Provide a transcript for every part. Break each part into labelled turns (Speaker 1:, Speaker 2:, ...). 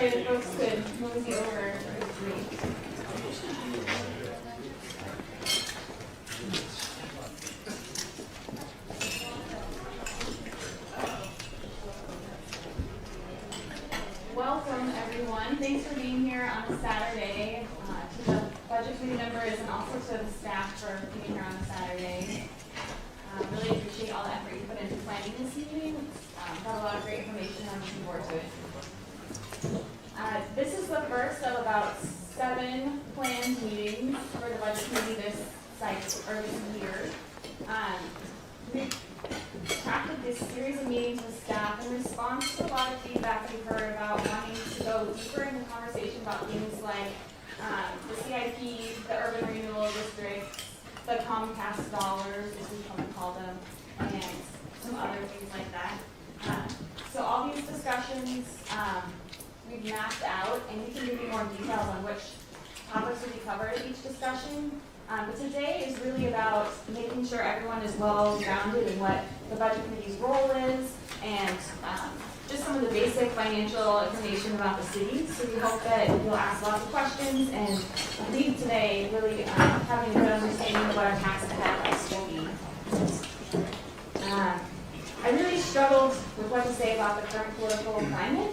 Speaker 1: if folks could move me over to 3. Welcome, everyone. Thanks for being here on a Saturday. To the budget committee members and also to the staff for being here on a Saturday. Really appreciate all the effort you put into planning this meeting. Got a lot of great information. I'm looking forward to it. This is the first of about 7 planned meetings for the budget committee this year. We've crafted this series of meetings with staff in response to a lot of feedback we've heard about wanting to go deeper in the conversation about things like the CIP, the urban renewal district, the Comcast dollars, as we come to call them, and some other things like that. So all these discussions we've mapped out, and we can give you more details on which topics will be covered at each discussion. But today is really about making sure everyone is well-rounded in what the budget committee's role is, and just some of the basic financial information about the city. So we hope that you'll ask lots of questions and leave today really having a good understanding of what our tax ahead will be. I really struggled with what to say about the current political climate.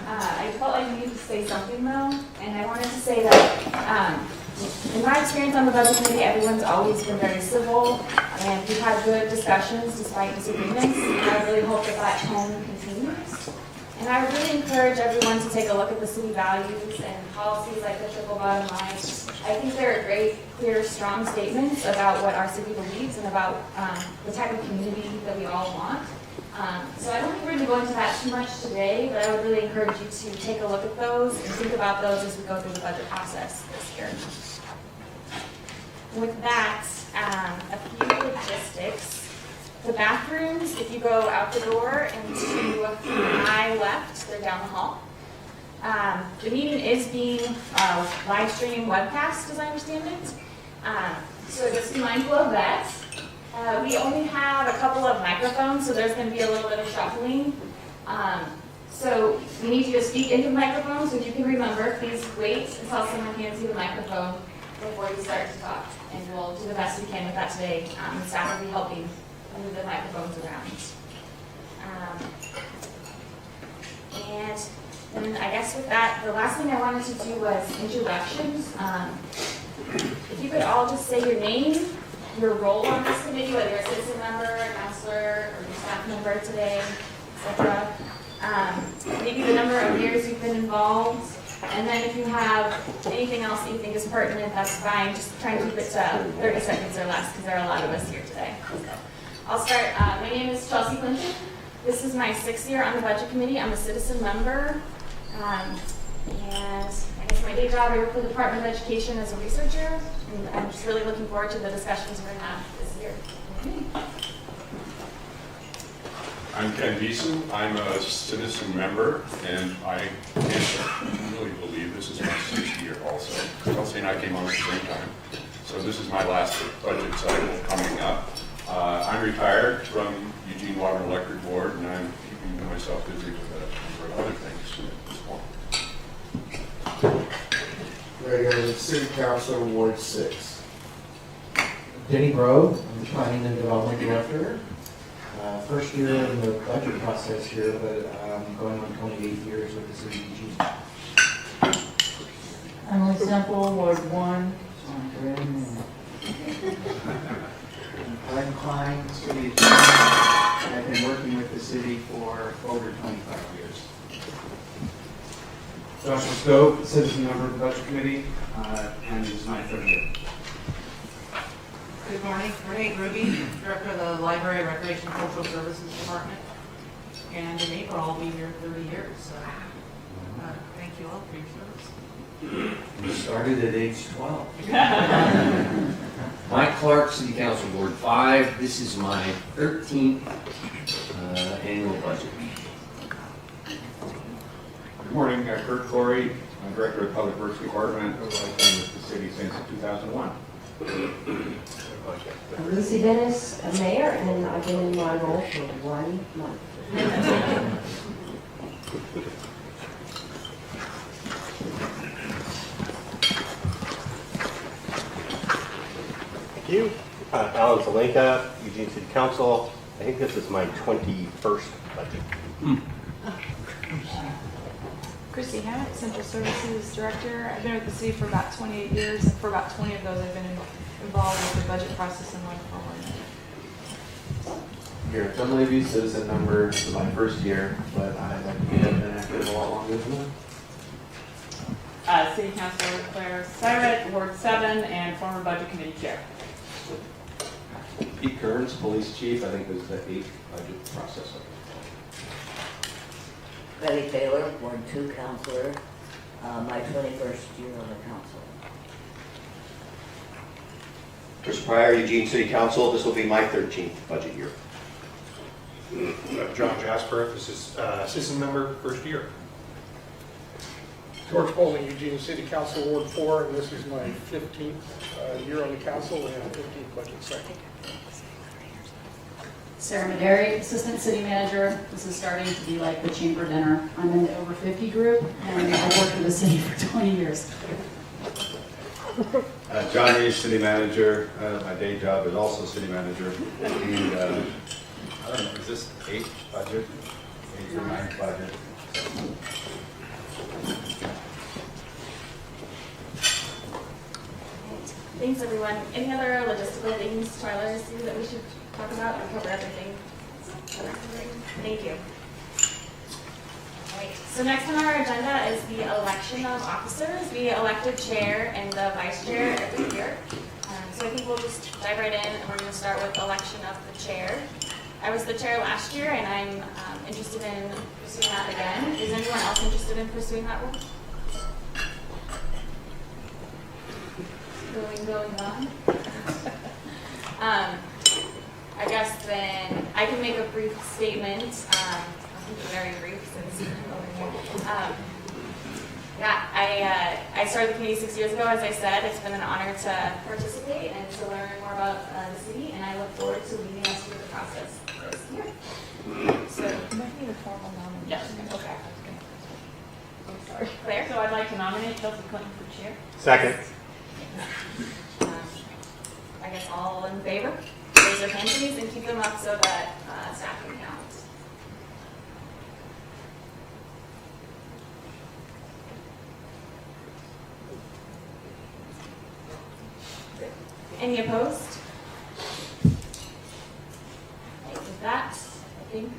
Speaker 1: I felt like I needed to say something though, and I wanted to say that in my experience on the budget committee, everyone's always been very civil, and we've had good discussions despite disagreements, and I really hope that that tone continues. And I would really encourage everyone to take a look at the city values and policies like the triple bottom line. I think they're great, clear, strong statements about what our city believes and about the type of community that we all want. So I don't think we're going to go into that too much today, but I would really encourage you to take a look at those and think about those as we go through the budget process this year. With that, a few logistics. The bathrooms, if you go out the door and to my left, they're down the hall. The meeting is being live streamed webcast, as I understand it. So just be mindful of that. We only have a couple of microphones, so there's going to be a little bit of shuffling. So we need you to speak into the microphone, so if you can remember, please wait until someone hands you the microphone before you start to talk. And we'll do the best we can with that today. The staff will be helping move the microphones around. And then I guess with that, the last thing I wanted to do was introductions. If you could all just say your name, your role on this committee, whether you're a citizen member, a counselor, or your staff member today, etc. Maybe the number of years you've been involved. And then if you have anything else that you think is pertinent, that's fine. Just try and keep it to 30 seconds or less, because there are a lot of us here today. So I'll start. My name is Chelsea Clinton. This is my 6th year on the budget committee. I'm a citizen member. And I guess my day job, I work for the Department of Education as a researcher. And I'm just really looking forward to the discussions we're going to have this year.
Speaker 2: I'm Ken Beeson. I'm a citizen member, and I can't really believe this is my 6th year also. Chelsea and I came on at the same time. So this is my last budget cycle coming up. I'm retired from Eugene Water and Electric Board, and I'm keeping myself busy with a number of other things at this point.
Speaker 3: Regular City Council, Ward 6.
Speaker 4: Denny Grove, I'm the Planning and Development Director. First year in the budget process here, but going on 28 years with the City of Eugene.
Speaker 5: Emily Semple, Ward 1.
Speaker 6: Glenn Klein, City of Eugene. I've been working with the city for over 25 years.
Speaker 7: Joshua Stowe, citizen member of the Budget Committee, and this is my 3rd year.
Speaker 5: Good morning, Renee Ruby, Director of the Library, Recreation, Cultural Services Department. And in April, I'll be here 30 years, so thank you all for your service.
Speaker 8: You started at age 12. Mike Clark, City Council, Ward 5. This is my 13th annual budget.
Speaker 7: Good morning, Kurt Corey, I'm Director of Public Works Department. I've been with the city since 2001.
Speaker 9: I'm Lucy Dennis, a mayor, and I've been in my role for 1 month.
Speaker 10: Thank you. Alan Zelenka, Eugene City Council. I think this is my 21st budget.
Speaker 11: Christy Hammett, Central Services Director. I've been with the city for about 28 years, and for about 20 of those, I've been involved with the budget process in one form or another.
Speaker 12: Here, John Levy, citizen member. This is my first year, but I'd like to have been active a lot longer than that.
Speaker 5: City Councilor Claire Syret, Ward 7, and former Budget Committee Chair.
Speaker 7: Pete Kearns, Police Chief, I think was the 8th budget processor.
Speaker 13: Betty Taylor, Ward 2 Counselor, my 21st year on the council.
Speaker 14: Chris Pryor, Eugene City Council. This will be my 13th budget year.
Speaker 15: John Jasper, this is citizen member, first year.
Speaker 16: George Bowling, Eugene City Council, Ward 4, and this is my 15th year on the council and 15th budget cycle.
Speaker 17: Sarah Maderi, Assistant City Manager. This is starting to be like the chamber dinner. I'm in the over 50 group, and I've worked for the city for 20 years.
Speaker 18: John Reese, City Manager. My day job is also City Manager. And I don't know, is this 8th budget? 8th or 9th budget?
Speaker 1: Thanks, everyone. Any other logistical things, Tyler, that we should talk about or cover everything? Thank you. All right, so next on our agenda is the election of officers. We elect a chair and the vice chair every year. So I think we'll just dive right in, and we're going to start with election of the chair. I was the chair last year, and I'm interested in pursuing that again. Is anyone else interested in pursuing that role? Going on. I guess then I can make a brief statement. I'll keep it very brief since I started the committee 6 years ago. As I said, it's been an honor to participate and to learn more about the city, and I look forward to leading us through the process this year. So,
Speaker 5: Might need a formal nomination.
Speaker 1: yes, okay.
Speaker 5: I'm sorry. Claire, so I'd like to nominate Chelsea Clinton for chair.
Speaker 10: Second.
Speaker 1: I guess all in favor? Raise your hand, please, and keep them up so that staff can count. Any opposed? Okay, with that, I think.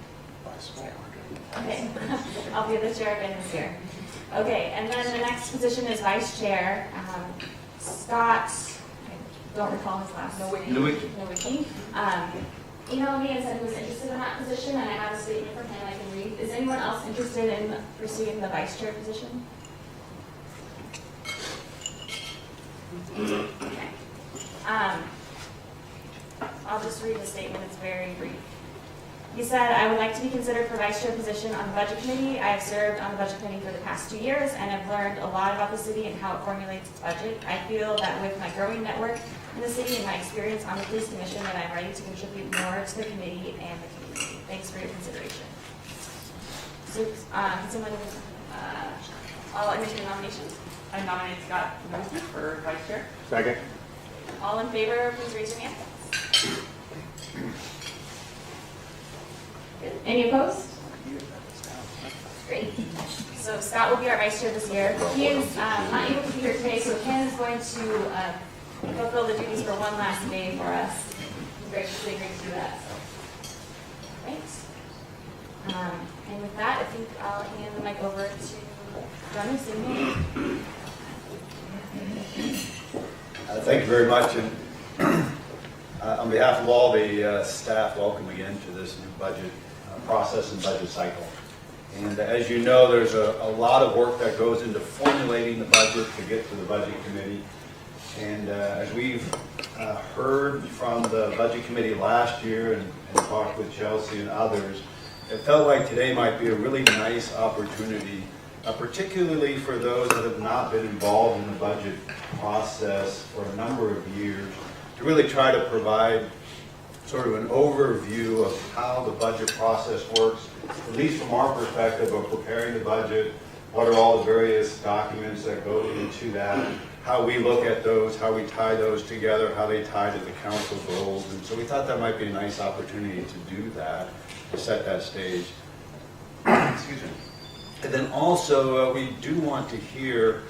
Speaker 1: Okay, I'll be the chair again this year. Okay, and then the next position is vice chair. Scott, I don't recall his last name. Nowicki. Emailed me and said he was interested in that position, and I have a statement from him I can read. Is anyone else interested in pursuing the vice chair position? Okay. I'll just read his statement. It's very brief. He said, I would like to be considered for vice chair position on the budget committee. I have served on the budget committee for the past 2 years and have learned a lot about the city and how it formulates its budget. I feel that with my growing network in the city and my experience on the police commission that I'm ready to contribute more to the committee and the community. Thanks for your consideration. So, can someone, I'll entertain nominations.
Speaker 5: I nominate Scott Mosby for vice chair.
Speaker 10: Second.
Speaker 1: All in favor, please raise your hand. Good. Any opposed? Great. So Scott will be our vice chair this year. He is not able to be here today, so Ken is going to fulfill the duties for one last day for us. He's graciously agreed to do that. So. Right. And with that, I think I'll hand the mic over to John Eugene.
Speaker 18: Thank you very much. And on behalf of all the staff, welcome again to this new budget process and budget cycle. And as you know, there's a lot of work that goes into formulating the budget to get to the budget committee. And as we've heard from the budget committee last year and talked with Chelsea and others, it felt like today might be a really nice opportunity, particularly for those that have not been involved in the budget process for a number of years, to really try to provide sort of an overview of how the budget process works, at least from our perspective of preparing the budget, what are all the various documents that go into that, how we look at those, how we tie those together, how they tie to the council goals. And so we thought that might be a nice opportunity to do that, to set that stage. Excuse me. And then also, we do want to hear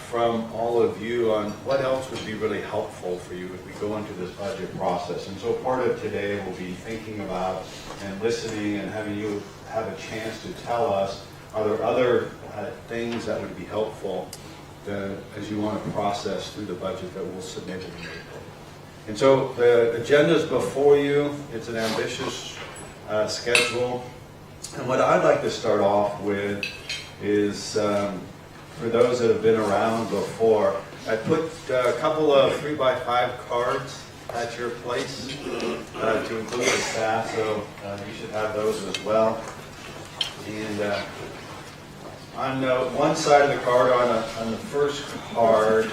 Speaker 18: from all of you on what else would be really helpful for you as we go into this budget process. And so part of today will be thinking about and listening and having you have a chance to tell us, are there other things that would be helpful as you want to process through the budget that we'll submit in April. And so the agenda's before you. It's an ambitious schedule. And what I'd like to start off with is, for those that have been around before, I put a couple of 3x5 cards at your place to include the staff, so you should have those as well. And on one side of the card, on the first card,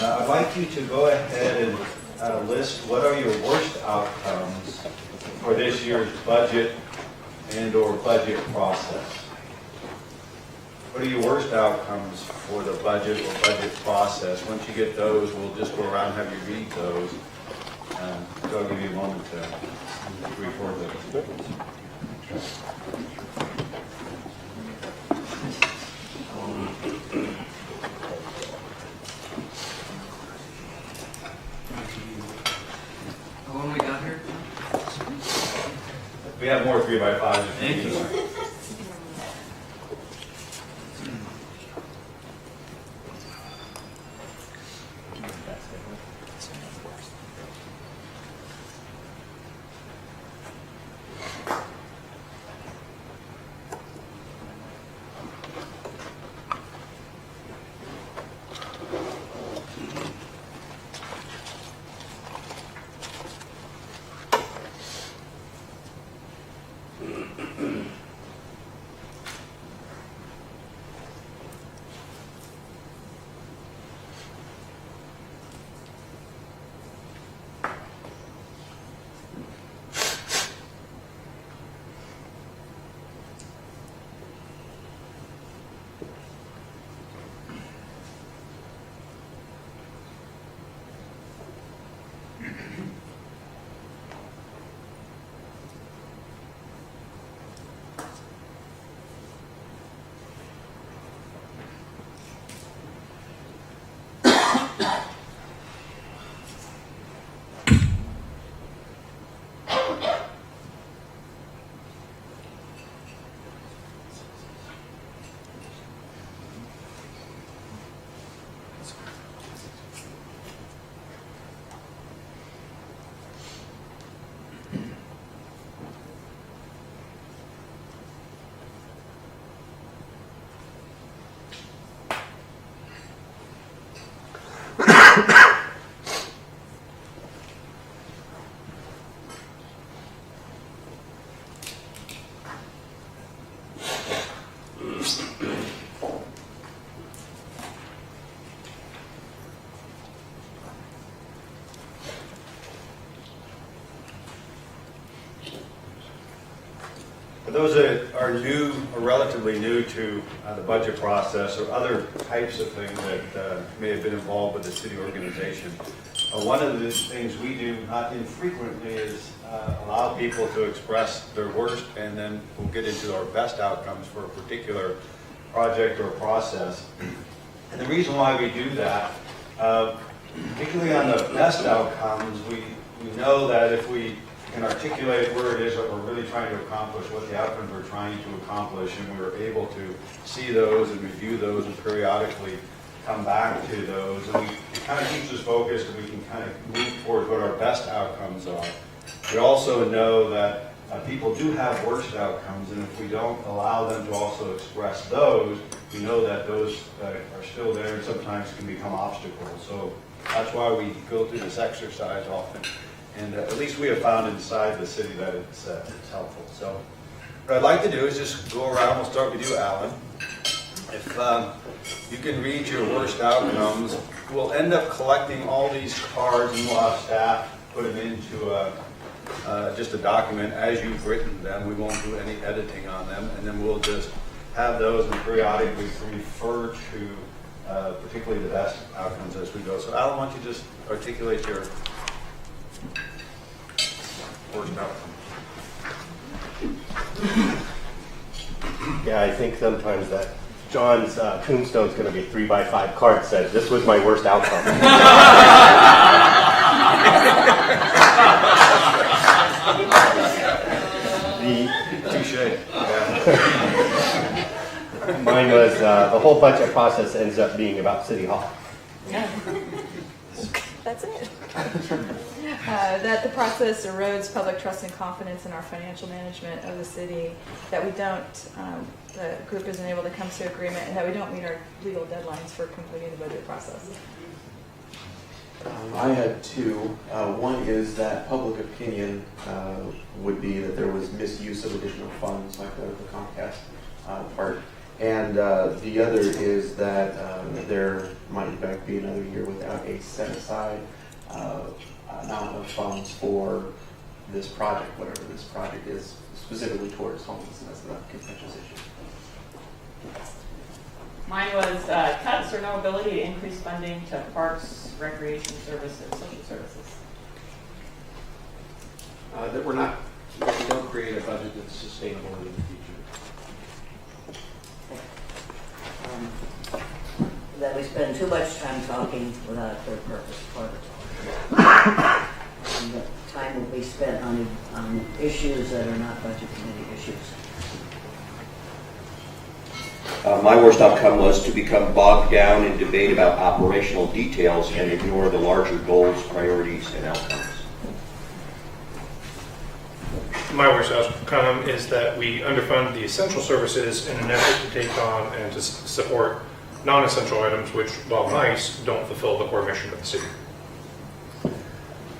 Speaker 18: I'd like you to go ahead and list what are your worst outcomes for this year's budget and or budget process. What are your worst outcomes for the budget or budget process? Once you get those, we'll just go around and have you read those. So I'll give you a moment to record those.
Speaker 8: How long we got here?
Speaker 18: We have more 3x5s.
Speaker 8: Thank you.
Speaker 18: For those that are new or relatively new to the budget process or other types of things that may have been involved with the city organization, one of the things we do not infrequently is allow people to express their worst, and then we'll get into our best outcomes for a particular project or process. And the reason why we do that, particularly on the best outcomes, we know that if we can articulate where it is that we're really trying to accomplish, what the outcomes we're trying to accomplish, and we're able to see those and review those and periodically come back to those, and it kind of keeps us focused, and we can kind of move towards what our best outcomes are. We also know that people do have worst outcomes, and if we don't allow them to also express those, we know that those are still there and sometimes can become obstacles. So that's why we go through this exercise often. And at least we have found inside the city that it's helpful. So what I'd like to do is just go around. We'll start with you, Alan. If you can read your worst outcomes, we'll end up collecting all these cards, and we'll have staff put them into just a document as you've written them. We won't do any editing on them, and then we'll just have those and periodically refer to particularly the best outcomes as we go. So Alan, why don't you just articulate your worst outcome?
Speaker 10: Yeah, I think sometimes that John's tombstone's going to be 3x5 card said, "This was my worst outcome."
Speaker 18: Touche.
Speaker 10: Mine was the whole budget process ends up being about City Hall.
Speaker 11: That's it. That the process erodes public trust and confidence in our financial management of the city, that we don't, the group isn't able to come to agreement, and that we don't meet our legal deadlines for completing the budget process.
Speaker 12: I had two. One is that public opinion would be that there was misuse of additional funds, like the Comcast part. And the other is that there might in fact be another year without a set aside amount of funds for this project, whatever this project is, specifically towards homelessness, the contentious issue.
Speaker 5: Mine was cuts or no ability to increase funding to parks, recreation services, social services.
Speaker 4: That we don't create a budget that's sustainable in the future.
Speaker 13: That we spend too much time talking without a clear purpose for it. And that time will be spent on issues that are not budget committee issues.
Speaker 14: My worst outcome was to become bogged down in debate about operational details and ignore the larger goals, priorities, and outcomes.
Speaker 15: My worst outcome is that we underfund the essential services in an effort to take on and to support non-essential items which, while nice, don't fulfill the core mission of the city.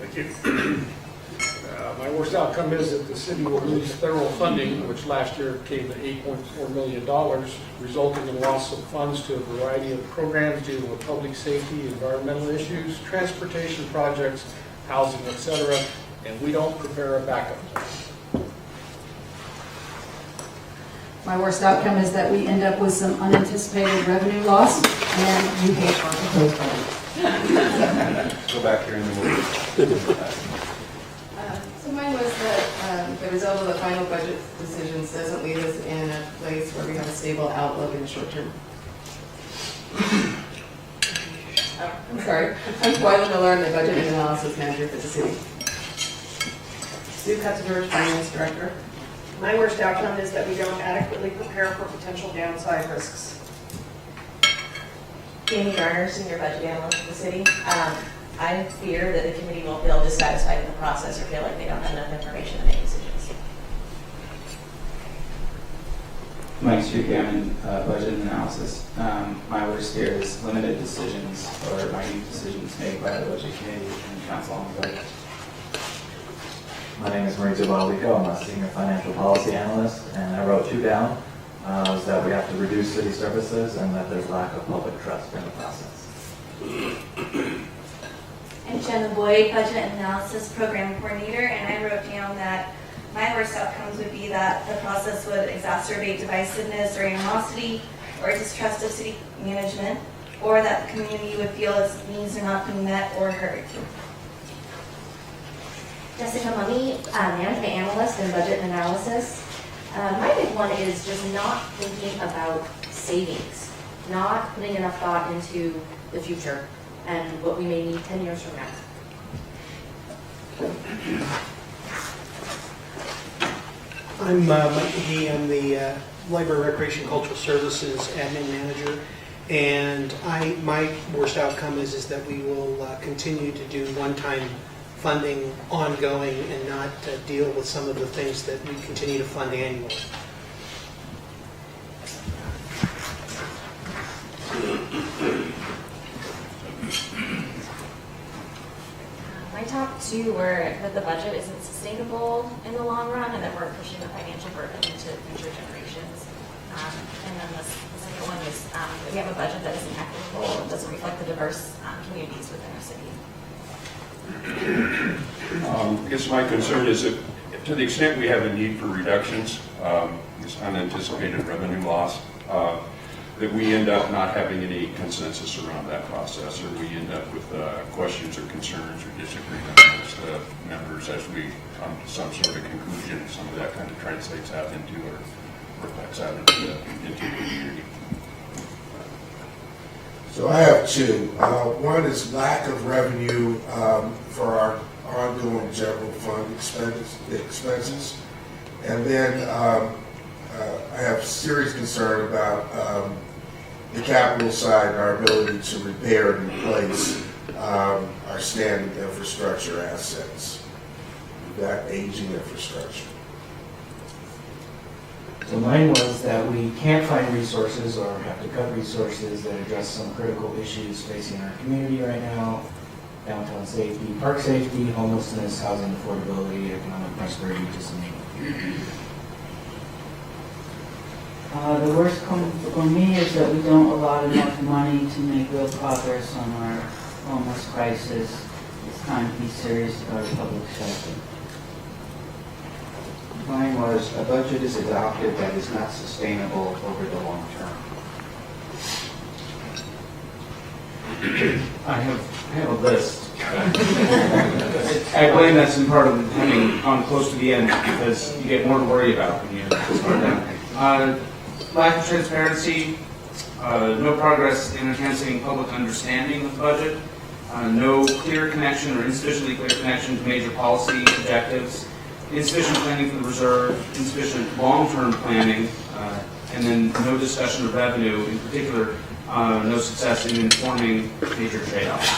Speaker 16: Thank you. My worst outcome is that the city will lose federal funding, which last year came to $8.4 million, resulting in loss of funds to a variety of programs dealing with public safety, environmental issues, transportation projects, housing, etc., and we don't prepare a backup plan.
Speaker 17: My worst outcome is that we end up with some unanticipated revenue loss, and you pay for it.
Speaker 18: Go back here and then we'll.
Speaker 19: So mine was that the result of the final budget decisions doesn't leave us in a place where we have a stable outlook in the short term. I'm sorry. I'm Boylan Miller, I'm the budget and analysis manager for the city. Sue Cutzgeorge, finance director.
Speaker 20: My worst outcome is that we don't adequately prepare for potential downside risks.
Speaker 21: Amy Garner, senior budget analyst for the city. I fear that the committee won't feel dissatisfied with the process or feel like they don't have enough information to make decisions.
Speaker 22: Mike Gammon, budget and analysis. My worst fear is limited decisions or minute decisions made by the budget committee and council on the budget.
Speaker 23: My name is Mauricio Balico. I'm a senior financial policy analyst, and I wrote two down. Was that we have to reduce city services and that there's lack of public trust in the process.
Speaker 24: I'm Jenna Boyd, budget and analysis program coordinator, and I wrote down that my worst outcomes would be that the process would exacerbate divisiveness or animosity or distrust of city management, or that the community would feel its needs are not being met or heard.
Speaker 21: Jessica Mummy, management analyst in budget and analysis. My big one is just not thinking about savings, not putting enough thought into the future and what we may need 10 years from now.
Speaker 20: I'm Mike McGee. I'm the Library Recreation Cultural Services admin manager, and my worst outcome is that we will continue to do one-time funding ongoing and not deal with some of the things that we continue to fund annually.
Speaker 21: My top two were that the budget isn't sustainable in the long run and that we're pushing the financial burden into future generations. And then the second one is that we have a budget that isn't equitable and doesn't reflect the diverse communities within our city.
Speaker 2: I guess my concern is that to the extent we have a need for reductions, this unanticipated revenue loss, that we end up not having any consensus around that process, or we end up with questions or concerns or disagreements amongst the members as we come to some sort of conclusion. Some of that kind of translates out into or reflects out into the community.
Speaker 3: So I have two. One is lack of revenue for our ongoing general fund expenses. And then I have serious concern about the capital side and our ability to repair and replace our standing infrastructure assets. We've got aging infrastructure.
Speaker 4: So mine was that we can't find resources or have to cut resources that address some critical issues facing our community right now: downtown safety, park safety, homelessness, housing affordability, economic prosperity, just to name a few.
Speaker 6: The worst for me is that we don't allot enough money to make real progress on our homeless crisis. It's time to be serious about a public shelter.
Speaker 23: Mine was a budget is adopted that is not sustainable over the long term.
Speaker 22: I have a list. I blame that's in part of having gone close to the end because you get more to worry about when you start down. Lack of transparency, no progress in enhancing public understanding of the budget, no clear connection or insufficiently clear connection to major policy objectives, insufficient planning for the reserve, insufficient long-term planning, and then no discussion of revenue, in particular, no success in informing major trade-offs.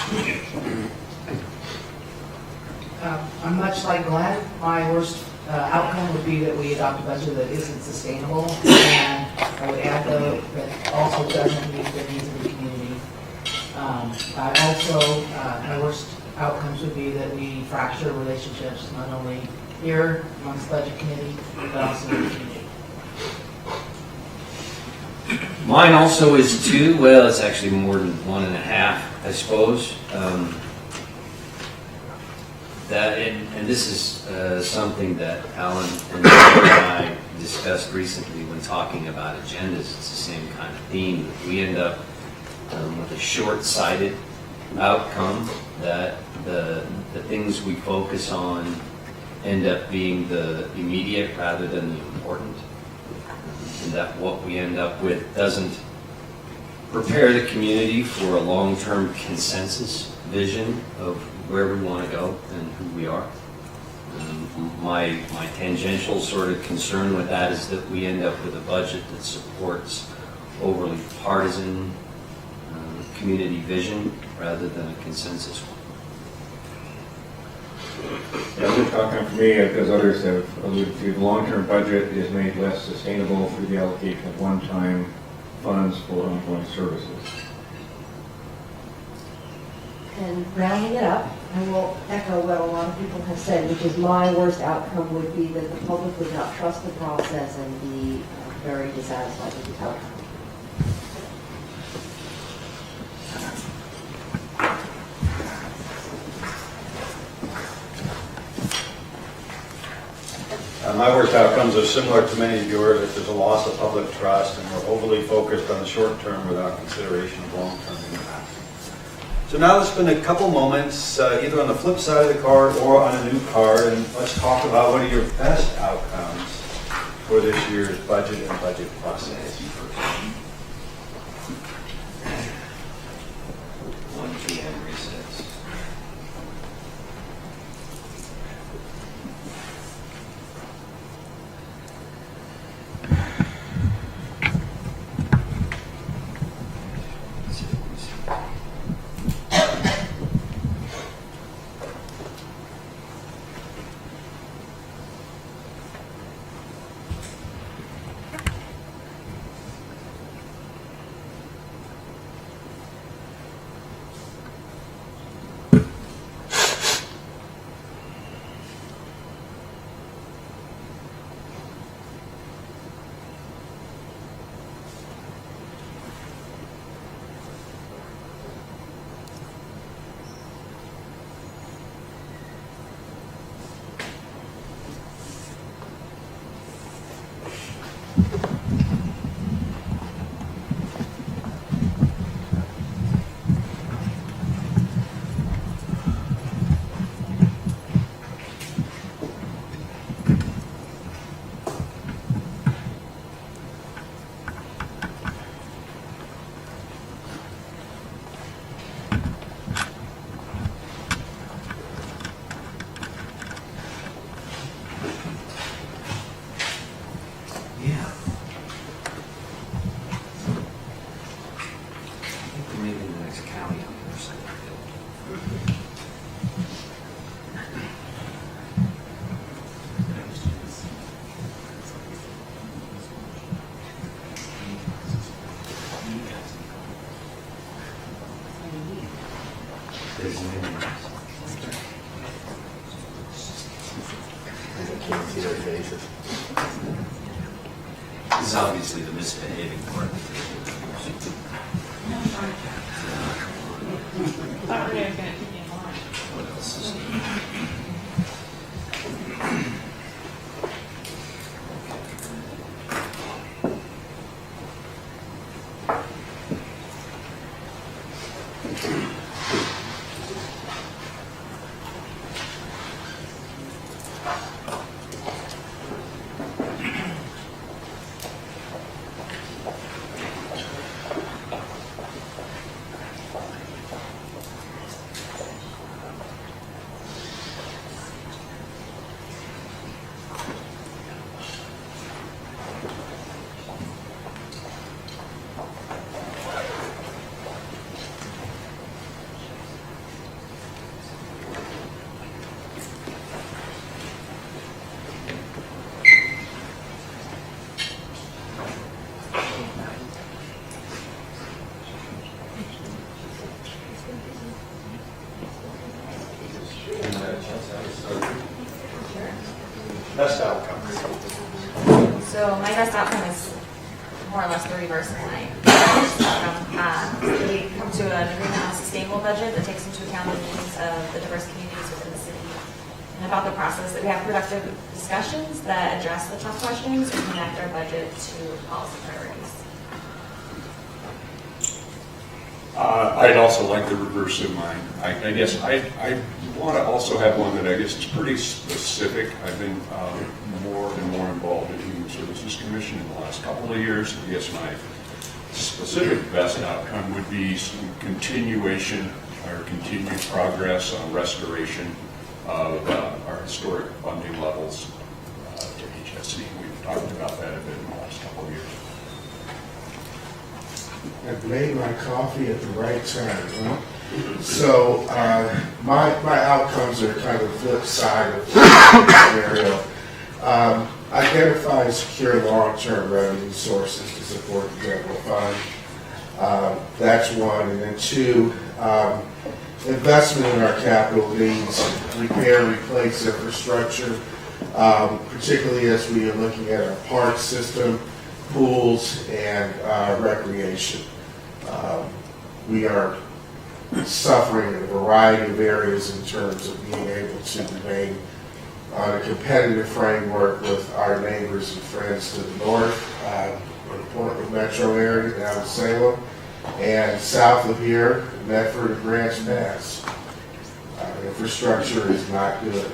Speaker 5: I'm much like Glenn. My worst outcome would be that we adopt a budget that isn't sustainable, and I would add though that also doesn't meet the needs of the community. I also, my worst outcomes would be that we fracture relationships not only here amongst the budget committee, but also in the community.
Speaker 8: Mine also is 2. Well, it's actually more than 1.5, I suppose. And this is something that Alan and I discussed recently when talking about agendas. It's the same kind of theme. We end up with a short-sighted outcome that the things we focus on end up being the immediate rather than the important. And that what we end up with doesn't prepare the community for a long-term consensus vision of where we want to go and who we are. My tangential sort of concern with that is that we end up with a budget that supports overly partisan community vision rather than a consensus one.
Speaker 7: Yeah, good outcome for me, as others have alluded to, the long-term budget is made less sustainable through the allocation of one-time funds for ongoing services.
Speaker 9: And rounding it up, I will echo what a lot of people have said, which is my worst outcome would be that the public would not trust the process and be very dissatisfied with the outcome.
Speaker 18: My worst outcomes are similar to many of yours, that there's a loss of public trust and we're overly focused on the short term without consideration of long-term impact. So now let's spend a couple moments either on the flip side of the card or on a new card, and let's talk about what are your best outcomes for this year's budget and budget process.
Speaker 8: 1 p.m. recess. is obviously the misbehaving part. What else is
Speaker 18: Best outcome.
Speaker 21: So my best outcome is more or less the reverse of my worst outcome. We come to an agreement on a sustainable budget that takes into account the needs of the diverse communities within the city. And about the process, that we have productive discussions that address the tough questions and connect our budget to policy priorities.
Speaker 2: I'd also like the reverse of mine. I guess I want to also have one that I guess is pretty specific. I've been more and more involved in Human Services Commission in the last couple of years. I guess my specific best outcome would be some continuation or continued progress on restoration of our historic funding levels to HSC. We've talked about that a bit in the last couple of years.
Speaker 3: I've made my coffee at the right time, huh? So my outcomes are kind of the flip side of the scenario. Identify and secure long-term revenue sources to support the general fund. That's one. And then two, investment in our capital needs, repair, replace infrastructure, particularly as we are looking at our park system, pools, and recreation. We are suffering in a variety of areas in terms of being able to remain on a competitive framework with our neighbors and friends to the north, in the Portland metro area, down to Salem, and south of here, Medford and Grants Pass. Infrastructure is not good.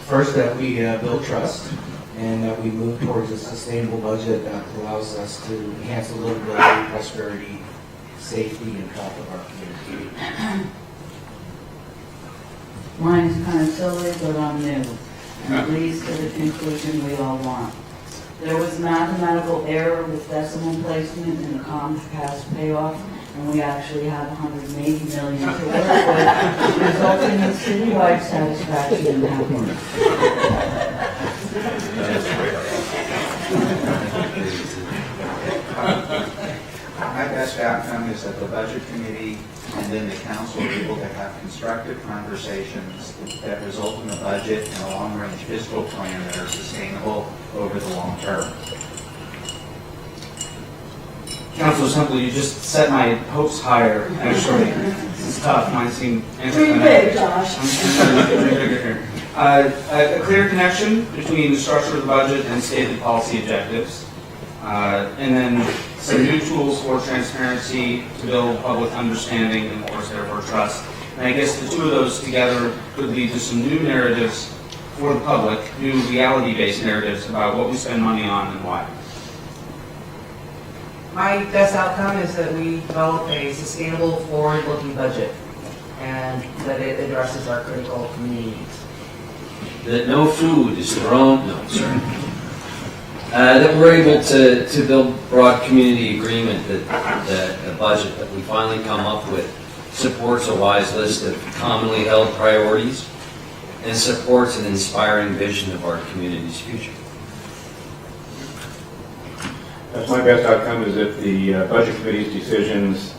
Speaker 4: First, that we build trust and that we move towards a sustainable budget that allows us to enhance the livability, prosperity, safety, and health of our community.
Speaker 6: Mine is kind of silly, but I'm new, and leads to the conclusion we all want. There was mathematical error with decimal placement in the Comcast payoff, and we actually have 180 million to work with, resulting in citywide satisfaction and happiness.
Speaker 1: My best outcome is that the budget committee and then the council are able to have constructive conversations that result in a budget and a long-range fiscal plan that are sustainable over the long term.
Speaker 22: Councilor Semple, you just set my hopes higher, actually. It's tough, mine seem
Speaker 9: Dream big, Josh.
Speaker 22: A clear connection between the structure of the budget and stated policy objectives. And then some new tools for transparency to build public understanding and, of course, therefore trust. And I guess the two of those together could lead to some new narratives for the public, new reality-based narratives about what we spend money on and why.
Speaker 5: My best outcome is that we develop a sustainable, forward-looking budget, and that it addresses our critical community needs.
Speaker 8: That no food is thrown, no, sorry. That we're able to build broad community agreement that a budget that we finally come up with supports a wise list of commonly held priorities and supports an inspiring vision of our community's future.
Speaker 7: That's my best outcome, is that the budget committee's decisions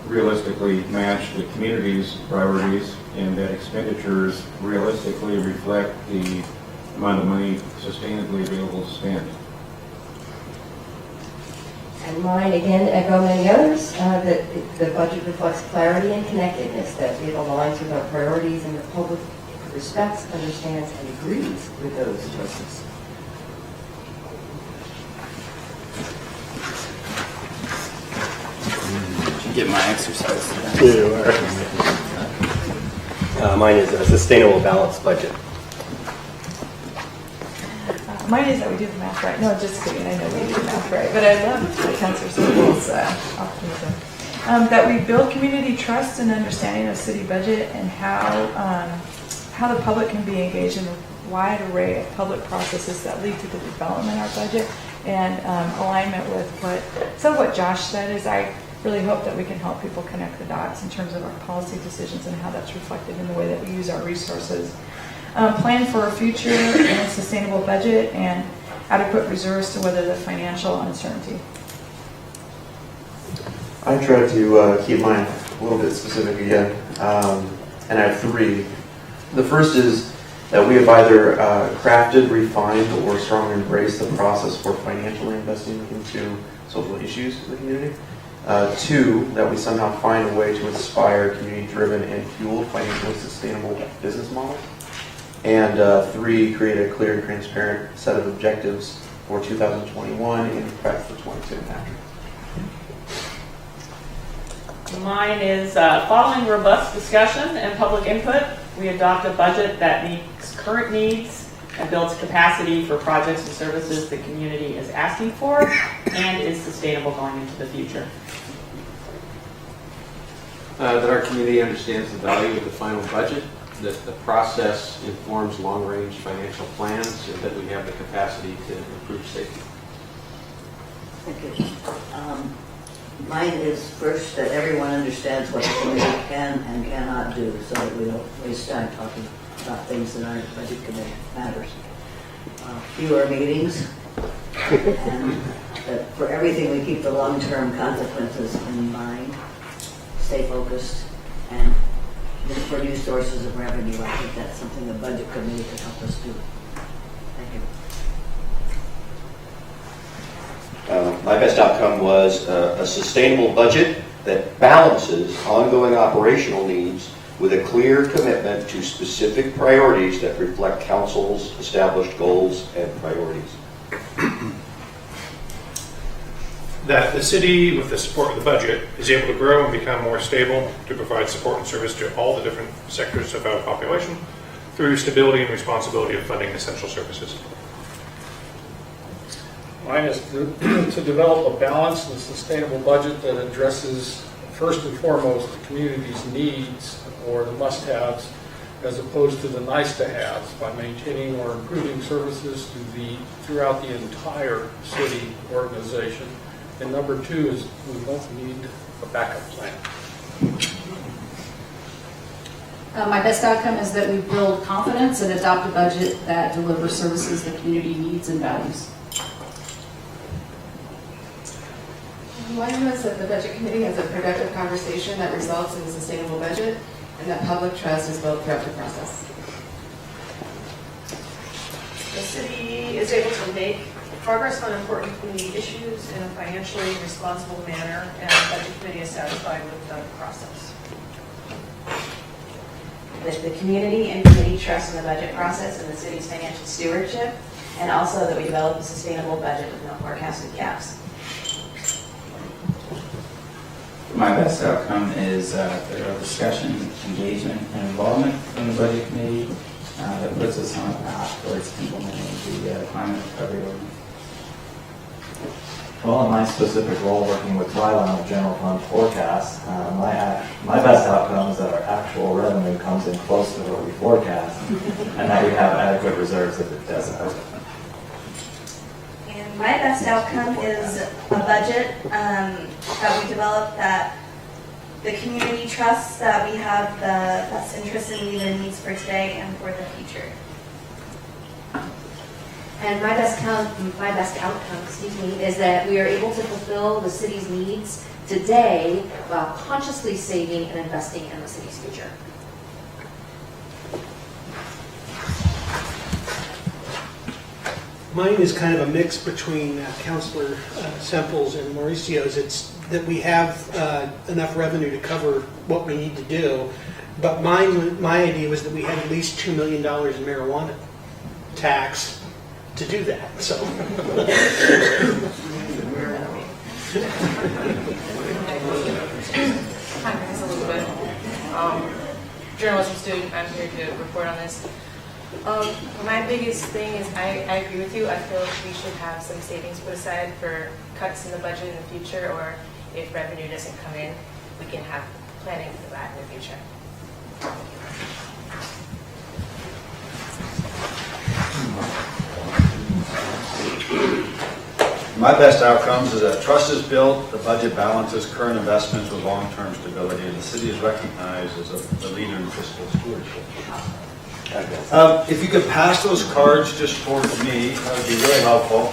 Speaker 7: realistically match the community's priorities and that expenditures realistically reflect the amount of money sustainably available to spend.
Speaker 9: And mine, again, echo many others, that the budget reflects clarity and connectedness, that it aligns with our priorities and the public respects, understands, and agrees with those choices.
Speaker 10: Get my exercise.
Speaker 14: Mine is a sustainable balanced budget.
Speaker 19: Mine is that we do the math right. No, just kidding. I know we do the math right. But I love Councilor Sobel's optimism. That we build community trust and understanding of city budget and how the public can be engaged in a wide array of public processes that lead to the development of our budget and alignment with what Josh said is I really hope that we can help people connect the dots in terms of our policy decisions and how that's reflected in the way that we use our resources. Plan for a future and sustainable budget and adequate reserves to weather the financial uncertainty.
Speaker 10: I try to keep mine a little bit specific again, and I have three. The first is that we have either crafted, refined, or strongly embraced the process for financially investing into social issues in the community. Two, that we somehow find a way to inspire community-driven and fueled financially sustainable business models. And three, create a clear and transparent set of objectives for 2021 and prep for 22 and after.
Speaker 11: Mine is following robust discussion and public input, we adopt a budget that meets current needs and builds capacity for projects and services the community is asking for and is sustainable going into the future.
Speaker 12: That our community understands the value of the final budget, that the process informs long-range financial plans, and that we have the capacity to improve safety.
Speaker 13: Thank you. Mine is first that everyone understands what the committee can and cannot do so that we don't waste time talking about things that aren't budget committee matters. Fewer meetings, and that for everything we keep the long-term consequences in mind, stay focused, and look for new sources of revenue. I think that's something the budget committee could help us do. Thank you.
Speaker 14: My best outcome was a sustainable budget that balances ongoing operational needs with a clear commitment to specific priorities that reflect council's established goals and priorities.
Speaker 15: That the city, with the support of the budget, is able to grow and become more stable to provide support and service to all the different sectors of our population through stability and responsibility of funding essential services.
Speaker 16: Mine is to develop a balanced and sustainable budget that addresses first and foremost the community's needs or the must-haves as opposed to the nice-to-haves by maintaining or improving services throughout the entire city organization. And number two is we won't need a backup plan.
Speaker 17: My best outcome is that we build confidence and adopt a budget that delivers services the community needs and values.
Speaker 19: Mine was that the Budget Committee has a productive conversation that results in a sustainable budget and that public trust is built throughout the process.
Speaker 25: The city is able to make progress on important community issues in a financially responsible manner, and the Budget Committee is satisfied with the process.
Speaker 26: That the community and committee trust in the budget process and the city's financial stewardship, and also that we develop a sustainable budget with no forecasted gaps.
Speaker 10: My best outcome is thorough discussion, engagement, and involvement from the Budget Committee that puts us on a path towards implementing the climate recovery ordinance.
Speaker 23: Well, in my specific role working with Twyla on the general fund forecast, my best outcome is that our actual revenue comes in close to what we forecast and that we have adequate reserves if it doesn't.
Speaker 24: And my best outcome is a budget that we develop that the community trusts that we have the best interest in meeting their needs for today and for the future.
Speaker 9: And my best outcome, is that we are able to fulfill the city's needs today while consciously saving and investing in the city's future.
Speaker 2: Mine is kind of a mix between Councilor Semple's and Mauricio's. It's that we have enough revenue to cover what we need to do. But my idea was that we had at least $2 million in marijuana tax to do that, so.
Speaker 3: Hi, Ms. Elizabeth. Journalism student, I'm here to report on this. My biggest thing is I agree with you. I feel like we should have some savings put aside for cuts in the budget in the future, or if revenue doesn't come in, we can have planning for that in the future.
Speaker 4: My best outcomes is that trust is built, the budget balances current investments with long-term stability, and the city is recognized as a leader in fiscal stewardship. If you could pass those cards just towards me, that would be really helpful.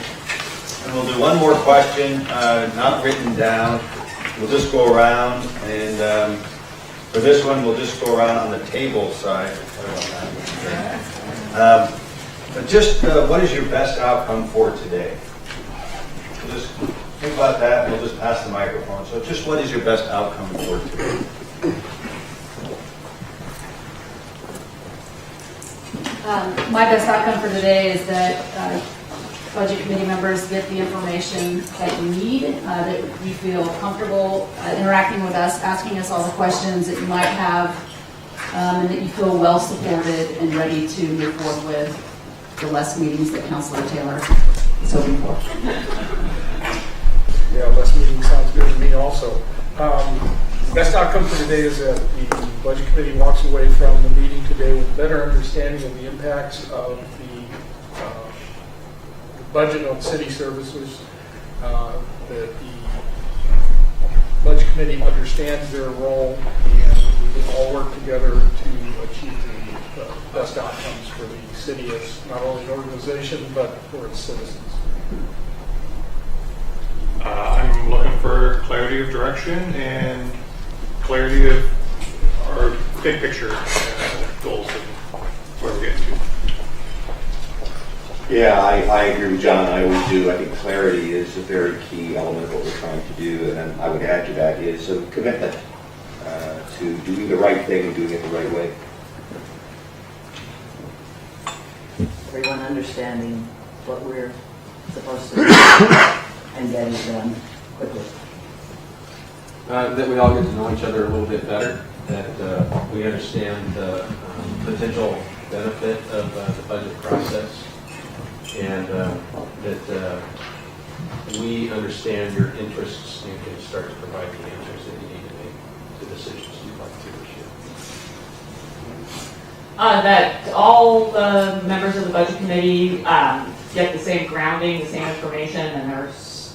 Speaker 4: And we'll do one more question, not written down. We'll just go around, and for this one, we'll just go around on the table side. But just what is your best outcome for today? We'll just think about that, and we'll just pass the microphone. So just what is your best outcome for today?
Speaker 17: My best outcome for today is that budget committee members get the information that you need, that you feel comfortable interacting with us, asking us all the questions that you might have, and that you feel well supported and ready to move forward with the less meetings that Councilor Taylor is hoping for.
Speaker 16: Yeah, less meeting sounds good to me also. Best outcome for today is that the budget committee walks away from the meeting today with a better understanding of the impacts of the budget on city services, that the budget committee understands their role, and we will all work together to achieve the best outcomes for the city as not only an organization, but for its citizens.
Speaker 15: I'm looking for clarity of direction and clarity of our big picture goals and where we're getting to.
Speaker 14: Yeah, I agree with John. I always do. I think clarity is a very key element of what we're trying to do. And I would add to that is a commitment to doing the right thing and doing it the right way.
Speaker 13: Everyone understanding what we're supposed to do and getting it done quickly.
Speaker 12: That we all get to know each other a little bit better, that we understand the potential benefit of the budget process, and that we understand your interests and can start to provide the answers that you need to make the decisions you'd like to this year.
Speaker 11: That all the members of the budget committee get the same grounding, the same information, and are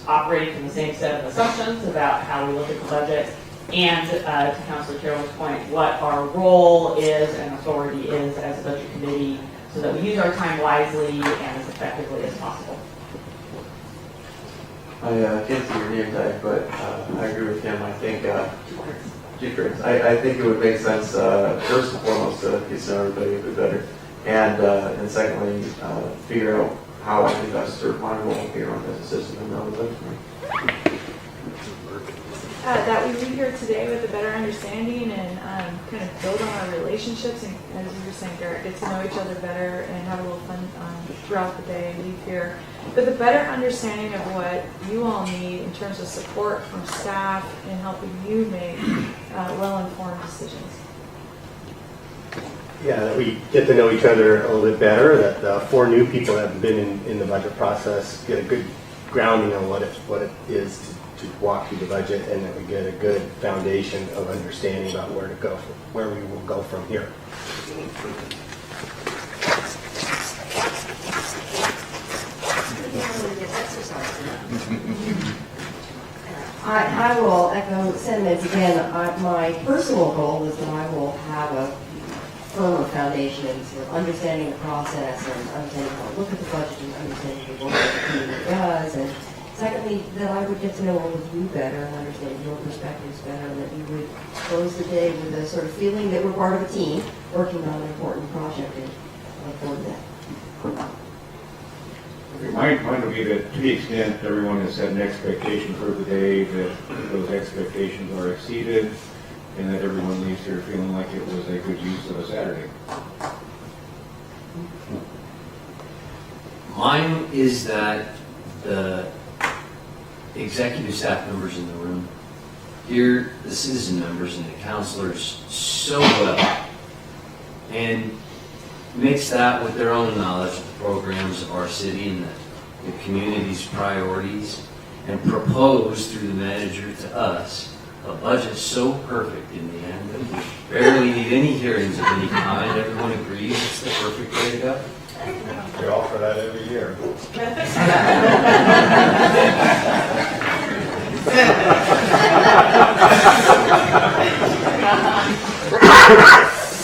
Speaker 11: operating from the same set of assumptions about how we look at the budget, and to Councilor Carroll's point, what our role is and authority is as a budget committee, so that we use our time wisely and as effectively as possible.
Speaker 10: I can't see your name tag, but I agree with him. I think I think it would make sense first and foremost to get to know everybody a bit better, and secondly figure out how I can best serve my role here on this system and know the budget.
Speaker 19: That we leave here today with a better understanding and kind of build on our relationships, and as you were saying, Garrett, get to know each other better and have a little fun throughout the day, leave here with a better understanding of what you all need in terms of support from staff in helping you make well-informed decisions.
Speaker 18: Yeah, that we get to know each other a little bit better, that the 4 new people that have been in the budget process get a good grounding on what it is to walk through the budget, and that we get a good foundation of understanding about where we will go from here.
Speaker 9: I will echo sentiments again. My personal goal is that I will have a firmer foundation in sort of understanding the process and understanding how to look at the budget and understanding the work that the community does. And secondly, that I would get to know all of you better and understand your perspectives better, and that you would close the day with a sort of feeling that we're part of a team working on an important project. And I look forward to that.
Speaker 7: Mine would be that to the extent everyone has set an expectation for the day, that those expectations are exceeded, and that everyone leaves here feeling like it was a good use of a Saturday.
Speaker 8: Mine is that the executive staff members in the room hear the citizen members and the counselors so well, and mix that with their own knowledge of the programs of our city and the community's priorities, and propose through the manager to us a budget so perfect in the end that we barely need any hearings of any kind. Everyone agrees it's the perfect way to go.
Speaker 18: We offer that every year.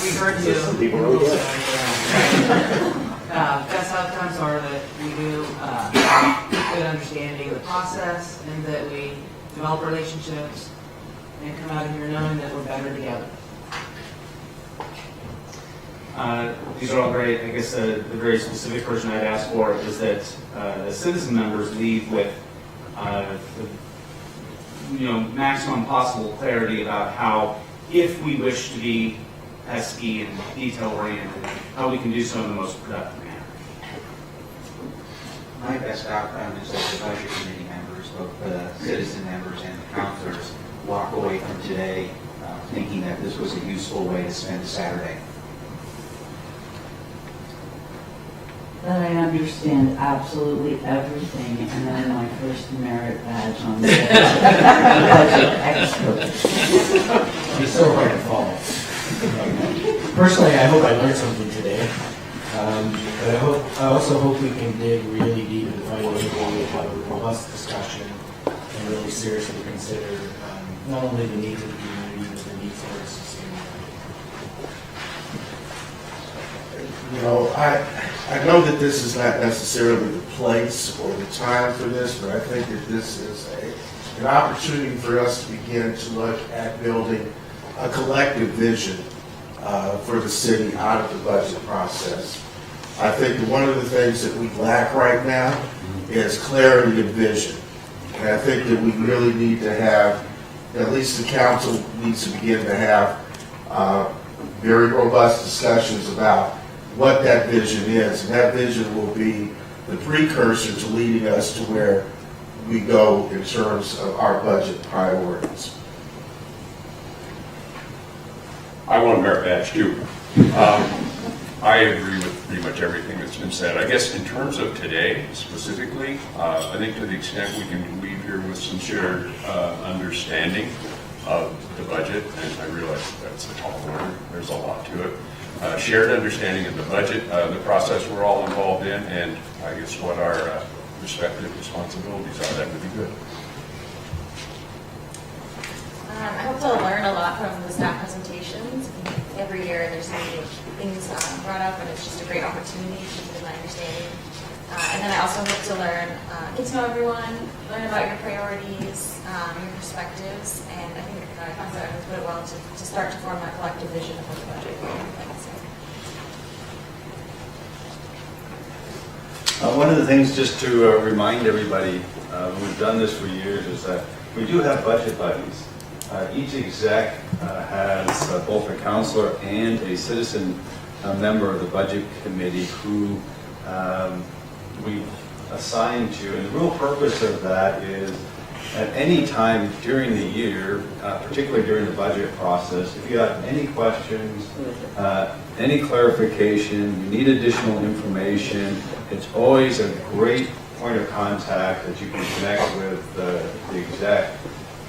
Speaker 1: We heard you.
Speaker 18: Some people really good.
Speaker 1: Best outcomes are that we do have good understanding of the process and that we develop relationships and come out of here knowing that we're better together.
Speaker 5: These are all great. I guess the very specific question I'd ask for is that the citizen members leave with maximum possible clarity about how, if we wish to be pesky and detail-oriented, how we can do so in the most productive manner.
Speaker 6: My best outcome is that the budget committee members, both the citizen members and the counselors, walk away from today thinking that this was a useful way to spend a Saturday.
Speaker 20: That I understand absolutely everything, and then my first merit badge on the budget expert.
Speaker 21: It's so hard to follow. Personally, I hope I learned something today. But I also hope we can dig really deep into finding a way to have a robust discussion and really seriously consider not only the needs of the community, but the needs of our sustainability.
Speaker 22: You know, I know that this is not necessarily the place or the time for this, but I think that this is an opportunity for us to begin to look at building a collective vision for the city out of the budget process. I think that one of the things that we lack right now is clarity of vision. And I think that we really need to have, at least the council needs to begin to have very robust discussions about what that vision is. And that vision will be the precursor to leading us to where we go in terms of our budget priorities.
Speaker 27: I want a merit badge too. I agree with pretty much everything that's been said. I guess in terms of today specifically, I think to the extent we can leave here with some shared understanding of the budget, and I realize that's a tall order, there's a lot to it. Shared understanding of the budget, the process we're all involved in, and I guess what our respective responsibilities are, that would be good.
Speaker 3: I hope to learn a lot from the staff presentations. Every year there's new things brought up, and it's just a great opportunity to deepen my understanding. And then I also hope to learn, get to know everyone, learn about your priorities, your perspectives, and I think Councilor Evans put it well to start to form that collective vision of what the budget will
Speaker 4: One of the things, just to remind everybody, we've done this for years, is that we do have budget buddies. Each exec has both a counselor and a citizen member of the budget committee who we've assigned to. And the real purpose of that is at any time during the year, particularly during the budget process, if you have any questions, any clarification, you need additional information, it's always a great point of contact that you can connect with the exec.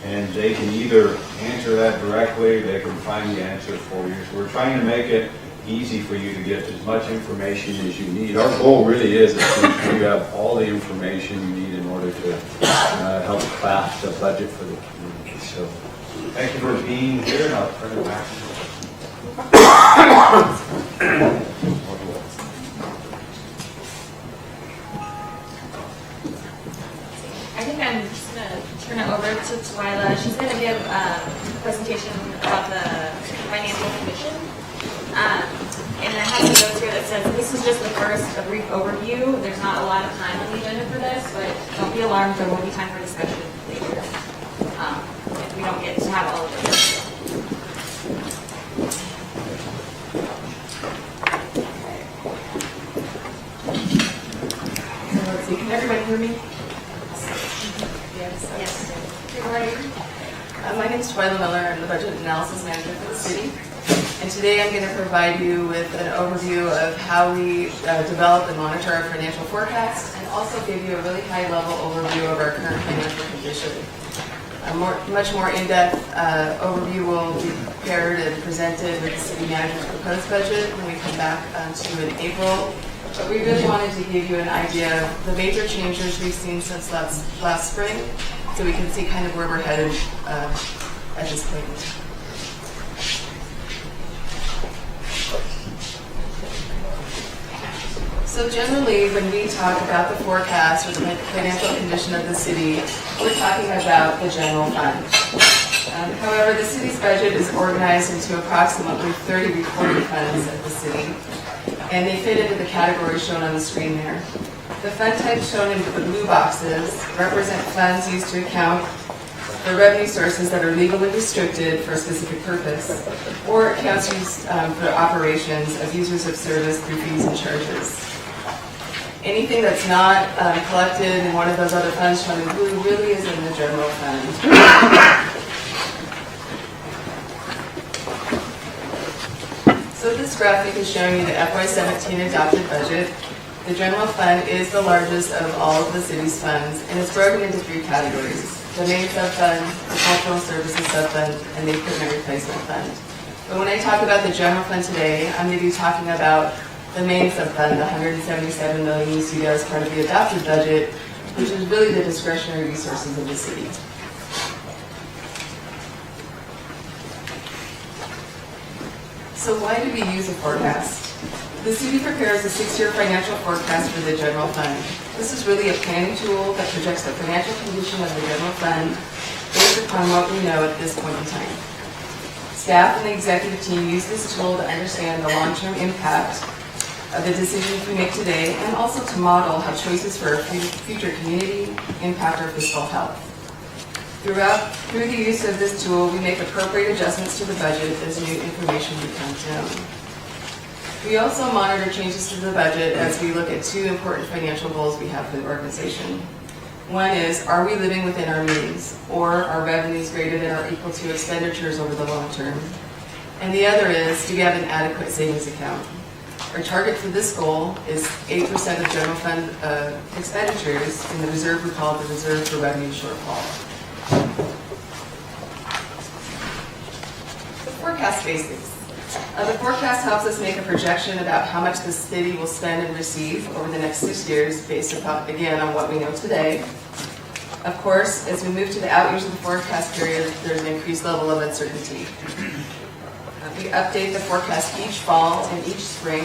Speaker 4: And they can either answer that directly, they can find the answer for you. So we're trying to make it easy for you to get as much information as you need. Our goal really is that you have all the information you need in order to help craft the budget for the community. So thank you for being here, and I'll turn it back to you.
Speaker 3: I think I'm just going to turn it over to Twyla. She's going to give a presentation about the financial commission.
Speaker 2: And I have some notes here that says this is just the first, a brief overview. There's not a lot of time on the agenda for this, but don't be alarmed, there will be time for discussion later. If we don't get to have all of it.
Speaker 3: Let's see, can everybody hear me?
Speaker 2: Yes.
Speaker 3: Good morning. My name is Twyla Miller. I'm the Budget Analysis Manager for the city. And today I'm going to provide you with an overview of how we develop and monitor our financial forecast, and also give you a really high-level overview of our current financial condition. A much more in-depth overview will be prepared and presented with the city manager's proposed budget when we come back to you in April. But we really wanted to give you an idea of the major changes we've seen since last spring, so we can see kind of where we're headed at this point. So generally, when we talk about the forecast or the financial condition of the city, we're talking about the general fund. However, the city's budget is organized into approximately 30 reporting funds at the city, and they fit into the categories shown on the screen there. The fund types shown in the blue boxes represent funds used to account for revenue sources that are legally restricted for a specific purpose, or accounts used for operations of users of service through fees and charges. Anything that's not collected in one of those other funds shown in blue really is in the general fund. So this graphic is showing you the FY17 adopted budget. The general fund is the largest of all of the city's funds, and it's broken into three categories: the main subfund, the cultural services subfund, and the equipment replacement fund. But when I talk about the general fund today, I'm going to be talking about the main subfund, the $177 million you see there as part of the adopted budget, which is really the discretionary resources of the city. So why do we use a forecast? The city prepares a 6-year financial forecast for the general fund. This is really a planning tool that projects the financial condition of the general fund based upon what we know at this point in time. Staff and the executive team use this tool to understand the long-term impact of the decisions we make today, and also to model how choices for our future community impact our fiscal health. Through the use of this tool, we make appropriate adjustments to the budget as new information becomes known. We also monitor changes to the budget as we look at two important financial goals we have for the organization. One is, are we living within our means, or are revenues greater than or equal to expenditures over the long term? And the other is, do we have an adequate savings account? Our target for this goal is 8% of general fund expenditures in the reserve we call the Reserve for Revenue Shortfall. The forecast basics. The forecast helps us make a projection about how much the city will spend and receive over the next 6 years based upon, again, on what we know today. Of course, as we move to the out years of the forecast period, there's an increased level of uncertainty. We update the forecast each fall and each spring.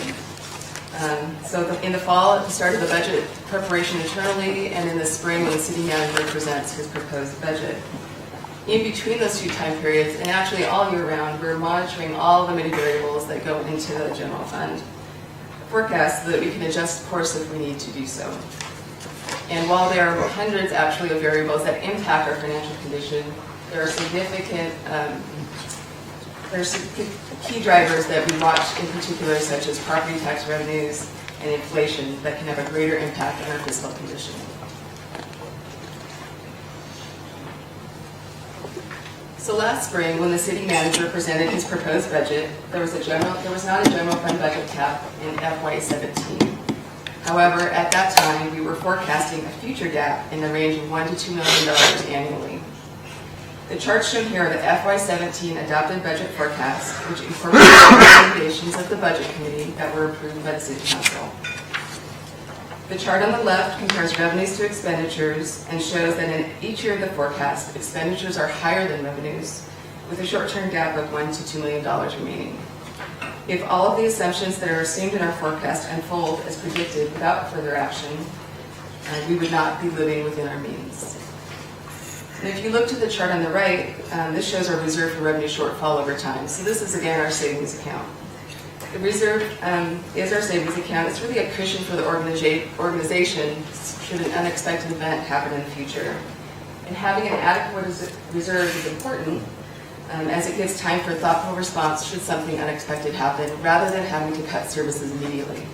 Speaker 3: In the fall, at the start of the budget preparation internally, and in the spring when the city manager presents his proposed budget. In between those two time periods, and actually all year round, we're monitoring all the many variables that go into the general fund forecast so that we can adjust course if we need to do so. And while there are hundreds actually of variables that impact our financial condition, there are significant there's key drivers that we watch in particular, such as property tax revenues and inflation, that can have a greater impact on our fiscal condition. So last spring, when the city manager presented his proposed budget, there was not a general fund budget cap in FY17. However, at that time, we were forecasting a future gap in the range of $1 to $2 million annually. The charts shown here are the FY17 adopted budget forecast, which incorporates the recommendations of the Budget Committee that were approved by the City Council. The chart on the left compares revenues to expenditures and shows that in each year of the forecast, expenditures are higher than revenues, with a short-term gap of $1 to $2 million remaining. If all of the assumptions that are assumed in our forecast unfold as predicted without further action, we would not be living within our means. And if you look to the chart on the right, this shows our reserve for revenue shortfall over time. So this is, again, our savings account.
Speaker 15: The reserve is our savings account. It's really a cushion for the organization should an unexpected event happen in the future. And having an adequate reserve is important as it gives time for thoughtful response should something unexpected happen, rather than having to cut services immediately.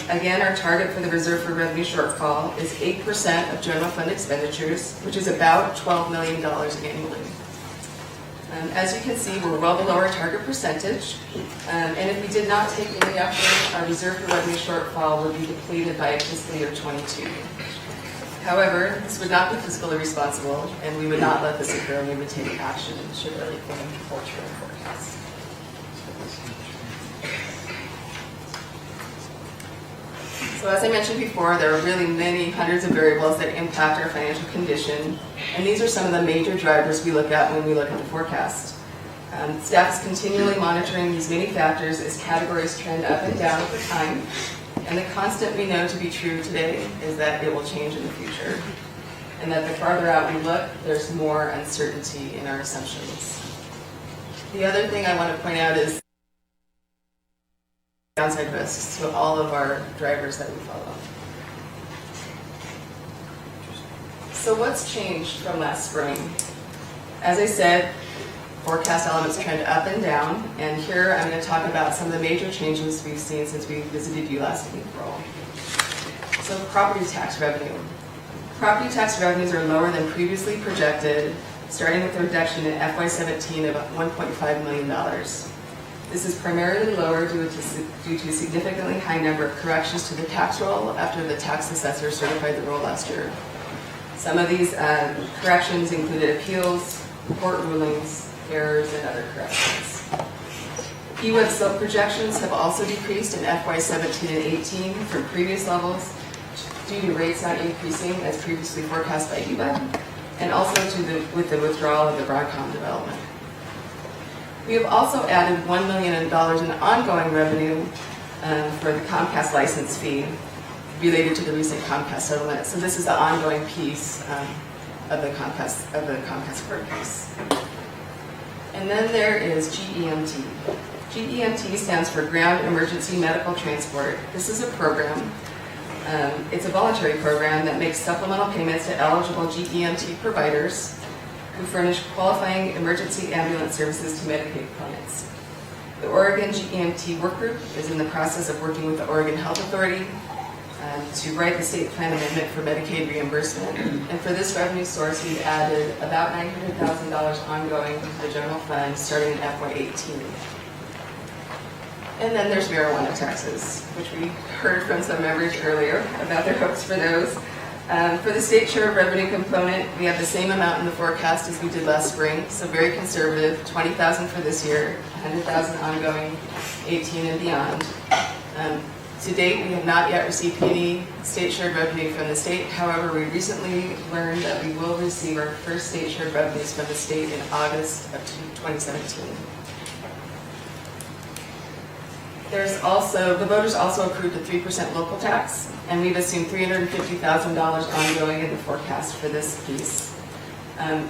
Speaker 15: Again, our target for the reserve for revenue shortfall is 8% of general fund expenditures, which is about $12 million annually. As you can see, we're well below our target percentage, and if we did not take any action, our reserve for revenue shortfall would be depleted by fiscal year 22. However, this would not be fiscally responsible, and we would not let this occur, and we would take action should anything alter our forecast. So as I mentioned before, there are really many hundreds of variables that impact our financial condition, and these are some of the major drivers we look at when we look at the forecast. Staff is continually monitoring these many factors as categories trend up and down over time, and the constant we know to be true today is that it will change in the future, and that the farther out we look, there's more uncertainty in our assumptions. The other thing I want to point out is downside risks to all of our drivers that we follow. So what's changed from last spring? As I said, forecast elements trend up and down, and here I'm going to talk about some of the major changes we've seen since we visited you last April. So property tax revenue. Property tax revenues are lower than previously projected, starting with a reduction in FY17 of $1.5 million. This is primarily lower due to a significantly high number of corrections to the tax roll after the tax assessor certified the roll last year. Some of these corrections included appeals, court rulings, errors, and other corrections. PWEB sub projections have also decreased in FY17 and 18 from previous levels due to rates not increasing as previously forecast by PWEB, and also with the withdrawal of the Broadcom development. We have also added $1 million in ongoing revenue for the Comcast license fee related to the recent Comcast settlement. So this is the ongoing piece of the Comcast court case. And then there is GEMT. GEMT stands for Ground Emergency Medical Transport. This is a program. It's a voluntary program that makes supplemental payments to eligible GEMT providers who furnish qualifying emergency ambulance services to Medicaid clients. The Oregon GEMT work group is in the process of working with the Oregon Health Authority to write the state plan amendment for Medicaid reimbursement. And for this revenue source, we've added about $900,000 ongoing to the general fund starting in FY18. And then there's marijuana taxes, which we heard from some members earlier about their hopes for those. For the state share of revenue component, we have the same amount in the forecast as we did last spring, so very conservative, $20,000 for this year, $100,000 ongoing, 18 and beyond. To date, we have not yet received any state shared revenue from the state. However, we recently learned that we will receive our first state shared revenues from the state in August of 2017. The voters also approved a 3% local tax, and we've assumed $350,000 ongoing in the forecast for this piece.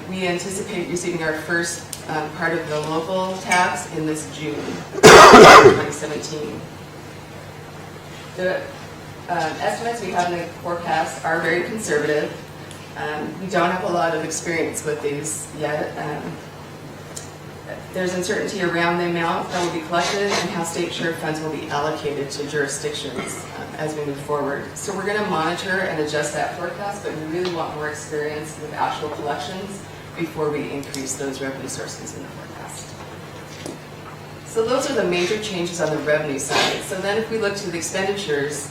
Speaker 15: We anticipate receiving our first part of the local tax in this June 2017. The estimates we have in the forecast are very conservative. We don't have a lot of experience with these yet. There's uncertainty around the amount that will be collected and how state shared funds will be allocated to jurisdictions as we move forward. So we're going to monitor and adjust that forecast, but we really want more experience with actual collections before we increase those revenue sources in the forecast. So those are the major changes on the revenue side. So then if we look to the expenditures,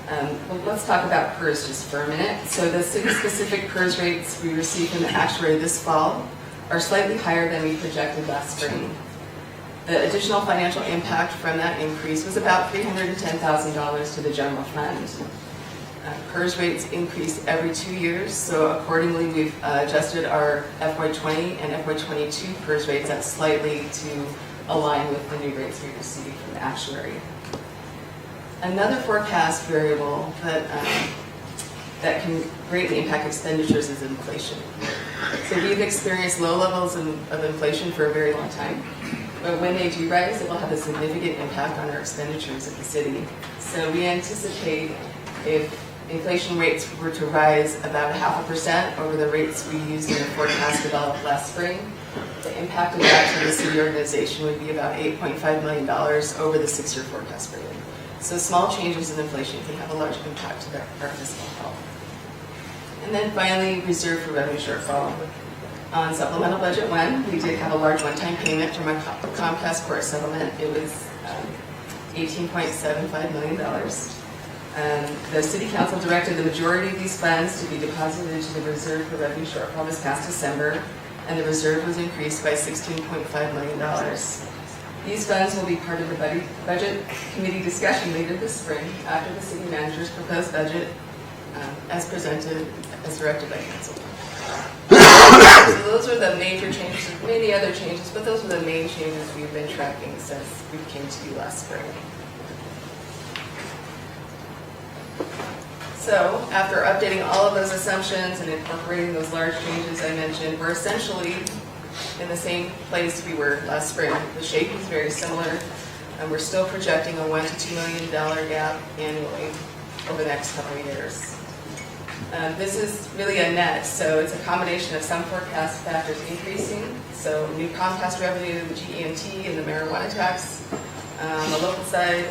Speaker 15: well, let's talk about PERS just for a minute. So the city-specific PERS rates we received from the actuary this fall are slightly higher than we projected last spring. The additional financial impact from that increase was about $310,000 to the general fund. PERS rates increase every 2 years, so accordingly we've adjusted our FY20 and FY22 PERS rates up slightly to align with the new rates we received from the actuary. Another forecast variable that can greatly impact expenditures is inflation. So we've experienced low levels of inflation for a very long time. But when they do rise, it will have a significant impact on our expenditures of the city. So we anticipate if inflation rates were to rise about 0.5% over the rates we used in the forecast developed last spring, the impact of that to the city organization would be about $8.5 million over the 6-year forecast period. So small changes in inflation can have a large impact to our fiscal health. And then finally, reserve for revenue shortfall. On supplemental budget 1, we did have a large one-time payment from our Comcast court settlement. It was $18.75 million. The City Council directed the majority of these funds to be deposited into the reserve for revenue shortfall this past December, and the reserve was increased by $16.5 million. These funds will be part of the budget committee discussion later this spring after the city manager's proposed budget as presented, as directed by council. So those are the major changes, many other changes, but those are the main changes we've been tracking since we came to you last spring. So after updating all of those assumptions and incorporating those large changes I mentioned, we're essentially in the same place we were last spring. The shape is very similar, and we're still projecting a $1 to $2 million gap annually over the next couple of years. This is really a net, so it's a combination of some forecast factors increasing, so new Comcast revenue, the GEMT, and the marijuana tax on the local side,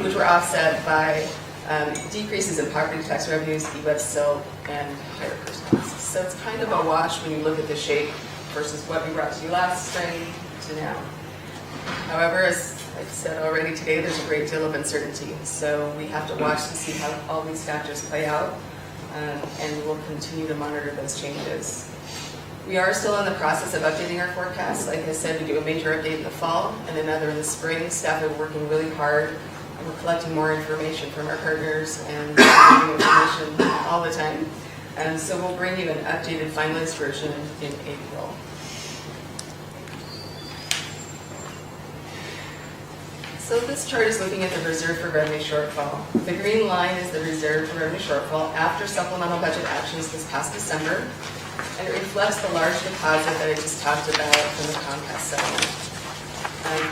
Speaker 15: which were offset by decreases in property tax revenues, EWEB silt, and higher personal costs. So it's kind of a wash when you look at the shape versus what we brought to you last spring to now. However, as I've said already today, there's a great deal of uncertainty, so we have to watch to see how all these factors play out. And we'll continue to monitor those changes. We are still in the process of updating our forecasts. Like I said, we do a major update in the fall and another in the spring. Staff are working really hard. We're collecting more information from our partners and getting information all the time. And so we'll bring you an updated finalized version in April. So this chart is looking at the reserve for revenue shortfall. The green line is the reserve for revenue shortfall after supplemental budget actions this past December, and it reflects the large deposit that I just talked about from the Comcast settlement.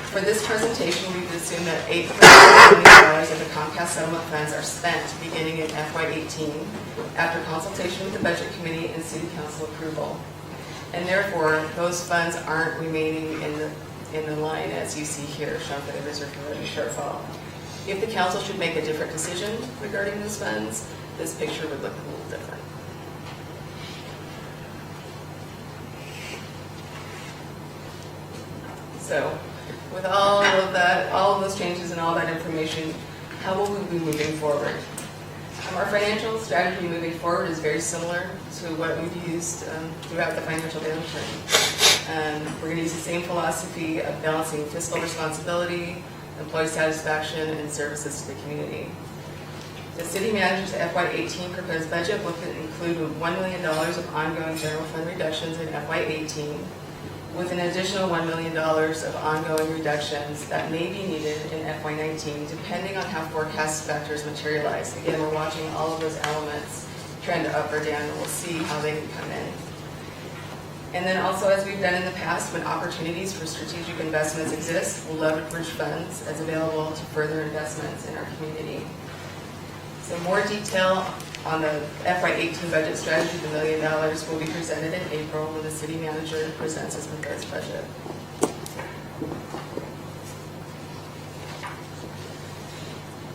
Speaker 15: For this presentation, we've assumed that $8.5 million of the Comcast settlement funds are spent beginning in FY18 after consultation with the Budget Committee and City Council approval. And therefore, those funds aren't remaining in the line as you see here, shown for the reserve for revenue shortfall. If the council should make a different decision regarding those funds, this picture would look a little different. So, with all of that, all of those changes and all that information, how will we be moving forward? Our financial strategy moving forward is very similar to what we've used throughout the financial downturn. We're going to use the same philosophy of balancing fiscal responsibility, employee satisfaction, and services to the community. The city manager's FY18 proposed budget will include $1 million of ongoing general fund reductions in FY18, with an additional $1 million of ongoing reductions that may be needed in FY19, depending on how forecast factors materialize. Again, we're watching all of those elements trend up or down, and we'll see how they can come in. And then also, as we've done in the past, when opportunities for strategic investments exist, we'll leverage funds as available to further investments in our community. So more detail on the FY18 budget strategy, the $1 million, will be presented in April when the city manager presents his proposed budget.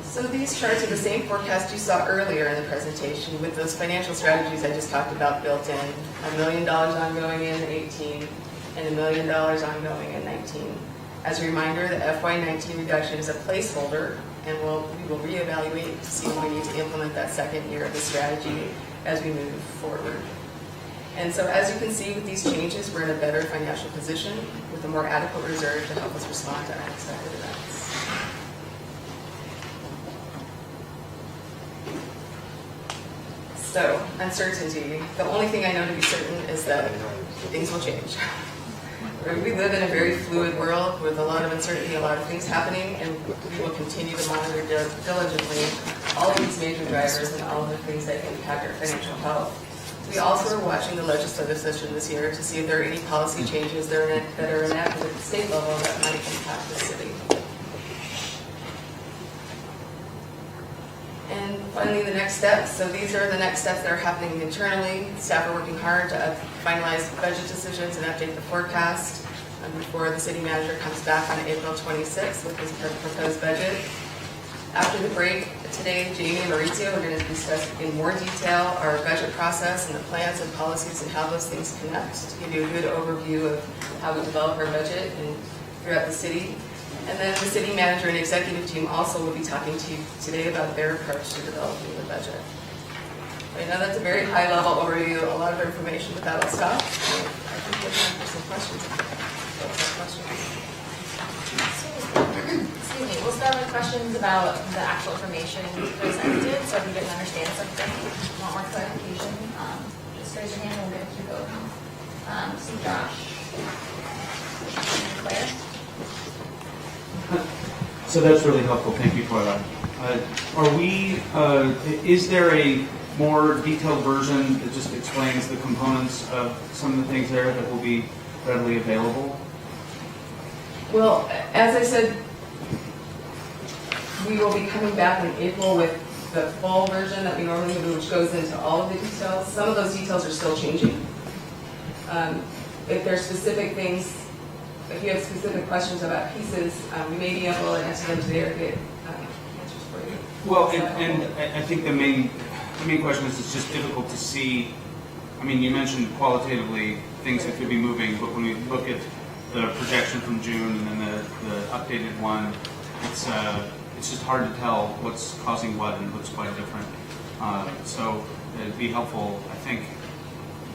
Speaker 15: So these charts are the same forecast you saw earlier in the presentation with those financial strategies I just talked about built in. $1 million ongoing in 18 and $1 million ongoing in 19. As a reminder, the FY19 reduction is a placeholder, and we will reevaluate to see if we need to implement that second year of the strategy as we move forward. And so as you can see with these changes, we're in a better financial position with a more adequate reserve to help us respond to unexpected events. So, uncertainty. The only thing I know to be certain is that things will change. We live in a very fluid world with a lot of uncertainty, a lot of things happening, and we will continue to monitor diligently all of these major drivers and all of the things that impact our financial health to We also are watching the legislative session this year to see if there are any policy changes that are enacted at the state level that might impact the city. And finally, the next steps. So these are the next steps that are happening internally. Staff are working hard to finalize budget decisions and update the forecast before the city manager comes back on April 26th with his proposed budget. After the break today, Jamie and Maurizio are going to discuss in more detail our budget process and the plans and policies and how those things connect, to give you a good overview of how we develop our budget and throughout the city. And then the city manager and executive team also will be talking to you today about their approach to developing the budget. I know that's a very high-level overview, a lot of information, but that'll stop. So I think we have time for some questions.
Speaker 2: Excuse me, we'll start with questions about the actual information presented, so if you didn't understand something, want more clarification, just raise your hand and we'll get you go. See Josh. Claire?
Speaker 5: So that's really helpful. Thank you for that. Is there a more detailed version that just explains the components of some of the things there that will be readily available?
Speaker 15: Well, as I said, we will be coming back in April with the full version that we normally do, which goes into all of the details. Some of those details are still changing. If there's specific things, if you have specific questions about pieces, we may be able to answer them today or get answers for you.
Speaker 5: Well, and I think the main question is it's just difficult to see. I mean, you mentioned qualitatively things that could be moving, but when we look at the projection from June and then the updated one, it's just hard to tell what's causing what, and it looks quite different. So it'd be helpful, I think,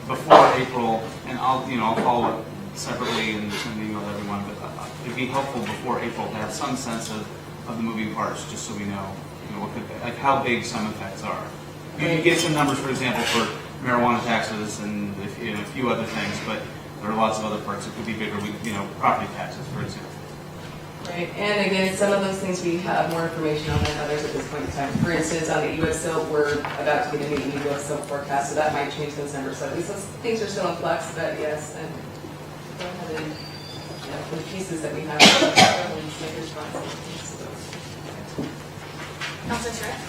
Speaker 5: before April, and I'll follow up separately and send an email to everyone, but it'd be helpful before April to have some sense of the moving parts, just so we know, what could, like how big some effects are. You get some numbers, for example, for marijuana taxes and a few other things, but there are lots of other parts that could be bigger, property taxes, for example.
Speaker 15: Right, and again, some of those things we have more information on than others at this point in time. For instance, on the U.S. Silk, we're about to get a new U.S. Silk forecast, so that might change those numbers. So these things are still in flux, but yes, and go ahead and the pieces that we have, make responses.
Speaker 2: Councilor Surratt?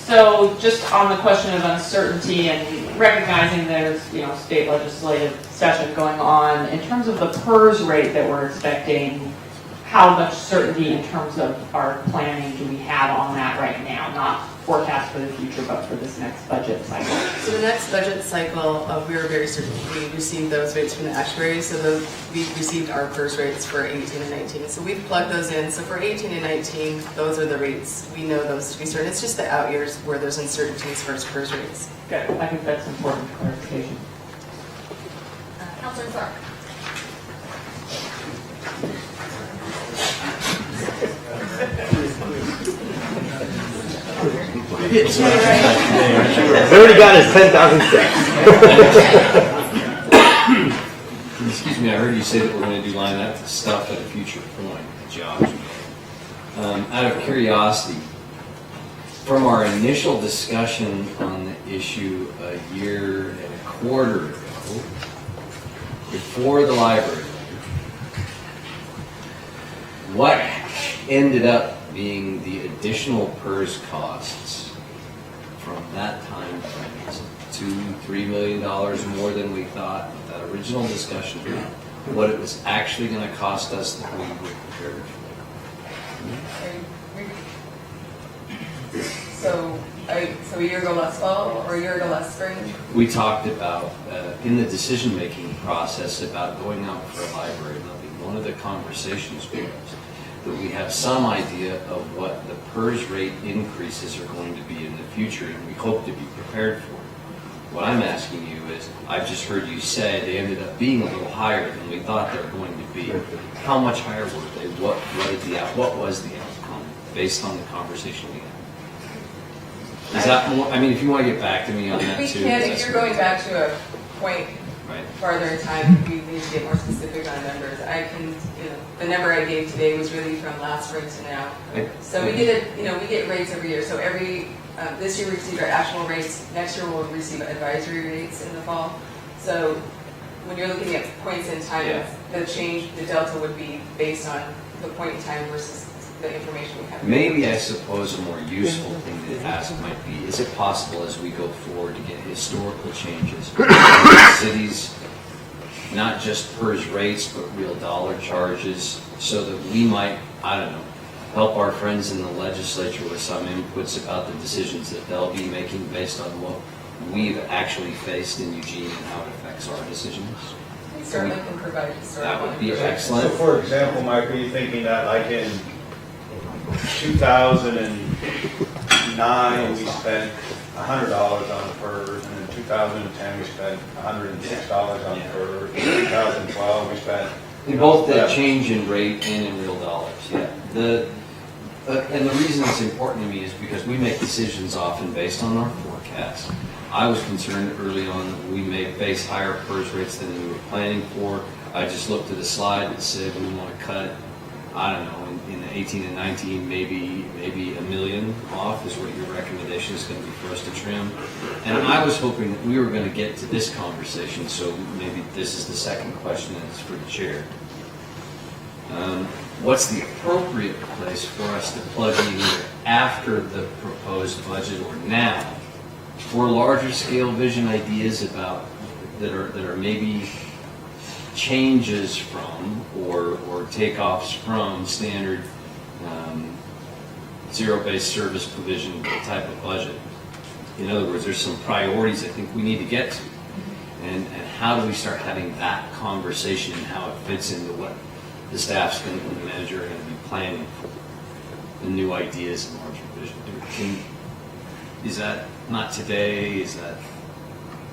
Speaker 11: So just on the question of uncertainty and recognizing there's, state legislative session going on, in terms of the PERS rate that we're expecting, how much certainty in terms of our planning do we have on that right now? Not forecast for the future, but for this next budget cycle.
Speaker 15: So the next budget cycle, we were very certain we received those rates from the actuaries. So we received our PERS rates for 18 and 19. So we've plugged those in. So for 18 and 19, those are the rates. We know those to be certain. It's just the out years where there's uncertainty as far as PERS rates.
Speaker 11: Good. I think that's important clarification.
Speaker 2: Councilor Clark?
Speaker 18: He's already got his 10,000 steps.
Speaker 8: Excuse me, I heard you say that we're going to do line up stuff at a future point, jobs. Out of curiosity, from our initial discussion on the issue a year and a quarter ago, before the library, what ended up being the additional PERS costs from that time frame? Is it $2-3 million more than we thought with that original discussion? What it was actually going to cost us that we were prepared for?
Speaker 15: So a year ago last fall or a year ago last spring?
Speaker 8: We talked about, in the decision-making process, about going out for a library levy. One of the conversations was that we have some idea of what the PERS rate increases are going to be in the future, and we hope to be prepared for it. What I'm asking you is, I've just heard you say they ended up being a little higher than we thought they were going to be. How much higher were they? What was the outcome based on the conversation we had? Is that more, if you want to get back to me on that
Speaker 15: We
Speaker 8: too.
Speaker 15: can, if you're going back to a point
Speaker 8: right.
Speaker 15: farther in time, we need to get more specific on numbers. I can, the number I gave today was really from last spring to now. So we get rates every year. So this year we received our actual rates. Next year we'll receive advisory rates in the fall. So when you're looking at points in time, the delta would be based on the point in time versus the information we have.
Speaker 8: Maybe I suppose a more useful thing to ask might be, is it possible as we go forward to get historical changes in cities, not just PERS rates, but real dollar charges, so that we might, I don't know, help our friends in the legislature with some inputs about the decisions that they'll be making based on what we've actually faced in Eugene and how it affects our decisions?
Speaker 15: We certainly can provide historical.
Speaker 8: That would be excellent.
Speaker 4: So for example, Mike, are you thinking that like in 2009, we spent $100 on PERS, and in 2010, we spent $106 on PERS, in 2012, we spent...
Speaker 8: In both the change in rate and in real dollars, yeah. And the reason it's important to me is because we make decisions often based on our forecast. I was concerned early on that we may face higher PERS rates than we were planning for. I just looked at a slide that said we want to cut, I don't know, in 18 and 19, maybe $1 million off is what your recommendation is going to be for us to trim. And I was hoping that we were going to get to this conversation, so maybe this is the second question and it's for the chair. What's the appropriate place for us to plug in either after the proposed budget or now for larger scale vision ideas about that are maybe changes from or takeoffs from standard zero-based service provision type of budget? In other words, there's some priorities I think we need to get to. And how do we start having that conversation and how it fits into what the staff's going to, and the manager are going to be planning for the new ideas and larger vision? Is that not today? Is that?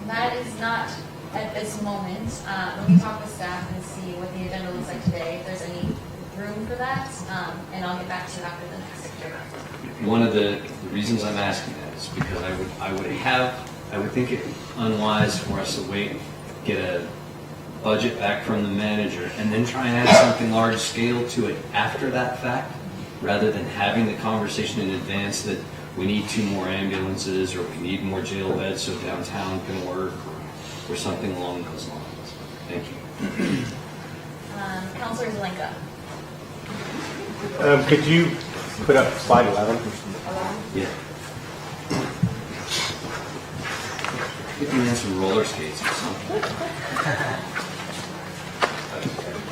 Speaker 2: That is not at this moment. Let me talk with staff and see what the agenda looks like today, if there's any room for that, and I'll get back to you after the next year.
Speaker 8: One of the reasons I'm asking that is because I would think it unwise for us to wait, get a budget back from the manager, and then try and add something large scale to it after that fact, rather than having the conversation in advance that we need 2 more ambulances, or we need more jail beds so downtown can work, or something along those lines. Thank you.
Speaker 2: Councilor Zelenka.
Speaker 18: Could you put up slide 11?
Speaker 8: Yeah. Get me in some roller skates or something.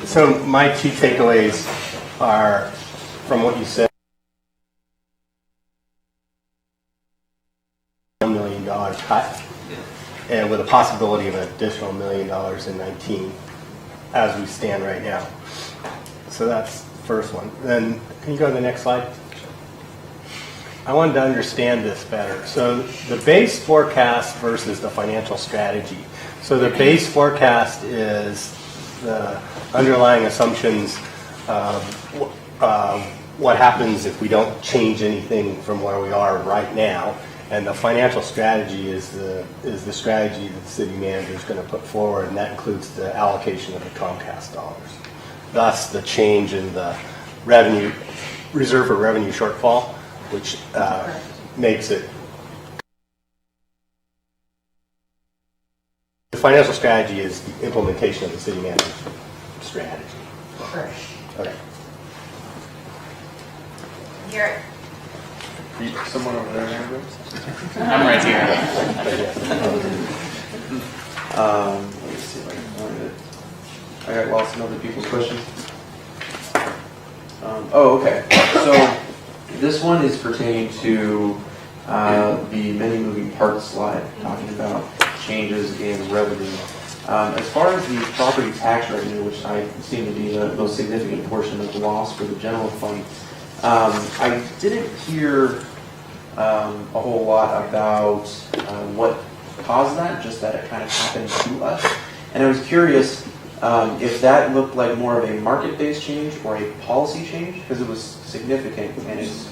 Speaker 18: So my 2 takeaways are from what you said. $1 million cut, and with a possibility of an additional $1 million in 19 as we stand right now. So that's the first one. Then can you go to the next slide? I wanted to understand this better. So the base forecast versus the financial strategy. So the base forecast is the underlying assumptions of what happens if we don't change anything from where we are right now. And the financial strategy is the strategy that the city manager is going to put forward, and that includes the allocation of the Comcast dollars. Thus, the change in the revenue reserve for revenue shortfall, which makes it. The financial strategy is the implementation of the city manager's strategy. Okay.
Speaker 2: Garrett.
Speaker 10: Someone over there, Andrew?
Speaker 11: I'm right here.
Speaker 10: Let me see if I can find it. I got lost in other people's questions. Okay. So this one is pertaining to the many moving parts slide, talking about changes in revenue. As far as the property tax revenue, which I seem to be the most significant portion of the loss for the general fund, I didn't hear a whole lot about what caused that, just that it kind of happened to us. And I was curious if that looked like more of a market-based change or a policy change, because it was significant and it's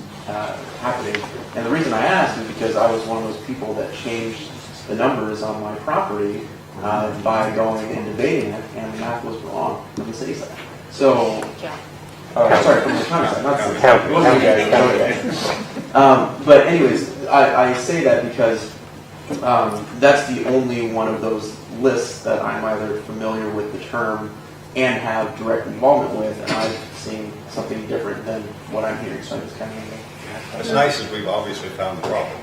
Speaker 10: happening. And the reason I asked is because I was one of those people that changed the numbers on my property by going and debating it, and the math was wrong from the city side. So, sorry, from the county side, not the city side. But anyways, I say that because that's the only one of those lists that I'm either familiar with the term and have direct involvement with, and I've seen something different than what I'm hearing, so I just kind of...
Speaker 4: What's nice is we've obviously found the problem.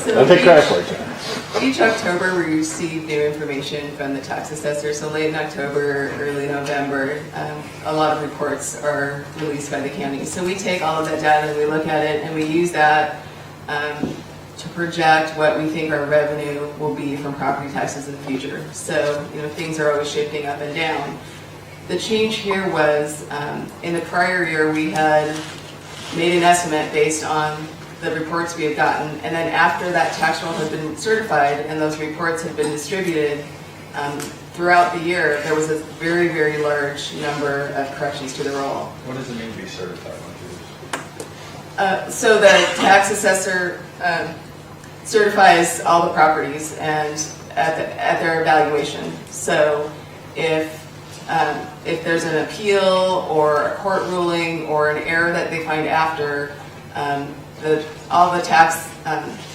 Speaker 18: Don't take credit for it, John.
Speaker 15: Each October, we receive new information from the tax assessor. So late in October, early November, a lot of reports are released by the county. So we take all of that data and we look at it and we use that to project what we think our revenue will be from property taxes in the future. So, things are always shifting up and down. The change here was, in the prior year, we had made an estimate based on the reports we had gotten, and then after that tax roll had been certified and those reports had been distributed throughout the year, there was a very, very large number of corrections to the roll.
Speaker 4: What does it mean to be certified?
Speaker 15: So the tax assessor certifies all the properties and at their evaluation. So if there's an appeal or a court ruling or an error that they find after, all the tax,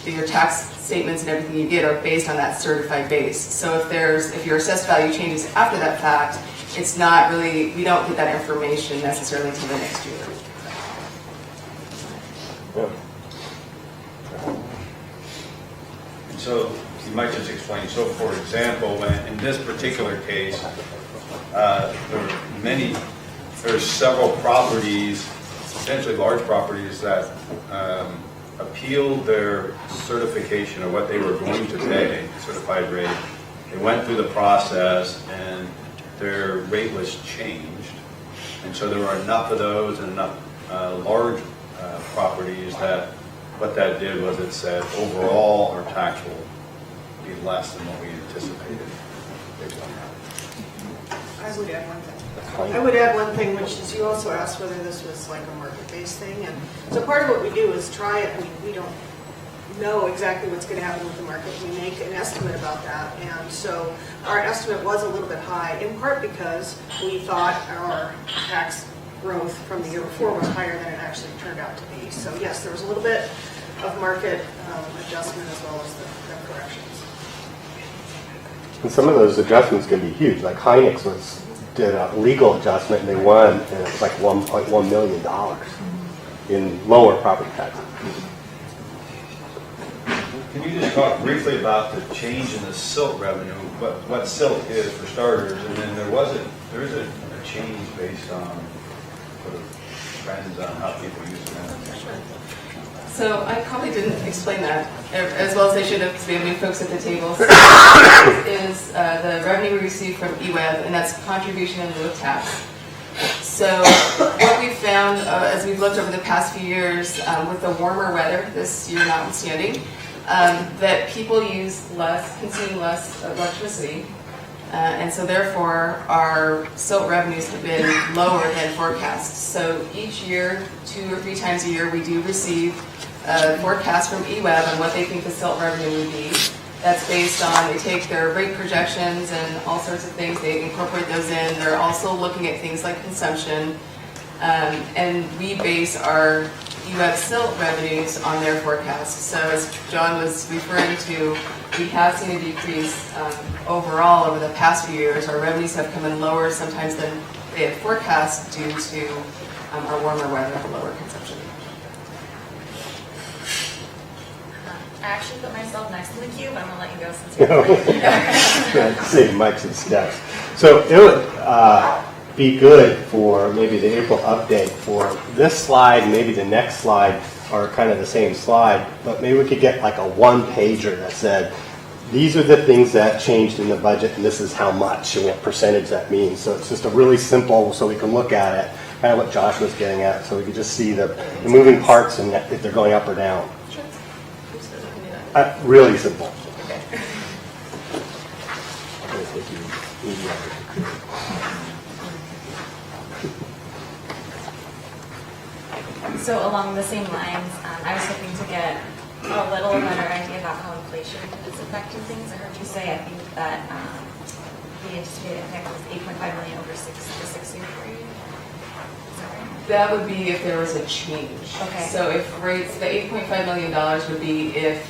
Speaker 15: your tax statements and everything you get are based on that certified base. So if your assessed value changes after that fact, it's not really, we don't get that information necessarily until the next year.
Speaker 4: And so you might just explain, so for example, when in this particular case, there's several properties, potentially large properties that appealed their certification of what they were going to pay, certified rate. They went through the process and their rate was changed. And so there were enough of those and enough large properties that what that did was it said overall our tax will be less than what we anticipated based on that.
Speaker 14: I would add one thing. I would add one thing, which is you also asked whether this was like a market-based thing. And so part of what we do is try it. I mean, we don't know exactly what's going to happen with the market. We make an estimate about that. And so our estimate was a little bit high, in part because we thought our tax growth from the year before was higher than it actually turned out to be. So yes, there was a little bit of market adjustment as well as the corrections.
Speaker 18: And some of those adjustments can be huge. Like Hynix did a legal adjustment and they won, and it was like $1.1 million in lower property taxes.
Speaker 4: Can you just talk briefly about the change in the silt revenue, what silt is for starters, and then there is a change based on sort of trends on how people use it.
Speaker 15: So I probably didn't explain that as well as I should have, because we have new folks at the table. So is the revenue we receive from eWeb, and that's contribution in lieu of tax. So what we've found as we've looked over the past few years with the warmer weather, this year notwithstanding, that people consume less electricity. And so therefore our silt revenues have been lower than forecast. So each year, 2 or 3 times a year, we do receive a forecast from eWeb on what they think the silt revenue would be. That's based on, they take their rate projections and all sorts of things, they incorporate those in. They're also looking at things like consumption. And we base our eWeb silt revenues on their forecasts. So as John was referring to, we have seen a decrease overall over the past few years. Our revenues have come in lower sometimes than they had forecast due to our warmer weather and lower consumption.
Speaker 2: I actually put myself next to the cube. I'm going to let you go since you're
Speaker 18: Save Mike's and steps. So it would be good for maybe the April update for this slide, maybe the next slide are kind of the same slide, but maybe we could get like a one-pager that said, these are the things that changed in the budget and this is how much and what percentage that means. So it's just a really simple, so we can look at it, kind of what Josh was getting at, so we could just see the moving parts and if they're going up or down. Really simple.
Speaker 2: So along the same lines, I was hoping to get a little better idea about how inflation is affecting things. I heard you say, I think that the anticipated impact was 8.5 million over the 6-year period. Is that right?
Speaker 15: That would be if there was a change.
Speaker 2: Okay.
Speaker 15: So if rates, the $8.5 million would be if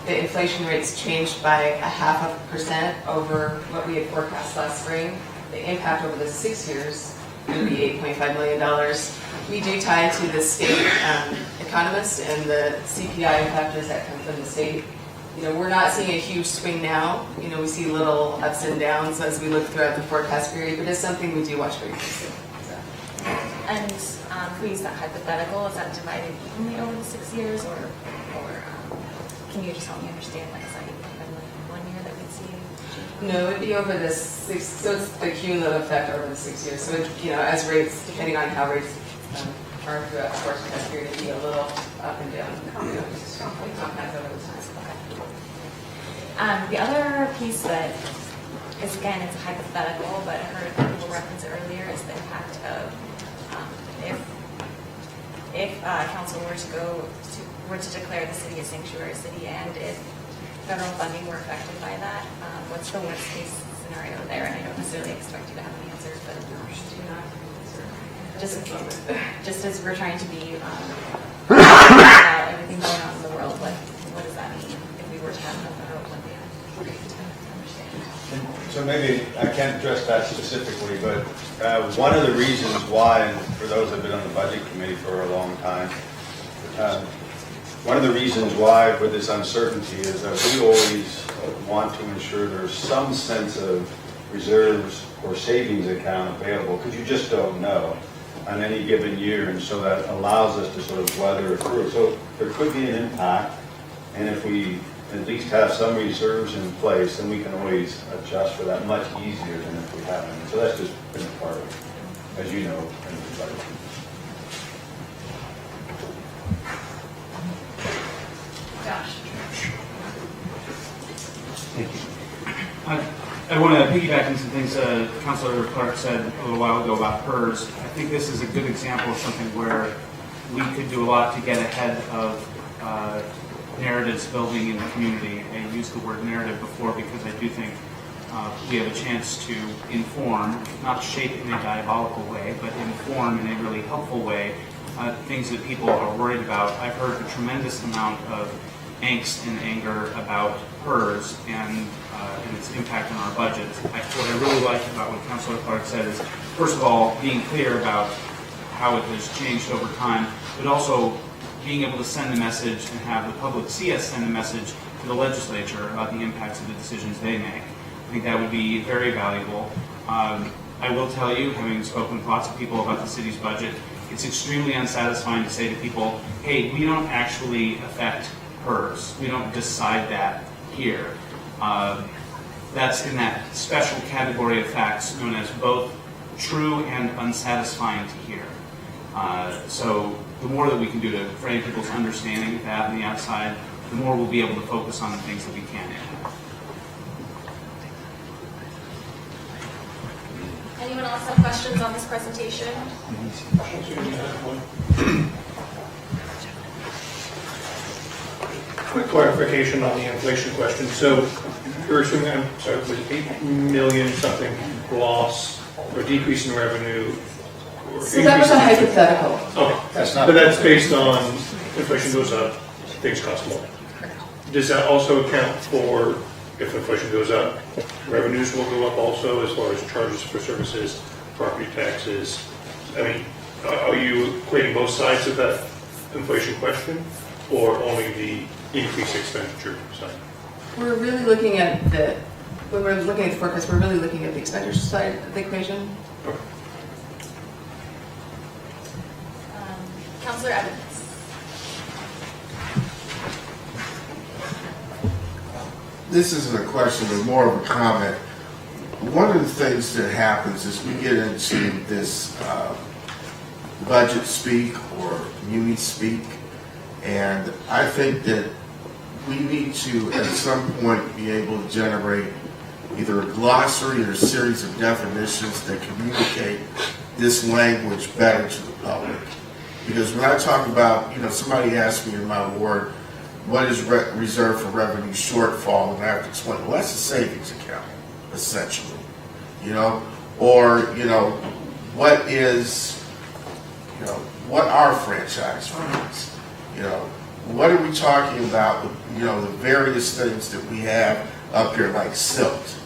Speaker 15: the inflation rates changed by 0.5% over what we had forecast last spring. The impact over the 6 years would be $8.5 million. We do tie to the state economists and the CPI factors that come from the state. You know, we're not seeing a huge swing now. You know, we see little ups and downs as we look throughout the forecast period, but it's something we do watch very closely. So.
Speaker 2: And we use that hypothetical. Is that divided evenly over the 6 years, or can you just help me understand, like, is that even 1 year that we'd see?
Speaker 15: No, it'd be over the 6, so it's the cumulative effect over the 6 years. So, you know, as rates, depending on how rates are throughout the forecast period, it'd be a little up and down. You know, just compounds over the time.
Speaker 2: The other piece that is, again, it's a hypothetical, but I heard people reference it earlier, is the impact of if council were to declare the city a sanctuary city, and if federal funding were affected by that, what's the worst case scenario there? And I don't necessarily expect you to have an answer, but just as we're trying to be about everything going on in the world, what does that mean if we were to have no federal funding?
Speaker 4: So maybe I can't address that specifically, but one of the reasons why, and for those that have been on the budget committee for a long time, one of the reasons why with this uncertainty is that we always want to ensure there's some sense of reserves or savings account available, because you just don't know on any given year, and so that allows us to sort of weather it through. So there could be an impact, and if we at least have some reserves in place, then we can always adjust for that much easier than if we haven't. So that's just been a part of it, as you know, in the budget.
Speaker 2: Josh.
Speaker 5: I want to piggyback on some things Councilor Clark said a little while ago about PERS. I think this is a good example of something where we could do a lot to get ahead of narratives building in the community. I used the word narrative before because I do think we have a chance to inform, not shape in a diabolical way, but inform in a really helpful way things that people are worried about. I've heard a tremendous amount of angst and anger about PERS and its impact on our budget. What I really like about what Councilor Clark said is, first of all, being clear about how it has changed over time, but also being able to send a message and have the public see us send a message to the legislature about the impacts of the decisions they make. I think that would be very valuable. I will tell you, having spoken with lots of people about the city's budget, it's extremely unsatisfying to say to people, hey, we don't actually affect PERS. We don't decide that here. That's in that special category of facts known as both true and unsatisfying to hear. So the more that we can do to frame people's understanding of that on the outside, the more we'll be able to focus on the things that we can impact.
Speaker 2: Anyone else have questions on this presentation?
Speaker 13: Quick clarification on the inflation question. So you're assuming, I'm sorry, was it 8 million something loss or decrease in revenue?
Speaker 15: So that was a hypothetical.
Speaker 13: Okay, but that's based on inflation goes up, things cost more. Does that also account for if inflation goes up, revenues will go up also as far as charges for services, property taxes? I mean, are you equating both sides of that inflation question, or only the increased expenditure side?
Speaker 15: We're really looking at when we're looking at the forecast, we're really looking at the expenditure side of the equation.
Speaker 13: Okay.
Speaker 2: Councilor Evans.
Speaker 22: This isn't a question, but more of a comment. One of the things that happens is we get into this budget speak or community speak, and I think that we need to, at some point, be able to generate either a glossary or a series of definitions that communicate this language better to the public. Because when I talk about, somebody asked me in my ward, what is reserved for revenue shortfall, and I have to explain, well, that's a savings account, essentially, you know, or, you know, what is, you know, what are franchise fees? You know, what are we talking about with, you know, the various things that we have up here like silt,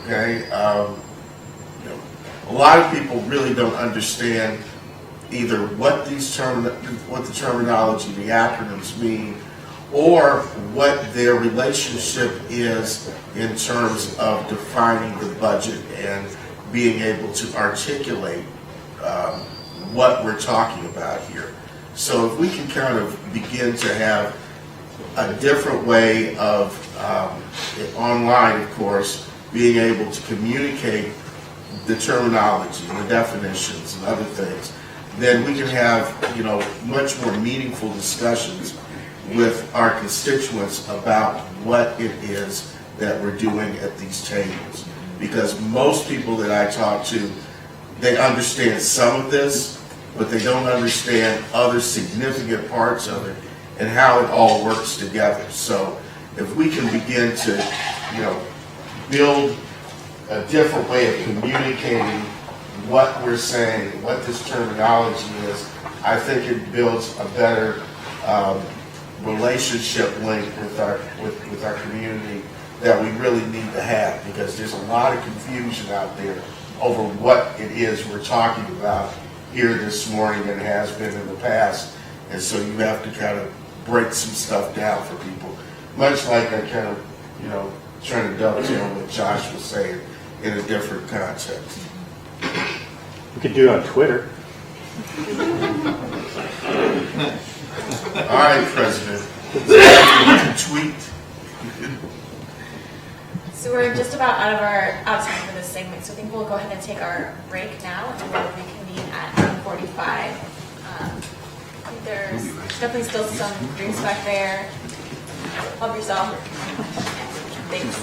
Speaker 22: okay? You know, a lot of people really don't understand either what what the terminology, the acronyms mean, or what their relationship is in terms of defining the budget and being able to articulate what we're talking about here. So if we can kind of begin to have a different way of, online of course, being able to communicate the terminology and the definitions and other things, then we can have, you know, much more meaningful discussions with our constituents about what it is that we're doing at these tables. Because most people that I talk to, they understand some of this, but they don't understand other significant parts of it and how it all works together. So if we can begin to, you know, build a different way of communicating what we're saying, what this terminology is, I think it builds a better relationship link with our community that we really need to have, because there's a lot of confusion out there over what it is we're talking about here this morning and has been in the past. And so you have to kind of break some stuff down for people, much like I kind of, you know, trying to dovetail what Josh was saying in a different context.
Speaker 18: We could do it on Twitter.
Speaker 22: All right, President. Tweet.
Speaker 2: So we're just about out of time for this segment, so I think we'll go ahead and take our break now, and we'll reconvene at 1:45. I think there's definitely still some drinks back there. Help yourself. Thanks.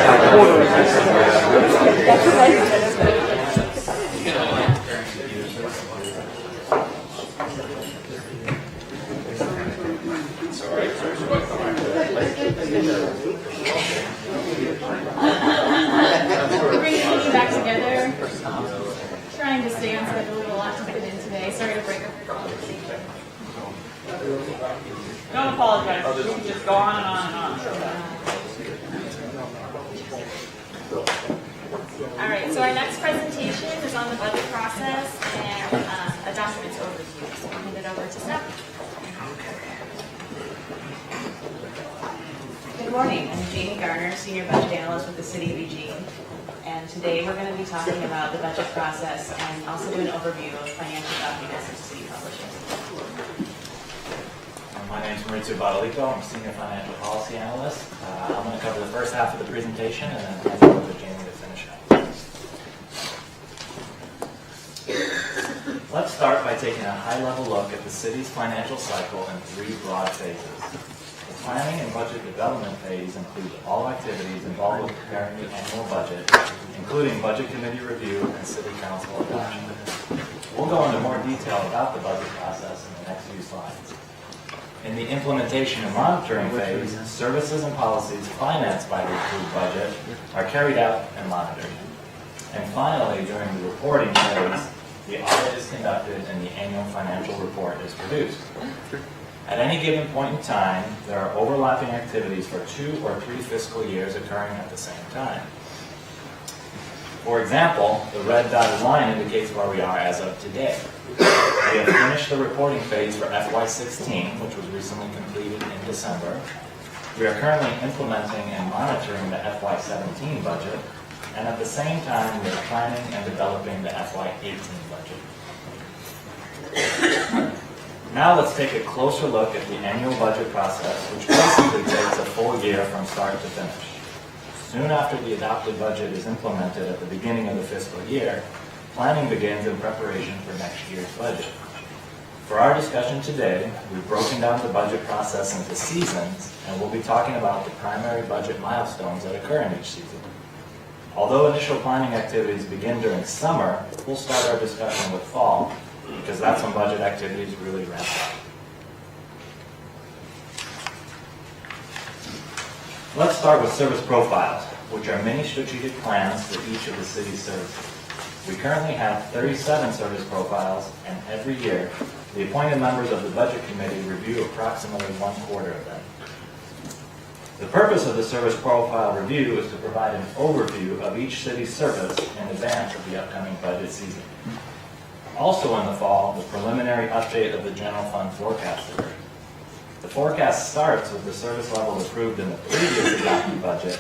Speaker 2: We're bringing the meeting back together. Trying to stay on schedule. We have a lot to fit in today. Sorry to break up your conversation.
Speaker 11: Don't apologize. We can just go on and on and on.
Speaker 2: All right, so our next presentation is on the budget process and a documents overview. So I'll hand it over to Steph.
Speaker 12: Good morning, I'm Eugene Garner, Senior Budget Analyst with the City of Eugene. And today we're going to be talking about the budget process and also do an overview of financial documents that the city publishes.
Speaker 16: My name is Maurizio Badalico. I'm a Senior Financial Policy Analyst. I'm going to cover the first half of the presentation and then hand it over to Jamie to finish up. Let's start by taking a high-level look at the city's financial cycle in three broad phases. The planning and budget development phase includes all activities involved with preparing the annual budget, including budget committee review and city council adoption. We'll go into more detail about the budget process in the next few slides. In the implementation and monitoring phase, services and policies financed by the approved budget are carried out and monitored. And finally, during the reporting phase, the audit is conducted and the annual financial report is produced. At any given point in time, there are overlapping activities for 2 or 3 fiscal years occurring at the same time. For example, the red dotted line indicates where we are as of today. We have finished the reporting phase for FY16, which was recently completed in December. We are currently implementing and monitoring the FY17 budget, and at the same time, we are planning and developing the FY18 budget. Now let's take a closer look at the annual budget process, which basically takes a full year from start to finish. Soon after the adopted budget is implemented at the beginning of the fiscal year, planning begins in preparation for next year's budget. For our discussion today, we've broken down the budget process into seasons, and we'll be talking about the primary budget milestones that occur in each season. Although initial planning activities begin during summer, we'll start our discussion with fall, because that's when budget activities really ramp up. Let's start with service profiles, which are mini strategic plans for each of the city's services. We currently have 37 service profiles, and every year, the appointed members of the Budget Committee review approximately 1/4 of them. The purpose of the service profile review is to provide an overview of each city's service in advance of the upcoming budget season. Also in the fall, the preliminary update of the general fund forecast occurs. The forecast starts with the service levels approved in the previous adopted budget,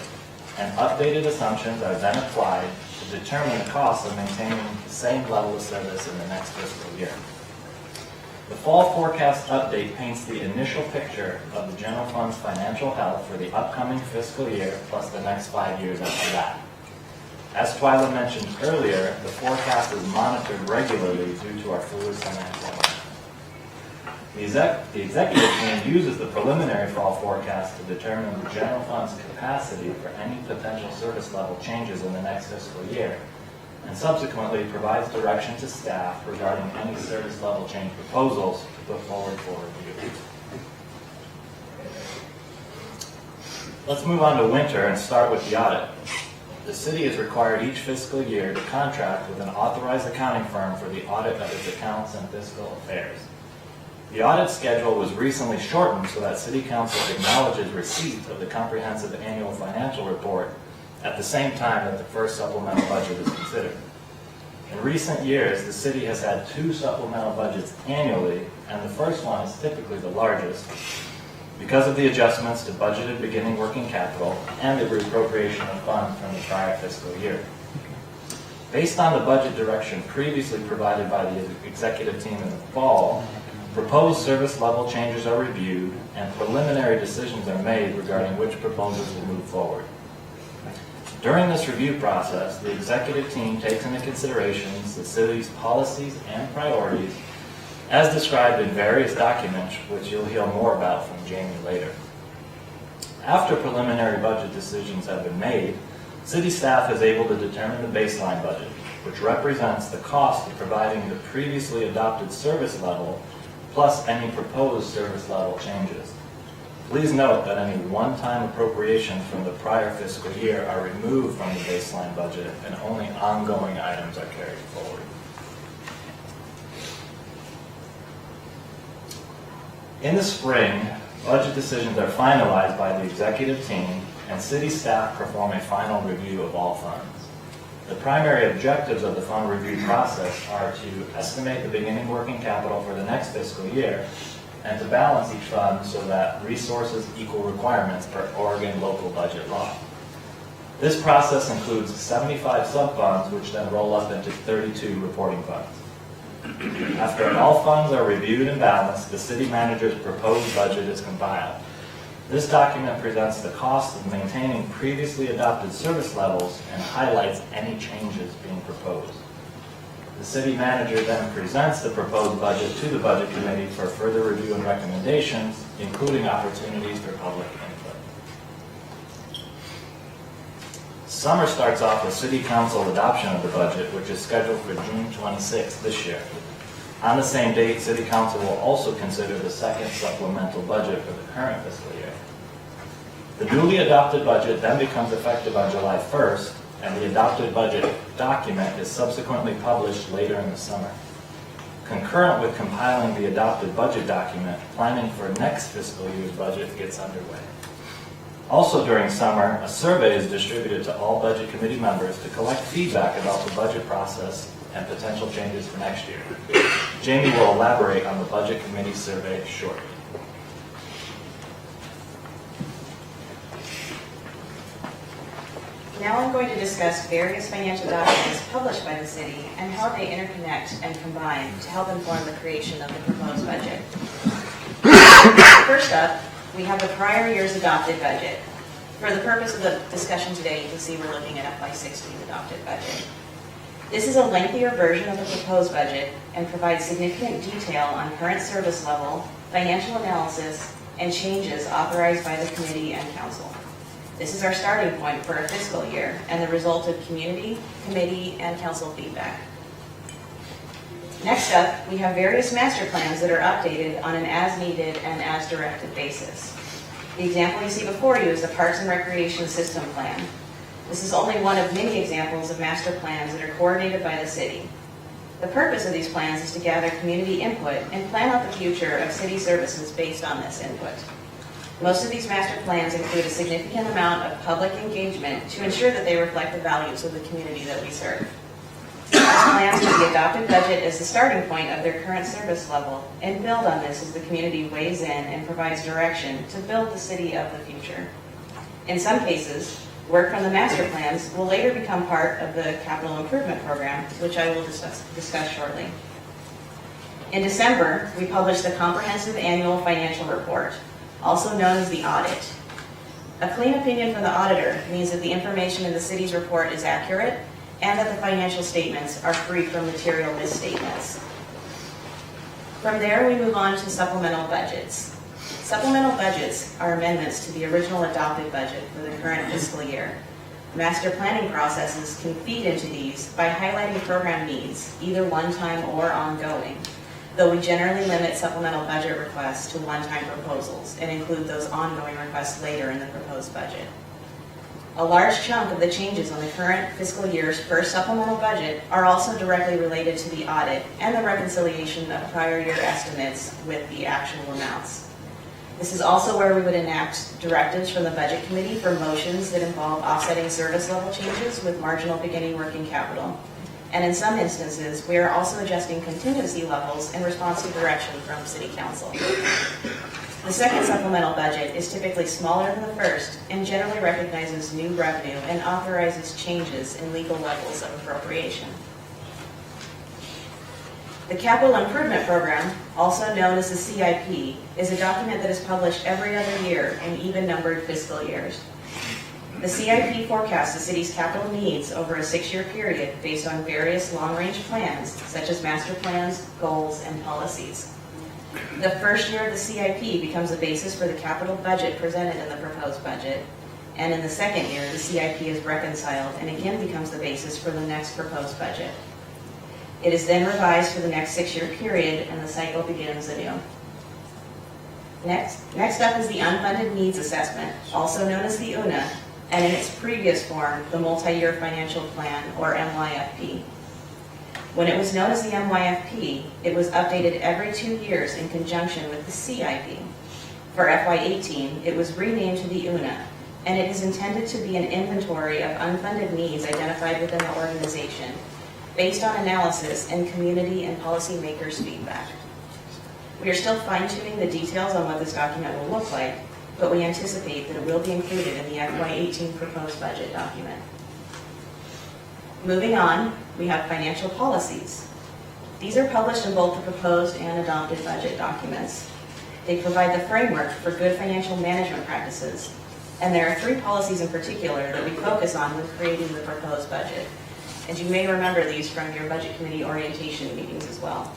Speaker 16: and updated assumptions are then applied to determine the cost of maintaining the same level of service in the next fiscal year. The fall forecast update paints the initial picture of the general fund's financial health for the upcoming fiscal year plus the next 5 years after that. As Twyla mentioned earlier, the forecast is monitored regularly due to our fluid financial health. The executive team uses the preliminary fall forecast to determine the general fund's capacity for any potential service level changes in the next fiscal year, and subsequently provides direction to staff regarding any service level change proposals to put forward for review. Let's move on to winter and start with the audit. The city is required each fiscal year to contract with an authorized accounting firm for the audit of its accounts and fiscal affairs. The audit schedule was recently shortened so that City Council acknowledges receipt of the comprehensive annual financial report at the same time that the first supplemental budget is considered. In recent years, the city has had 2 supplemental budgets annually, and the first one is typically the largest because of the adjustments to budgeted beginning working capital and the reappropriation of funds from the prior fiscal year. Based on the budget direction previously provided by the executive team in the fall, proposed service level changes are reviewed and preliminary decisions are made regarding which proposals will move forward. During this review process, the executive team takes into consideration the city's policies and priorities as described in various documents, which you'll hear more about from Jamie later. After preliminary budget decisions have been made, City staff is able to determine the baseline budget, which represents the cost of providing the previously adopted service level plus any proposed service level changes. Please note that any one-time appropriations from the prior fiscal year are removed from the baseline budget and only ongoing items are carried forward. In the spring, budget decisions are finalized by the executive team and city staff perform a final review of all funds. The primary objectives of the fund review process are to estimate the beginning working capital for the next fiscal year and to balance each fund so that resources equal requirements per Oregon local budget law. This process includes 75 sub-funds, which then roll up into 32 reporting funds. After all funds are reviewed and balanced, the city manager's proposed budget is compiled. This document presents the cost of maintaining previously adopted service levels and highlights any changes being proposed. The city manager then presents the proposed budget to the budget committee for further review and recommendations, including opportunities for public input. Summer starts off with city council adoption of the budget, which is scheduled for June 26th this year. On the same date, city council will also consider the second supplemental budget for the current fiscal year. The newly adopted budget then becomes effective on July 1st, and the adopted budget document is subsequently published later in the summer. Concurrent with compiling the adopted budget document, planning for next fiscal year's budget gets underway. Also during summer, a survey is distributed to all budget committee members to collect feedback about the budget process and potential changes for next year. Jamie will elaborate on the budget committee survey shortly.
Speaker 12: Now I'm going to discuss various financial documents published by the city and how they interconnect and combine to help inform the creation of the proposed budget. First up, we have the prior year's adopted budget. For the purpose of the discussion today, you can see we're looking at FY16 adopted budget. This is a lengthier version of the proposed budget and provides significant detail on current service level, financial analysis, and changes authorized by the committee and council. This is our starting point for our fiscal year and the result of community, committee, and council feedback. Next up, we have various master plans that are updated on an as-needed and as-directed basis. The example you see before you is the Parks and Recreation System Plan. This is only one of many examples of master plans that are coordinated by the city. The purpose of these plans is to gather community input and plan out the future of city services based on this input. Most of these master plans include a significant amount of public engagement to ensure that they reflect the values of the community that we serve. These plans use the adopted budget as the starting point of their current service level and build on this as the community weighs in and provides direction to build the city of the future. In some cases, work from the master plans will later become part of the capital improvement program, which I will discuss shortly. In December, we published the Comprehensive Annual Financial Report, also known as the audit. A clean opinion from the auditor means that the information in the city's report is accurate and that the financial statements are free from material misstatements. From there, we move on to supplemental budgets. Supplemental budgets are amendments to the original adopted budget for the current fiscal year. Master planning processes can feed into these by highlighting program needs, either one-time or ongoing, though we generally limit supplemental budget requests to one-time proposals and include those ongoing requests later in the proposed budget. A large chunk of the changes on the current fiscal year's first supplemental budget are also directly related to the audit and the reconciliation of prior year estimates with the actual amounts. This is also where we would enact directives from the Budget Committee for motions that involve offsetting service level changes with marginal beginning working capital. And in some instances, we are also adjusting contingency levels in response to direction from City Council. The second supplemental budget is typically smaller than the first and generally recognizes new revenue and authorizes changes in legal levels of appropriation. The Capital Improvement Program, also known as the CIP, is a document that is published every other year in even-numbered fiscal years. The CIP forecasts the city's capital needs over a 6-year period based on various long-range plans, such as master plans, goals, and policies. The first year of the CIP becomes the basis for the capital budget presented in the proposed budget, and in the second year, the CIP is reconciled and again becomes the basis for the next proposed budget. It is then revised for the next 6-year period, and the cycle begins anew. Next up is the Unfunded Needs Assessment, also known as the UNA, and in its previous form, the Multi-Year Financial Plan, or MYFP. When it was known as the MYFP, it was updated every 2 years in conjunction with the CIP. For FY18, it was renamed to the UNA, and it is intended to be an inventory of unfunded needs identified within the organization, based on analysis and community and policymakers' feedback. We are still fine-tuning the details on what this document will look like, but we anticipate that it will be included in the FY18 proposed budget document. Moving on, we have financial policies. These are published in both the proposed and adopted budget documents. They provide the framework for good financial management practices, and there are 3 policies in particular that we focus on when creating the proposed budget. And you may remember these from your Budget Committee orientation meetings as well.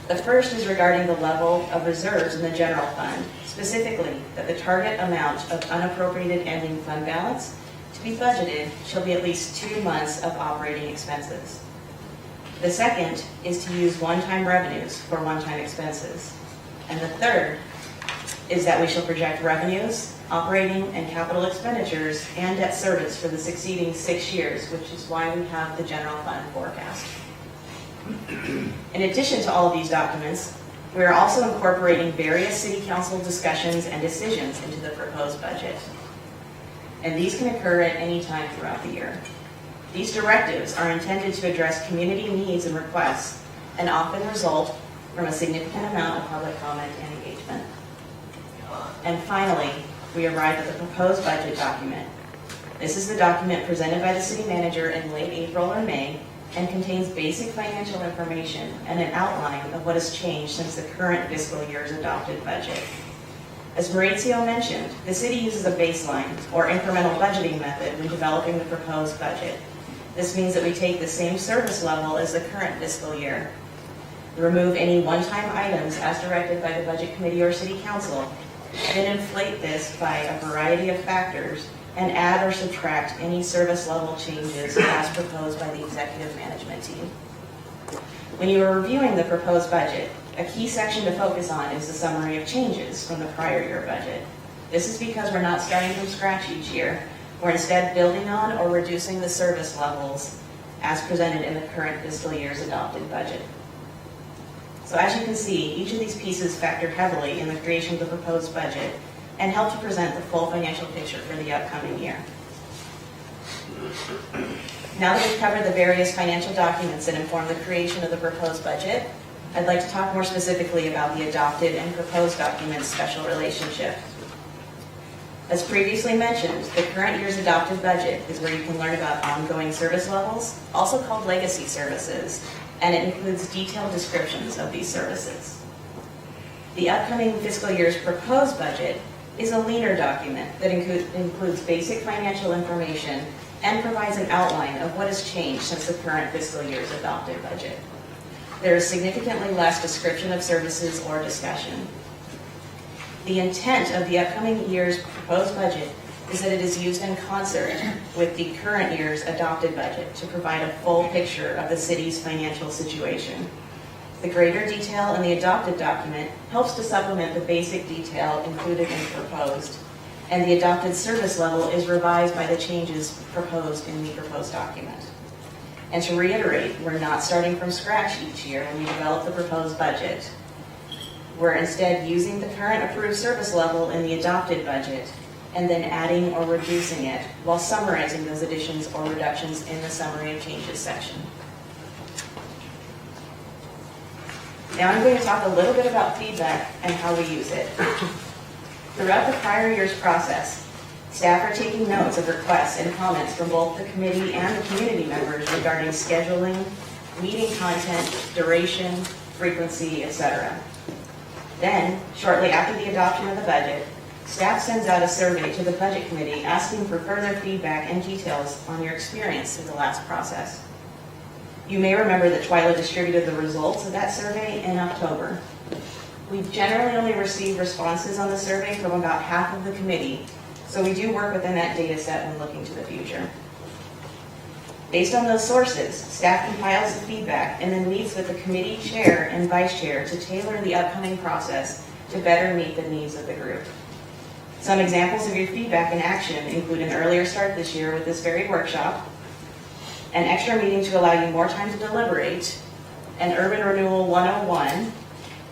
Speaker 12: The first is regarding the level of reserves in the general fund, specifically that the target amount of unappropriated ending fund balance to be budgeted shall be at least 2 months of operating expenses. The second is to use one-time revenues for one-time expenses. And the third is that we shall project revenues, operating and capital expenditures, and debt service for the succeeding 6 years, which is why we have the general fund forecast. In addition to all of these documents, we are also incorporating various City Council discussions and decisions into the proposed budget. And these can occur at any time throughout the year. These directives are intended to address community needs and requests, and often result from a significant amount of public comment and engagement. And finally, we arrive at the proposed budget document. This is the document presented by the city manager in late April or May, and contains basic financial information and an outline of what has changed since the current fiscal year's adopted budget. As Maurizio mentioned, the city uses a baseline or incremental budgeting method when developing the proposed budget. This means that we take the same service level as the current fiscal year, remove any one-time items as directed by the Budget Committee or City Council, then inflate this by a variety of factors, and add or subtract any service level changes as proposed by the executive management team. When you are reviewing the proposed budget, a key section to focus on is the summary of changes from the prior year budget. This is because we're not starting from scratch each year. We're instead building on or reducing the service levels as presented in the current fiscal year's adopted budget. So as you can see, each of these pieces factor heavily in the creation of the proposed budget and help to present the full financial picture for the upcoming year. Now that we've covered the various financial documents that inform the creation of the proposed budget, I'd like to talk more specifically about the adopted and proposed documents' special relationship. As previously mentioned, the current year's adopted budget is where you can learn about ongoing service levels, also called legacy services, and it includes detailed descriptions of these services. The upcoming fiscal year's proposed budget is a leaner document that includes basic financial information and provides an outline of what has changed since the current fiscal year's adopted budget. There is significantly less description of services or discussion. The intent of the upcoming year's proposed budget is that it is used in concert with the current year's adopted budget to provide a full picture of the city's financial situation. The greater detail in the adopted document helps to supplement the basic detail included in the proposed, and the adopted service level is revised by the changes proposed in the proposed document. And to reiterate, we're not starting from scratch each year when we develop the proposed budget. We're instead using the current approved service level in the adopted budget and then adding or reducing it while summarizing those additions or reductions in the summary of changes section. Now I'm going to talk a little bit about feedback and how we use it. Throughout the prior year's process, staff are taking notes of requests and comments from both the committee and the community members regarding scheduling, meeting content, duration, frequency, etc. Then, shortly after the adoption of the budget, staff sends out a survey to the Budget Committee asking for further feedback and details on your experience through the last process. You may remember that Twyla distributed the results of that survey in October. We've generally only received responses on the survey from about half of the committee, So we do work within that data set when looking to the future. Based on those sources, staff compiles the feedback and then meets with the committee chair and vice chair to tailor the upcoming process to better meet the needs of the group. Some examples of your feedback in action include an earlier start this year with this very workshop, an extra meeting to allow you more time to deliberate, an Urban Renewal 101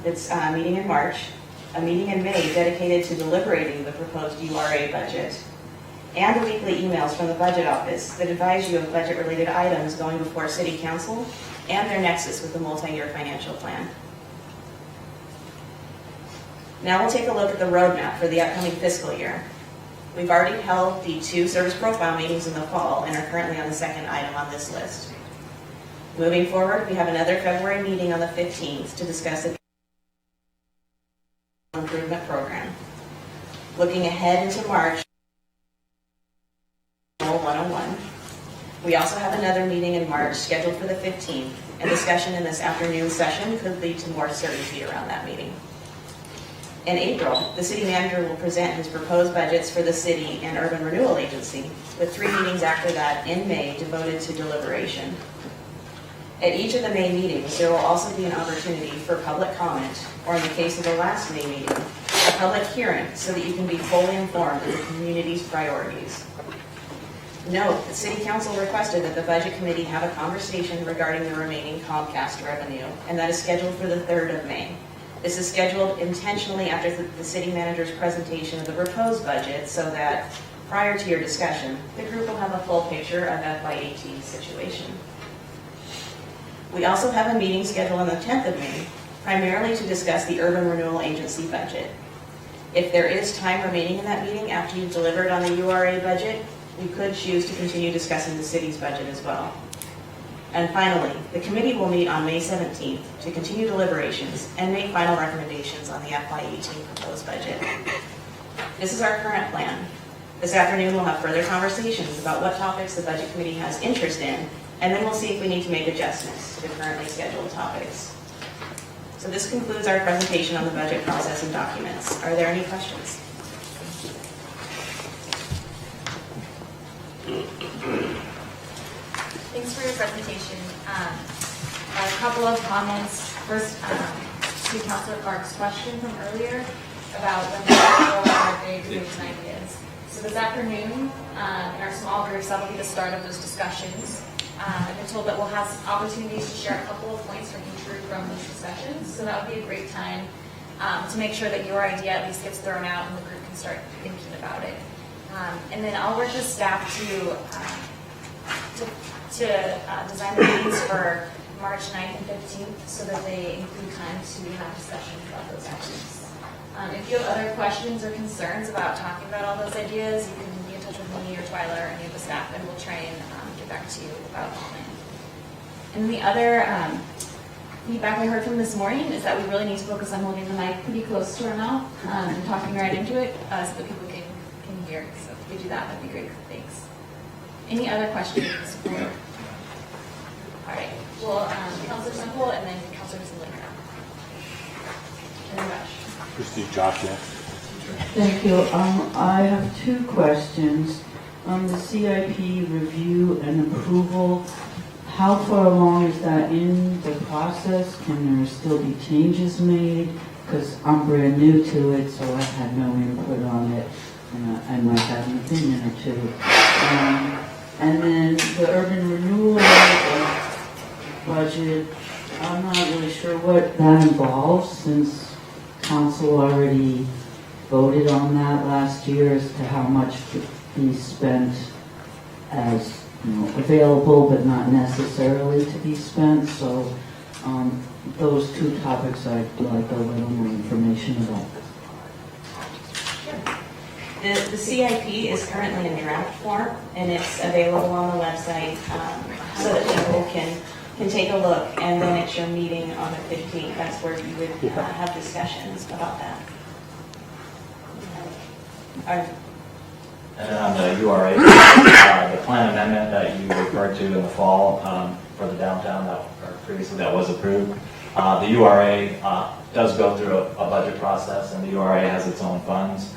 Speaker 12: that's meeting in March, a meeting in May dedicated to deliberating the proposed URA budget, and weekly emails from the budget office that advise you of budget-related items going before City Council and their nexus with the multi-year financial plan. Now we'll take a look at the roadmap for the upcoming fiscal year. We've already held the 2 service profile meetings in the fall and are currently on the second item on this list. Moving forward, we have another February meeting on the 15th to discuss the improvement program. Looking ahead into March, 101. We also have another meeting in March scheduled for the 15th, and discussion in this afternoon session could lead to more certainty around that meeting. In April, the city manager will present his proposed budgets for the city and urban renewal agency, with 3 meetings after that in May devoted to deliberation. At each of the May meetings, there will also be an opportunity for public comment, or in the case of the last May meeting, a public hearing so that you can be fully informed of the community's priorities. Note that City Council requested that the Budget Committee have a conversation regarding the remaining Comcast revenue, and that is scheduled for the 3rd of May. This is scheduled intentionally after the city manager's presentation of the proposed budget so that prior to your discussion, the group will have a full picture of FY18's situation. We also have a meeting scheduled on the 10th of May, primarily to discuss the Urban Renewal Agency budget. If there is time remaining in that meeting after you've delivered on the URA budget, we could choose to continue discussing the city's budget as well. And finally, the committee will meet on May 17th to continue deliberations and make final recommendations on the FY18 proposed budget. This is our current plan. This afternoon, we'll have further conversations about what topics the Budget Committee has interest in, and then we'll see if we need to make adjustments to currently scheduled topics. So this concludes our presentation on the budget process and documents. Are there any questions?
Speaker 2: Thanks for your presentation. A couple of comments. First, to Councilor Clark's question from earlier about when we go our big vision ideas. So this afternoon, in our small groups, that'll be the start of those discussions. I've been told that we'll have opportunities to share a couple of points from each group from these discussions. So that would be a great time to make sure that your idea at least gets thrown out and the group can start thinking about it. And then I'll work with staff to design the meetings for March 9th and 15th so that they include time to have discussions about those actions. If you have other questions or concerns about talking about all those ideas, you can be in touch with me or Twyla or any of the staff, and we'll try and get back to you about the plan. And the other feedback I heard from this morning is that we really need to focus on holding the mic pretty close to our mouth and talking right into it so that people can hear. So if you could do that, that'd be great. Thanks. Any other questions? All right. Well, Councilor Semple and then Councilor Zillinger. And then Rush.
Speaker 7: Christine, Josh next.
Speaker 20: Thank you. I have 2 questions. The CIP review and approval, how far along is that in the process? Can there still be changes made? Because I'm brand new to it, so I had no input on it. I might have an opinion or 2. And then the urban renewal budget, I'm not really sure what that involves since council already voted on that last year as to how much could be spent as available but not necessarily to be spent. So those 2 topics I'd like a little more information about.
Speaker 12: The CIP is currently in draft form, and it's available on the website so that people can take a look, and then at your meeting on the 15th, that's where you would have discussions about that.
Speaker 16: And then on the URA, the plan amendment that you referred to in the fall for the downtown, previously that was approved. The URA does go through a budget process, and the URA has its own funds.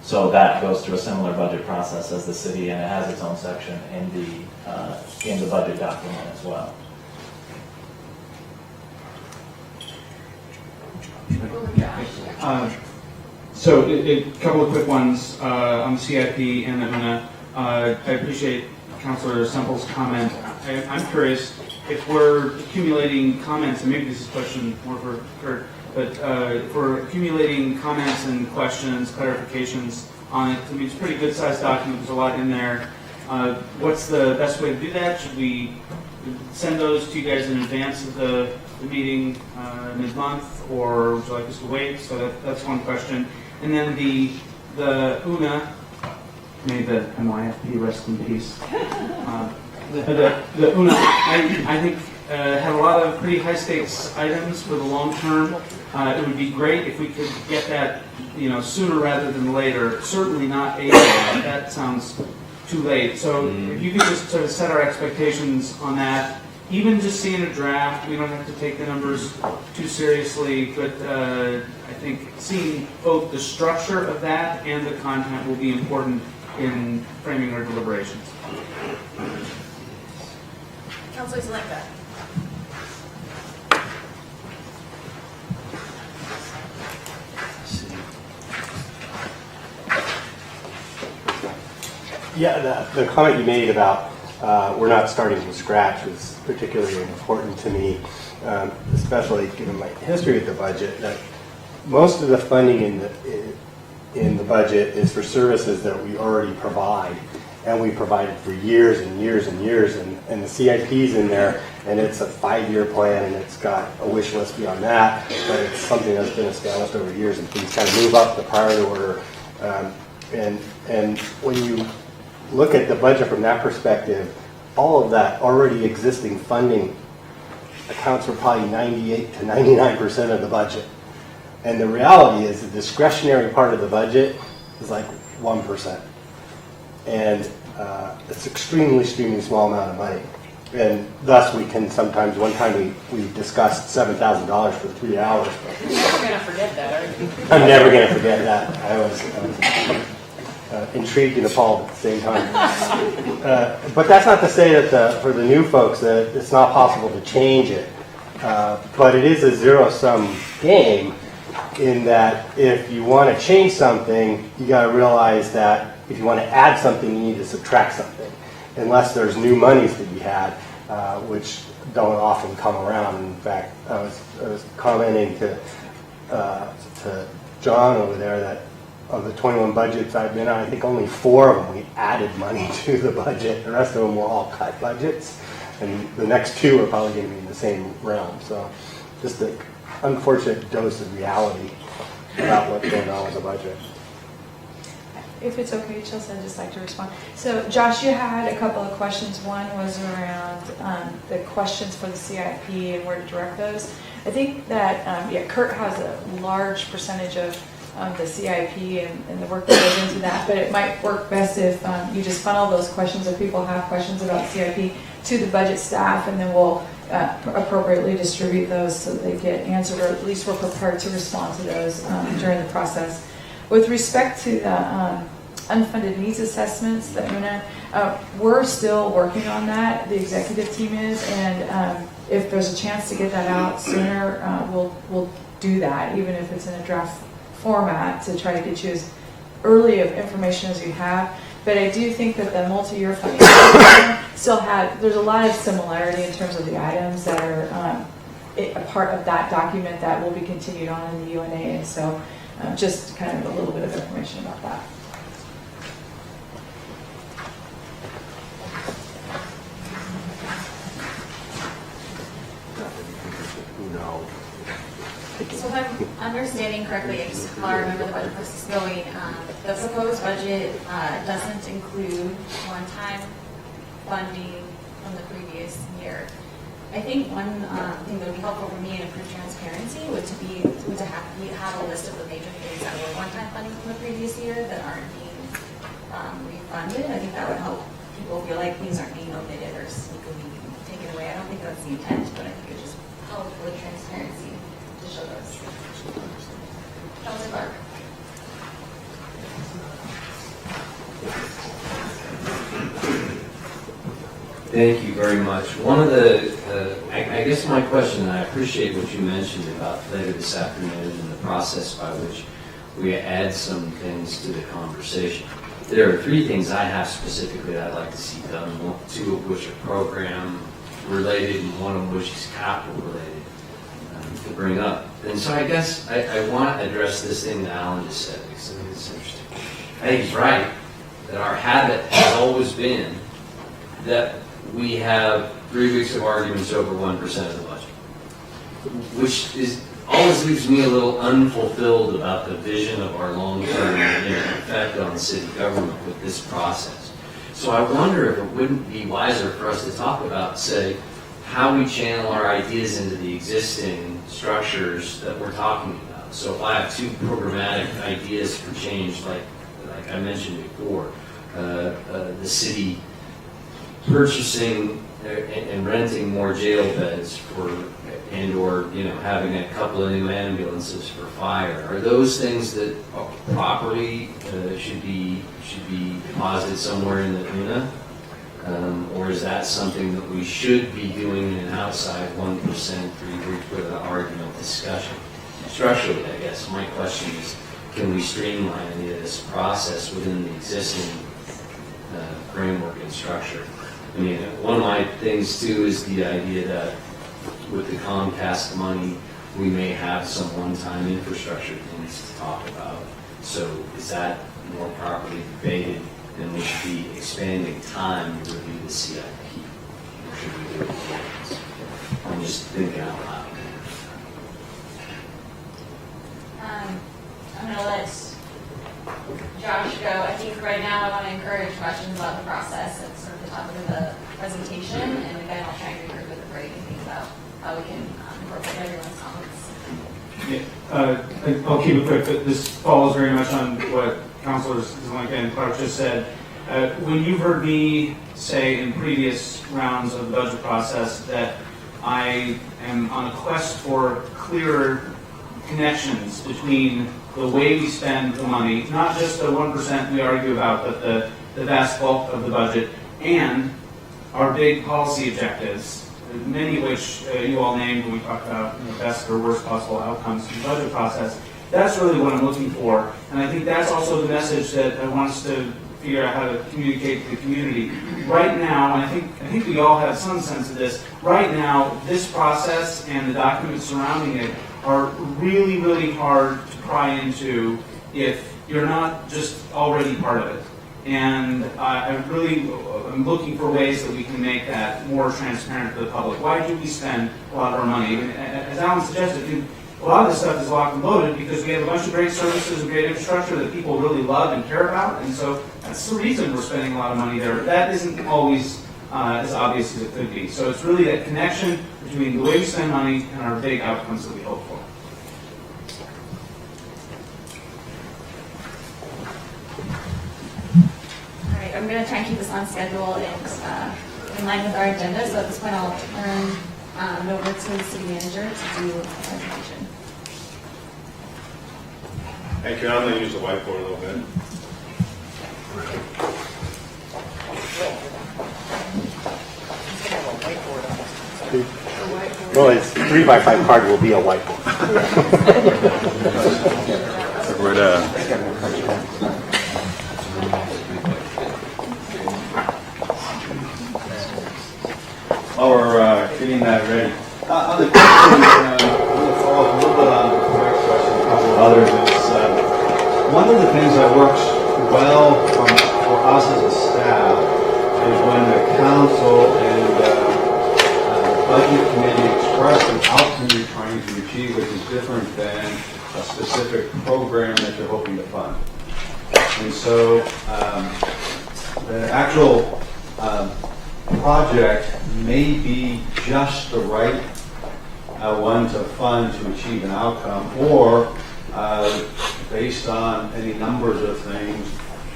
Speaker 16: So that goes through a similar budget process as the city, and it has its own section in the budget document as well.
Speaker 5: So a couple of quick ones on the CIP and the UNA. I appreciate Councilor Semple's comment. I'm curious if we're accumulating comments, and maybe this is a question more for Kurt, but if we're accumulating comments and questions, clarifications on it, I mean, it's a pretty good-sized document. There's a lot in there. What's the best way to do that? Should we send those to you guys in advance of the meeting mid-month, or would you like us to wait? So that's one question. And then the UNA, may the MYFP rest in peace. The UNA, I think, have a lot of pretty high-stakes items for the long term. It would be great if we could get that, sooner rather than later. Certainly not April. That sounds too late. So if you could just sort of set our expectations on that. Even just seeing a draft, we don't have to take the numbers too seriously, but I think seeing both the structure of that and the content will be important in framing our deliberations.
Speaker 2: Councilor Zelenka.
Speaker 18: Yeah, the comment you made about we're not starting from scratch was particularly important to me, especially given my history with the budget. That most of the funding in the budget is for services that we already provide, and we provided for years and years and years. And the CIP's in there, and it's a 5-year plan, and it's got a wish list beyond that, but it's something that's been established over years, and things kind of move up the priority order. And when you look at the budget from that perspective, all of that already existing funding accounts for probably 98 to 99% of the budget. And the reality is the discretionary part of the budget is like 1%. And it's extremely, extremely small amount of money. And thus we can sometimes, one time we discussed $7,000 for 3 hours.
Speaker 11: You're never going to forget that, are you?
Speaker 18: I'm never going to forget that. I was intrigued and appalled at the same time. But that's not to say that for the new folks that it's not possible to change it. But it is a zero-sum game in that if you want to change something, you got to realize that if you want to add something, you need to subtract something. Unless there's new monies to be had, which don't often come around. In fact, I was commenting to John over there that of the 21 budgets I've been on, I think only 4 of them we added money to the budget. The rest of them were all cut budgets. And the next 2 are probably going to be in the same realm. So just an unfortunate dose of reality about what's going on with the budget.
Speaker 3: If it's okay, Chelsea, I'd just like to respond. So Josh, you had a couple of questions. One was around the questions for the CIP and where to direct those. I think that, Kurt has a large percentage of the CIP and the work that goes into that, but it might work best if you just funnel those questions, if people have questions about CIP, to the budget staff, and then we'll appropriately distribute those so that they get answered, or at least we're prepared to respond to those during the process. With respect to the unfunded needs assessments, we're still working on that. The executive team is, and if there's a chance to get that out sooner, we'll do that, even if it's in a draft format, to try to get you as early of information as you have. But I do think that the multi-year funding still there's a lot of similarity in terms of the items that are a part of that document that will be continued on in the UNA, and so just kind of a little bit of information about that.
Speaker 2: So if I'm understanding correctly, and just while I remember the budget process going, the proposed budget doesn't include one-time funding from the previous year. I think one thing that would be helpful for me and improve transparency would to have a list of the major things that were one-time funding from the previous year that aren't being refunded. I think that would help people feel like things aren't being omitted or sneakily taken away. I don't think that's the intent, but I think it would just help with transparency to show those. Councilor Clark.
Speaker 8: Thank you very much. One of the, I guess my question, and I appreciate what you mentioned about later this afternoon and the process by which we add some things to the conversation. There are three things I have specifically that I'd like to see done, two of which are program related and one of which is capital related to bring up. And so I guess I want to address this thing that Alan just said because I think it's interesting. I think he's right that our habit has always been that we have 3 weeks of arguments over 1% of the budget, which is always leaves me a little unfulfilled about the vision of our long-term effect on city government with this process. So I wonder if it wouldn't be wiser for us to talk about, say, how we channel our ideas into the existing structures that we're talking about. So if I have two programmatic ideas for change, like I mentioned before, the city purchasing and renting more jail beds for, and or having a couple of new ambulances for fire. Are those things that properly should be deposited somewhere in the UNA? Or is that something that we should be doing in an outside 1% 3 week with an argument discussion? Structurally, I guess my question is, can we streamline any of this process within the existing framework and structure? I mean, one of my things too is the idea that with the Comcast money, we may have some one-time infrastructure things to talk about. So is that more properly debated? Then we should be expanding time to review the CIP. Or should we do it once? I'm just thinking out loud.
Speaker 2: I'm going to let Josh go. I think right now I want to encourage questions about the process at sort of the top of the presentation, and again I'll try and regroup with the break and think about how we can incorporate everyone's comments.
Speaker 5: Yeah, I'll keep it quick, but this follows very much on what Councilors Zelenka and Clark just said. When you've heard me say in previous rounds of the budget process that I am on a quest for clearer connections between the way we spend the money, not just the 1% we argue about, but the vast bulk of the budget, and our big policy objectives, many of which you all named when we talked about best or worst possible outcomes in the budget process. That's really what I'm looking for, and I think that's also the message that I want us to figure out how to communicate to the community. Right now, and I think we all have some sense of this, right now, this process and the documents surrounding it are really, really hard to pry into if you're not just already part of it. And I'm looking for ways that we can make that more transparent to the public. Why do we spend a lot of our money? And as Alan suggested, a lot of this stuff is locked and loaded because we have a bunch of great services and great infrastructure that people really love and care about, and so that's the reason we're spending a lot of money there. That isn't always as obvious as it could be. So it's really that connection between the way we spend money and our big outcomes that we hope for.
Speaker 2: All right, I'm going to try and keep this on schedule and in line with our agenda. So at this point, I'll turn it over to the city manager to do a presentation.
Speaker 13: Thank you. I'm going to use the whiteboard a little bit.
Speaker 18: Well, it's 3x5 card will be a whiteboard.
Speaker 4: While we're getting that ready, on the question, I'm going to follow up a little bit on Mike's question and a couple of others. One of the things that works well for us as a staff is when the council and budget committee express an outcome you're trying to achieve, which is different than a specific program that you're hoping to fund. And so the actual project may be just the right one to fund to achieve an outcome, or based on any numbers of things,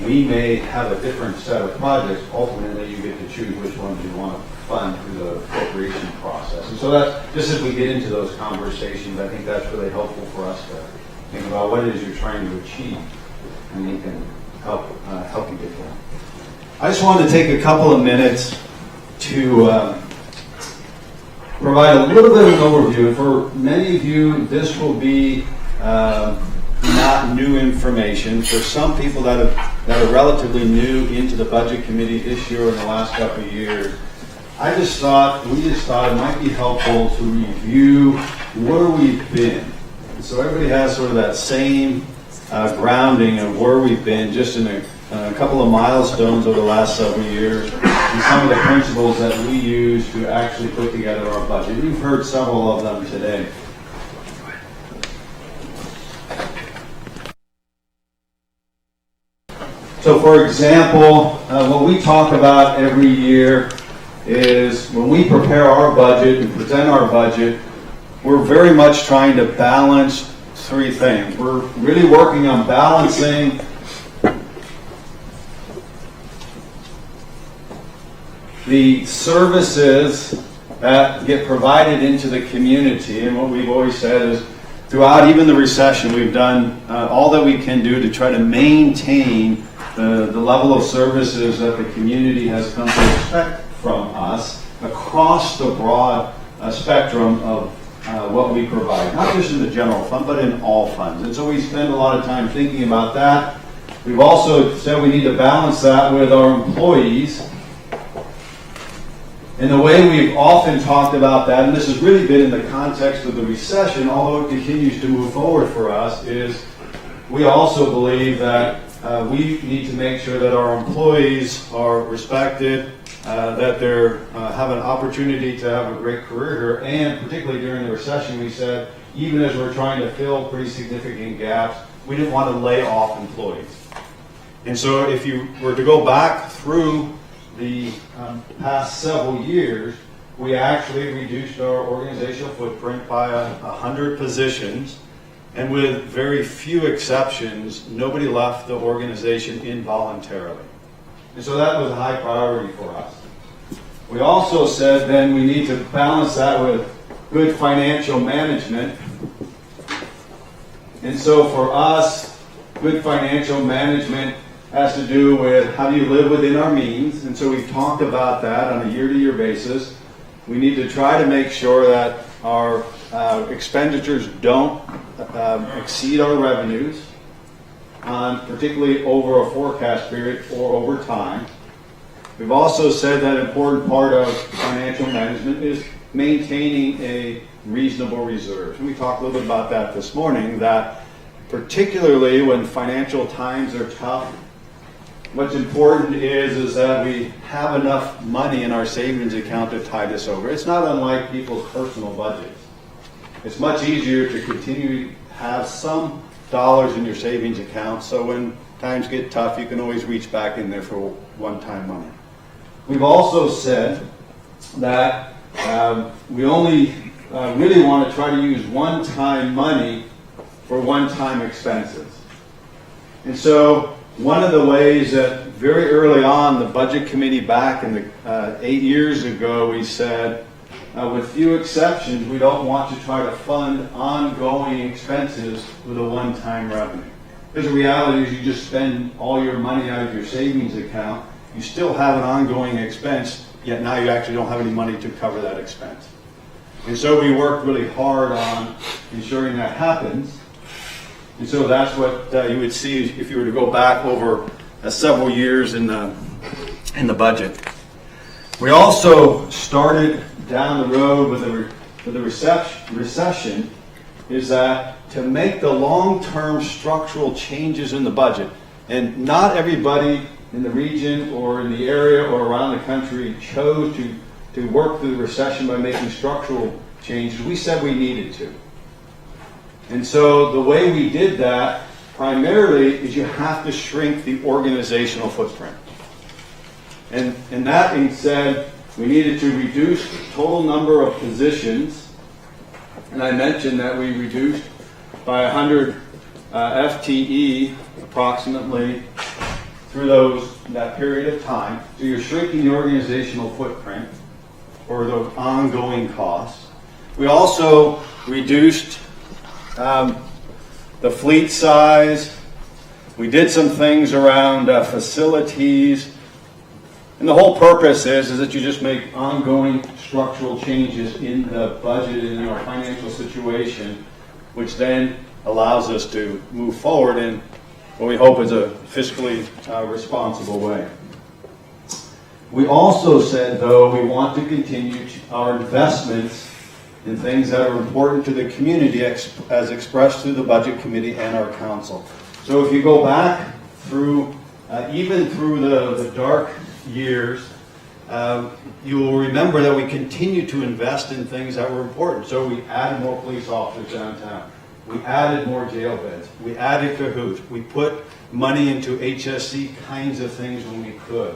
Speaker 4: we may have a different set of projects. Ultimately, you get to choose which ones you want to fund through the appropriation process. And so that, just as we get into those conversations, I think that's really helpful for us to think about what it is you're trying to achieve, and we can help you get there. I just wanted to take a couple of minutes to provide a little bit of an overview. And for many of you, this will be not new information. For some people that are relatively new into the budget committee this year or in the last couple of years, we just thought it might be helpful to review where we've been. And so everybody has sort of that same grounding of where we've been, just in a couple of milestones over the last several years, and some of the principles that we use to actually put together our budget. You've heard several of them today. So for example, what we talk about every year is when we prepare our budget and present our budget, we're very much trying to balance three things. We're really working on balancing the services that get provided into the community, and what we've always said is throughout even the recession, we've done all that we can do to try to maintain the level of services that the community has come to expect from us across the broad spectrum of what we provide, not just in the general fund, but in all funds. And so we spend a lot of time thinking about that. We've also said we need to balance that with our employees. And the way we've often talked about that, and this has really been in the context of the recession, although it continues to move forward for us, is we also believe that we need to make sure that our employees are respected, that they have an opportunity to have a great career here, and particularly during the recession, we said, even as we're trying to fill pretty significant gaps, we didn't want to lay off employees. And so if you were to go back through the past several years, we actually reduced our organizational footprint by 100 positions, and with very few exceptions, nobody left the organization involuntarily. And so that was a high priority for us. We also said then we need to balance that with good financial management. And so for us, good financial management has to do with how do you live within our means. And so we've talked about that on a year-to-year basis. We need to try to make sure that our expenditures don't exceed our revenues, particularly over a forecast period or over time. We've also said that an important part of financial management is maintaining a reasonable reserve. And we talked a little bit about that this morning, that particularly when financial times are tough, what's important is that we have enough money in our savings account to tide us over. It's not unlike people's personal budgets. It's much easier to continue to have some dollars in your savings account, so when times get tough, you can always reach back in there for one-time money. We've also said that we only really want to try to use one-time money for one-time expenses. And so one of the ways that very early on, the budget committee back in the 8 years ago, we said, with few exceptions, we don't want to try to fund ongoing expenses with a one-time revenue. Because the reality is you just spend all your money out of your savings account, you still have an ongoing expense, yet now you actually don't have any money to cover that expense. And so we worked really hard on ensuring that happens. And so that's what you would see if you were to go back over several years in the budget. We also started down the road with the recession, is that to make the long-term structural changes in the budget, and not everybody in the region or in the area or around the country chose to work through the recession by making structural changes. We said we needed to. And so the way we did that primarily is you have to shrink the organizational footprint. And that being said, we needed to reduce the total number of positions. And I mentioned that we reduced by 100 FTE approximately through that period of time. So you're shrinking the organizational footprint or those ongoing costs. We also reduced the fleet size. We did some things around facilities. And the whole purpose is that you just make ongoing structural changes in the budget and in our financial situation, which then allows us to move forward in what we hope is a fiscally responsible way. We also said, though, we want to continue our investments in things that are important to the community as expressed through the Budget Committee and our council. So if you go back through, even through the dark years, you will remember that we continue to invest in things that were important. So we added more police officers downtown. We added more jail beds. We added Cahoots. We put money into HSC kinds of things when we could.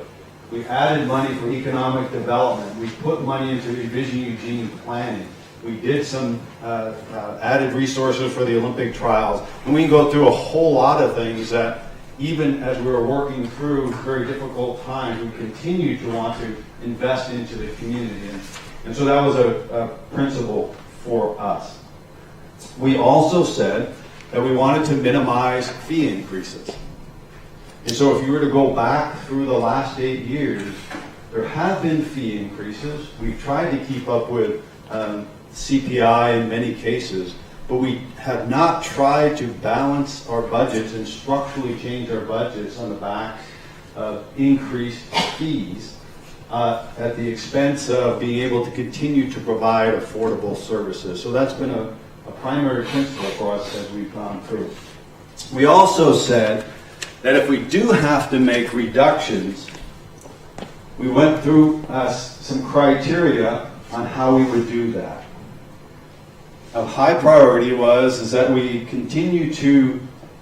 Speaker 4: We added money for economic development. We put money into Envision Eugene planning. We did some added resources for the Olympic trials. And we can go through a whole lot of things that even as we were working through very difficult times, we continue to want to invest into the community. And so that was a principle for us. We also said that we wanted to minimize fee increases. And so if you were to go back through the last 8 years, there have been fee increases. We've tried to keep up with CPI in many cases, but we have not tried to balance our budgets and structurally change our budgets on the back of increased fees at the expense of being able to continue to provide affordable services. So that's been a primary principle for us as we've gone through. We also said that if we do have to make reductions, we went through some criteria on how we would do that. Of high priority is that we continue to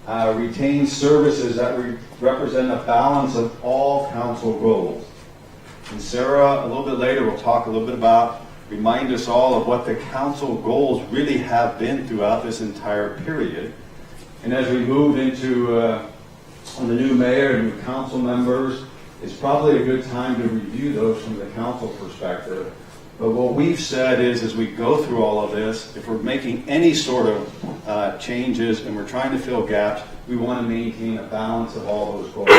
Speaker 4: retain services that represent a balance of all council goals. And Sarah, a little bit later, will talk a little bit about, remind us all of what the council goals really have been throughout this entire period. And as we move into on the new mayor and new council members, it's probably a good time to review those from the council perspective. But what we've said is, as we go through all of this, if we're making any sort of changes and we're trying to fill gaps, we want to maintain a balance of all those goals.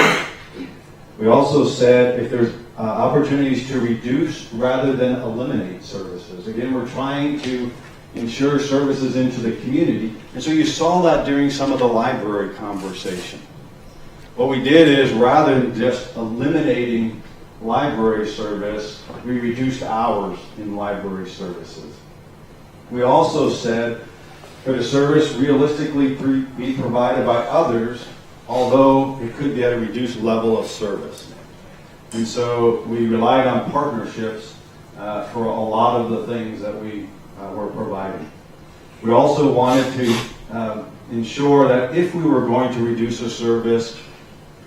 Speaker 4: We also said if there's opportunities to reduce rather than eliminate services. Again, we're trying to ensure services into the community. And so you saw that during some of the library conversation. What we did is, rather than just eliminating library service, we reduced hours in library services. We also said, could a service realistically be provided by others, although it could be at a reduced level of service? And so we relied on partnerships for a lot of the things that we were providing. We also wanted to ensure that if we were going to reduce a service,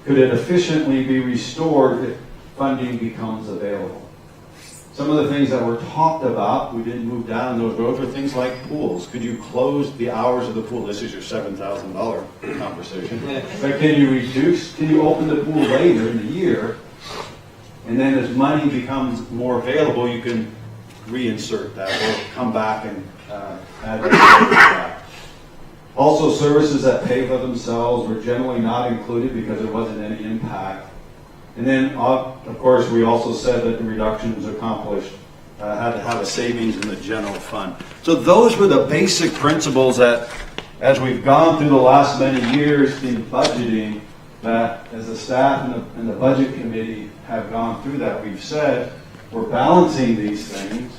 Speaker 4: could it efficiently be restored if funding becomes available? Some of the things that were talked about, we didn't move down those roads, were things like pools. Could you close the hours of the pool? This is your $7,000 conversation. But can you open the pool later in the year, and then as money becomes more available, you can reinsert that or come back and add that. Also, services that pay for themselves were generally not included because there wasn't any impact. And then, of course, we also said that the reductions accomplished had to have a savings in the general fund. So those were the basic principles that, as we've gone through the last many years in budgeting, that as the staff and the budget committee have gone through that, we've said we're balancing these things.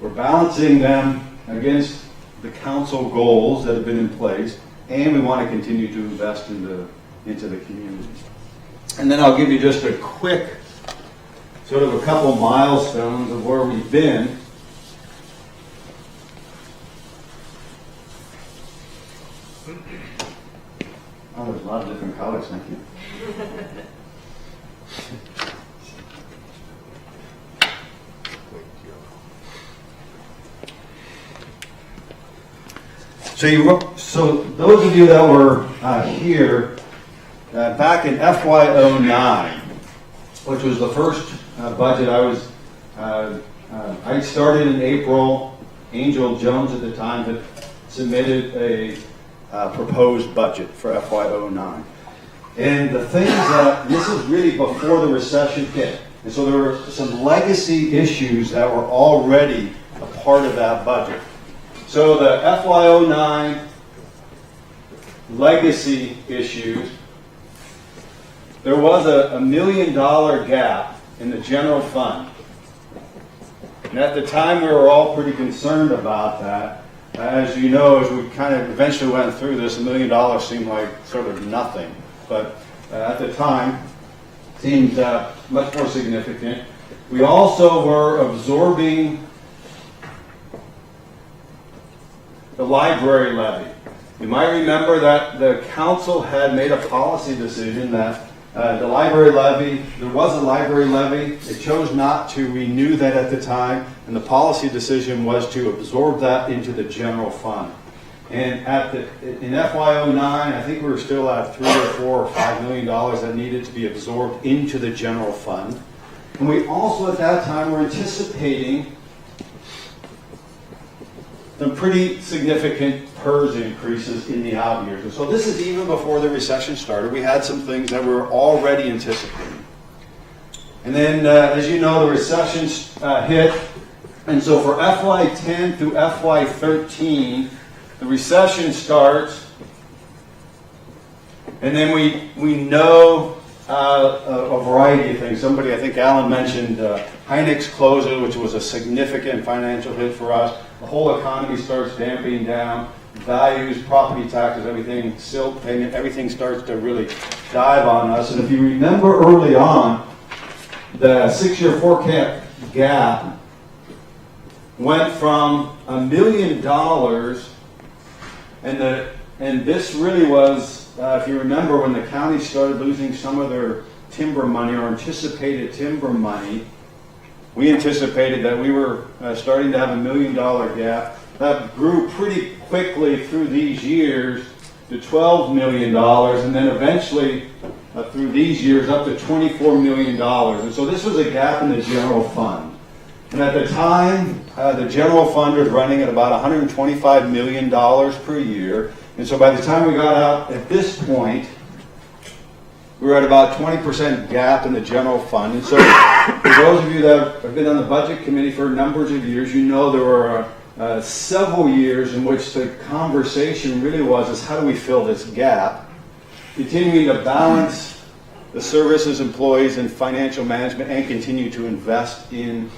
Speaker 4: We're balancing them against the council goals that have been in place, and we want to continue to invest into the community. And then I'll give you just a quick, sort of a couple milestones of where we've been. Oh, there's a lot of different colors, thank you. So those of you that were here back in FY09, which was the first budget I started in April. Angel Jones at the time had submitted a proposed budget for FY09. And the things that, this is really before the recession hit. And so there were some legacy issues that were already a part of that budget. So the FY09 legacy issues, there was a $1 million gap in the general fund. And at the time, we were all pretty concerned about that. As you know, as we kind of eventually went through this, $1 million seemed like sort of nothing. But at the time, seemed much more significant. We also were absorbing the library levy. You might remember that the council had made a policy decision that the library levy, there was a library levy. It chose not to renew that at the time, and the policy decision was to absorb that into the general fund. And in FY09, I think we were still at $3 or $4 or $5 million that needed to be absorbed into the general fund. And we also at that time were anticipating some pretty significant PERS increases in the out years. And so this is even before the recession started. We had some things that we were already anticipating. And then, as you know, the recession hit. And so for FY10 through FY13, the recession starts. And then we know a variety of things. Somebody, I think Alan mentioned Hynix closes, which was a significant financial hit for us. The whole economy starts damping down. Values, property taxes, everything, silt payment, everything starts to really dive on us. And if you remember early on, the 6-year forecast gap went from $1 million, and this really was, if you remember, when the county started losing some of their timber money or anticipated timber money, we anticipated that we were starting to have $1 million gap. That grew pretty quickly through these years to $12 million, and then eventually through these years up to $24 million. And so this was a gap in the general fund. And at the time, the general fund was running at about $125 million per year. And so by the time we got out at this point, we were at about 20% gap in the general fund. And so for those of you that have been on the budget committee for numbers of years, you know there were several years in which the conversation really was is how do we fill this gap, continuing to balance the services, employees, and financial management, and continue to invest in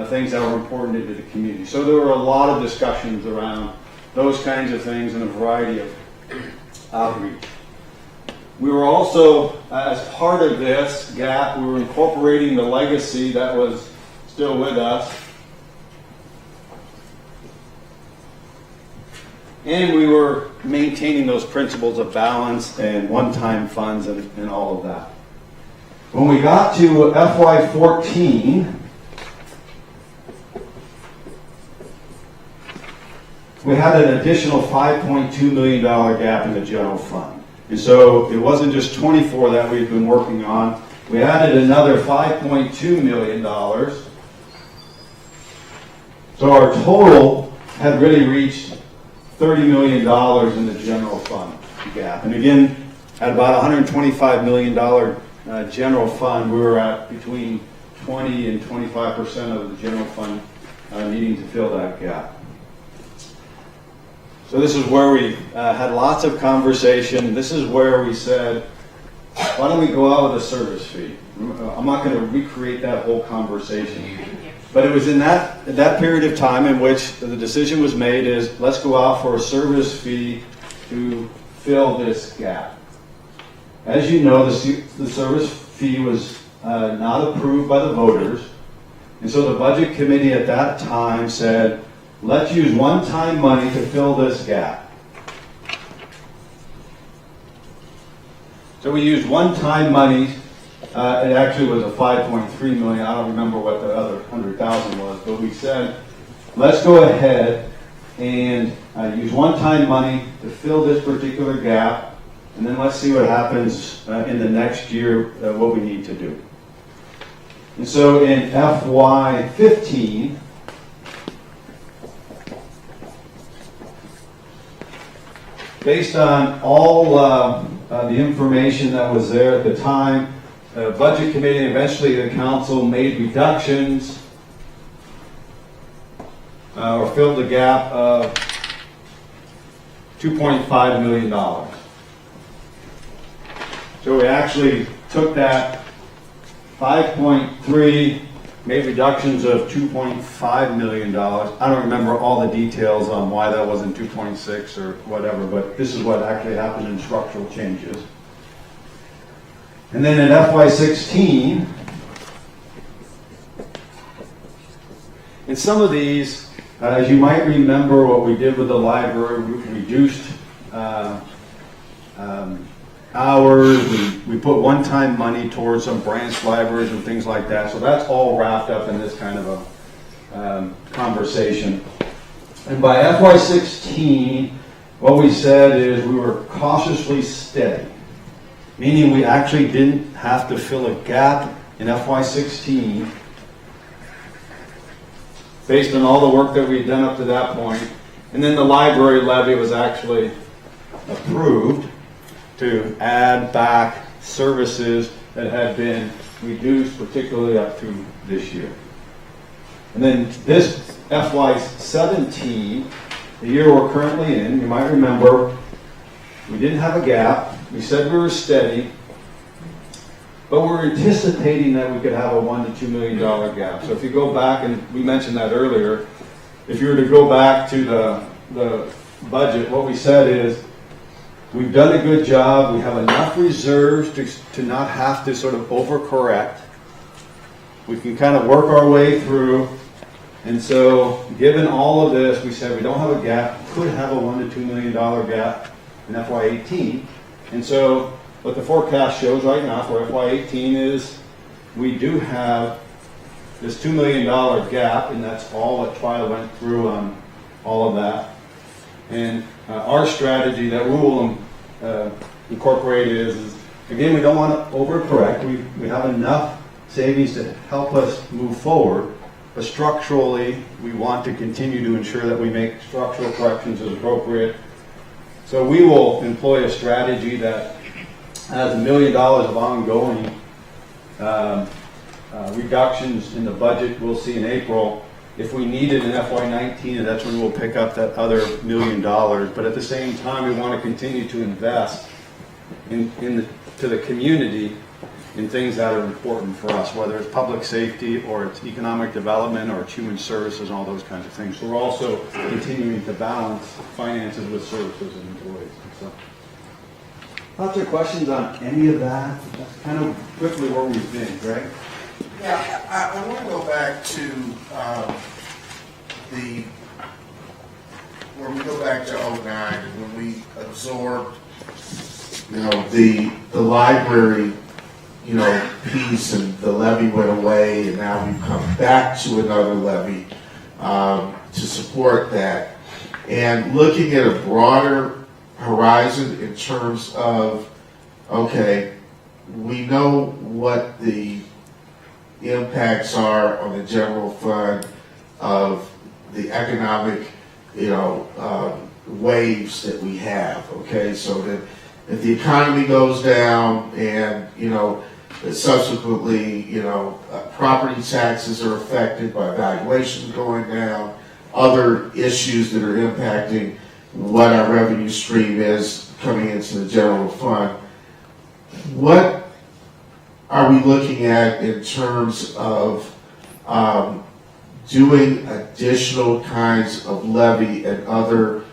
Speaker 4: things that were important to the community. So there were a lot of discussions around those kinds of things and a variety of outreach. We were also, as part of this gap, we were incorporating the legacy that was still with us. And we were maintaining those principles of balance and one-time funds and all of that. When we got to FY14, we had an additional $5.2 million gap in the general fund. And so it wasn't just 24 that we've been working on. We added another $5.2 million. So our total had really reached $30 million in the general fund gap. And again, at about $125 million general fund, we were at between 20 and 25% of the general fund needing to fill that gap. So this is where we had lots of conversation. This is where we said, why don't we go out with a service fee? I'm not going to recreate that whole conversation. But it was in that period of time in which the decision was made is let's go out for a service fee to fill this gap. As you know, the service fee was not approved by the voters. And so the budget committee at that time said, let's use one-time money to fill this gap. So we used one-time money. It actually was a $5.3 million. I don't remember what the other $100,000 was, but we said, let's go ahead and use one-time money to fill this particular gap, and then let's see what happens in the next year, what we need to do. And so in FY15, based on all the information that was there at the time. The Budget Committee and eventually the council made reductions or filled the gap of $2.5 million. So we actually took that 5.3, made reductions of $2.5 million. I don't remember all the details on why that wasn't 2.6 or whatever, but this is what actually happened in structural changes. And then in FY16, in some of these, as you might remember what we did with the library, we reduced hours, we put one-time money towards some branch libraries and things like that. So that's all wrapped up in this kind of a conversation. And by FY16, what we said is we were cautiously steady, meaning we actually didn't have to fill a gap in FY16 based on all the work that we'd done up to that point. And then the library levy was actually approved to add back services that had been reduced, particularly up to this year. And then this FY17, the year we're currently in, you might remember, we didn't have a gap. We said we were steady, but we're anticipating that we could have a $1 to $2 million gap. So if you go back, and we mentioned that earlier, if you were to go back to the budget, what we said is, we've done a good job. We have enough reserves to not have to sort of overcorrect. We can kind of work our way through. And so, given all of this, we said we don't have a gap. Could have a $1 to $2 million gap in FY18. And so, what the forecast shows right now for FY18 is we do have this $2 million gap, and that's all what Twyla went through on all of that. And our strategy that we will incorporate is, again, we don't want to overcorrect. We have enough savings to help us move forward, but structurally, we want to continue to ensure that we make structural corrections as appropriate. So we will employ a strategy that has $1 million of ongoing reductions in the budget we'll see in April. If we need it in FY19, that's when we'll pick up that other $1 million. But at the same time, we want to continue to invest to the community in things that are important for us, whether it's public safety or it's economic development or it's human services and all those kinds of things. So we're also continuing to balance finances with services and employees. So, thoughts or questions on any of that? That's kind of quickly where we've been, Greg?
Speaker 22: Yeah, I want to go back to when we go back to 09 and when we absorbed, the library, piece and the levy went away and now we've come back to another levy to support that. And looking at a broader horizon in terms of, okay, we know what the impacts are on the general fund of the economic, waves that we have, okay? So that if the economy goes down and, subsequently, property taxes are affected by valuations going down, other issues that are impacting what our revenue stream is coming into the general fund. What are we looking at in terms of doing additional kinds of levy and other,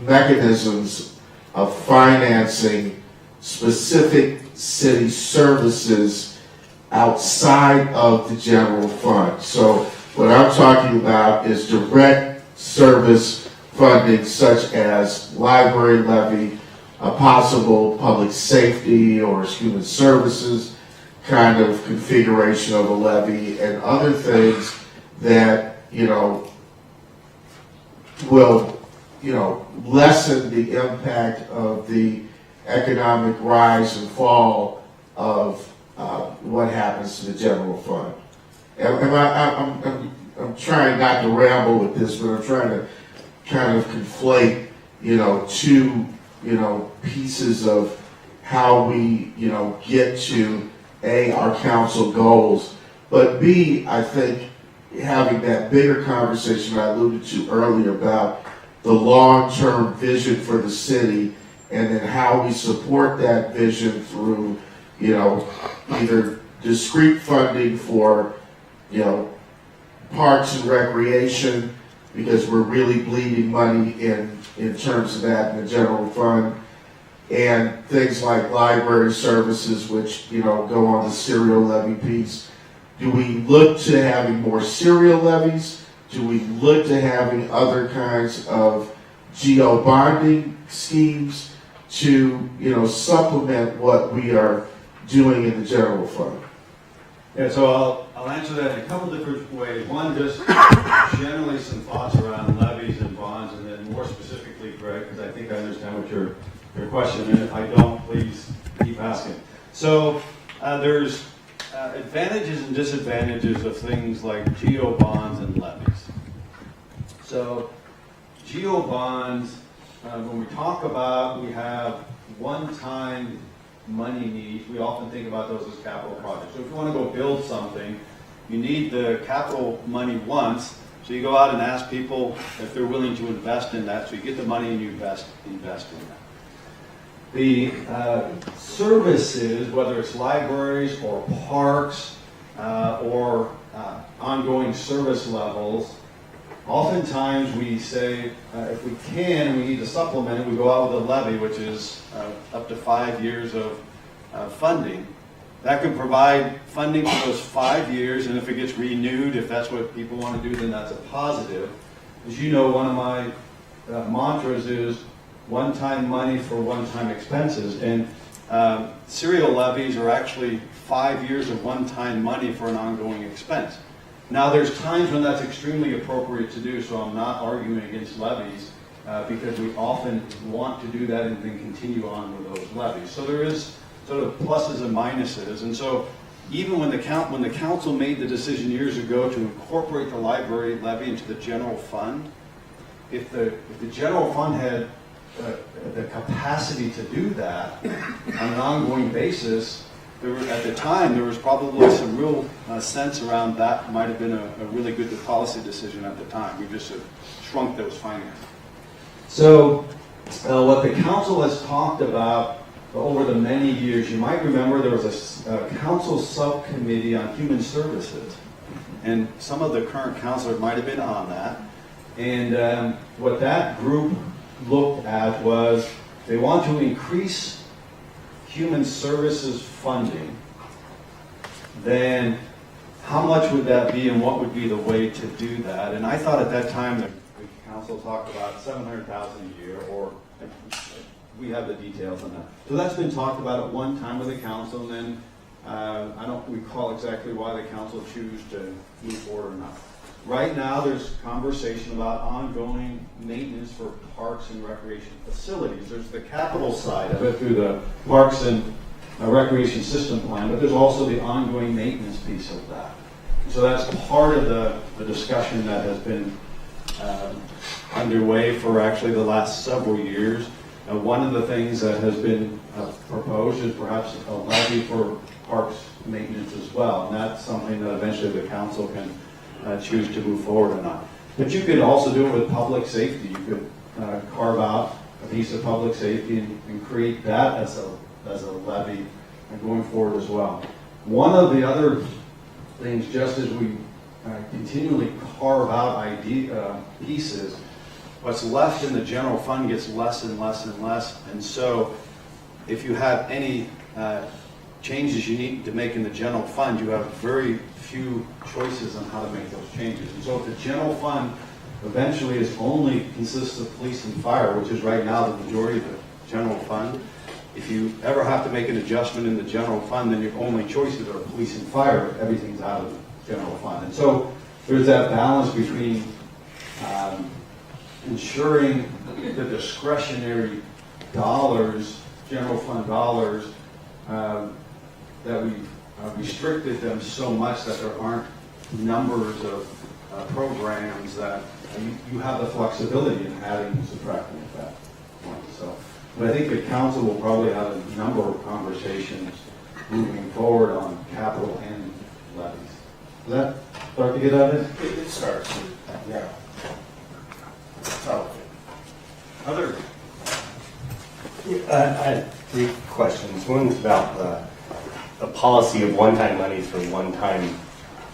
Speaker 22: mechanisms of financing specific city services outside of the general fund? So what I'm talking about is direct service funding such as library levy, a possible public safety or human services kind of configuration of a levy, and other things that, will, lessen the impact of the economic rise and fall of what happens to the general fund. I'm trying not to ramble with this, but I'm trying to kind of conflate, two pieces of how we, get to A, our council goals, but B, I think having that bigger conversation I alluded to earlier about the long-term vision for the city, and then how we support that vision through, either discrete funding for, parks and recreation, because we're really bleeding money in terms of that in the general fund, and things like library services, which, go on the serial levy piece. Do we look to having more serial levies? Do we look to having other kinds of geo bonding schemes to, supplement what we are doing in the general fund?
Speaker 4: Yeah, so I'll answer that in a couple different ways. One, just generally some thoughts around levies and bonds, and then more specifically, Greg, because I think I understand what your question is. If I don't, please keep asking. So there's advantages and disadvantages of things like geo bonds and levies. So geo bonds, when we talk about, we have one-time money needs, we often think about those as capital projects. So if you want to go build something, you need the capital money once, so you go out and ask people if they're willing to invest in that, so you get the money and you invest in that. The services, whether it's libraries or parks or ongoing service levels, oftentimes we say if we can and we need to supplement it, we go out with a levy, which is up to 5 years of funding. That can provide funding for those 5 years, and if it gets renewed, if that's what people want to do, then that's a positive. As you know, one of my mantras is one-time money for one-time expenses, and serial levies are actually 5 years of one-time money for an ongoing expense. Now, there's times when that's extremely appropriate to do, so I'm not arguing against levies because we often want to do that and then continue on with those levies. So there is sort of pluses and minuses, and so even when the council made the decision years ago to incorporate the library levy into the general fund, if the general fund had the capacity to do that on an ongoing basis, at the time, there was probably some real sense around that might have been a really good policy decision at the time. We just shrunk those finances. So what the council has talked about over the many years, you might remember there was a council subcommittee on human services. And some of the current councilors might have been on that. And what that group looked at was they want to increase human services funding, then how much would that be and what would be the way to do that? And I thought at that time the council talked about $700,000 a year, or we have the details on that. So that's been talked about at one time with the council, and then I don't recall exactly why the council chose to move forward or not. Right now, there's conversation about ongoing maintenance for parks and recreation facilities. There's the capital side of it through the Parks and Recreation System Plan, but there's also the ongoing maintenance piece of that. So that's part of the discussion that has been underway for actually the last several years. One of the things that has been proposed is perhaps a levy for parks maintenance as well, and that's something that eventually the council can choose to move forward or not. But you could also do it with public safety. You could carve out a piece of public safety and create that as a levy going forward as well. One of the other things, just as we continually carve out pieces, what's left in the general fund gets less and less and less. And so if you have any changes you need to make in the general fund, you have very few choices on how to make those changes. And so if the general fund eventually only consists of police and fire, which is right now the majority of the general fund, if you ever have to make an adjustment in the general fund, then your only choices are police and fire. Everything's out of the general fund. And so there's that balance between ensuring the discretionary dollars, general fund dollars, that we've restricted them so much that there aren't numbers of programs that you have the flexibility in adding and subtracting at that point. So But I think the council will probably have a number of conversations moving forward on capital and levies. Does that start to get at it?
Speaker 22: It starts, yeah. So,
Speaker 18: Other? I had 3 questions. One's about the policy of one-time monies for one-time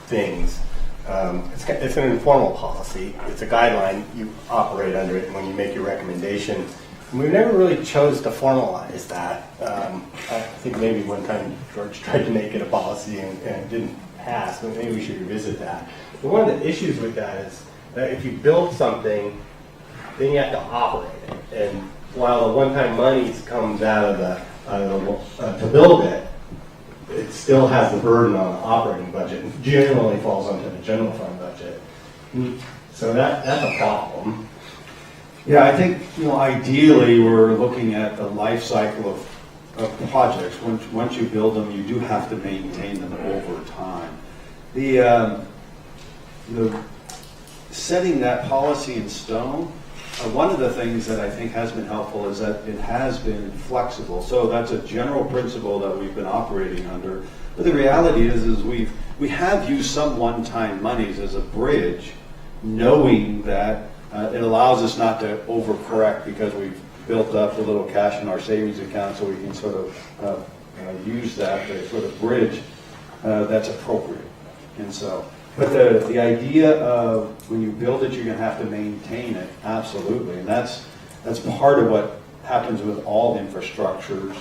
Speaker 18: things. It's an informal policy. It's a guideline. You operate under it when you make your recommendation. And we never really chose to formalize that. I think maybe one time George tried to make it a policy and it didn't pass, but maybe we should revisit that. But one of the issues with that is that if you build something, then you have to operate it. And while the one-time monies comes out of to build it, it still has the burden on the operating budget. It generally falls onto the general fund budget. So that's a problem.
Speaker 4: Yeah, I think, ideally, we're looking at the life cycle of projects. Once you build them, you do have to maintain them over time. The setting that policy in stone, one of the things that I think has been helpful is that it has been flexible. So that's a general principle that we've been operating under. But the reality is we have used some one-time monies as a bridge, knowing that it allows us not to overcorrect because we've built up a little cash in our savings account, so we can sort of use that to sort of bridge that's appropriate. And so, but the idea of when you build it, you're going to have to maintain it, absolutely, and that's part of what happens with all infrastructures.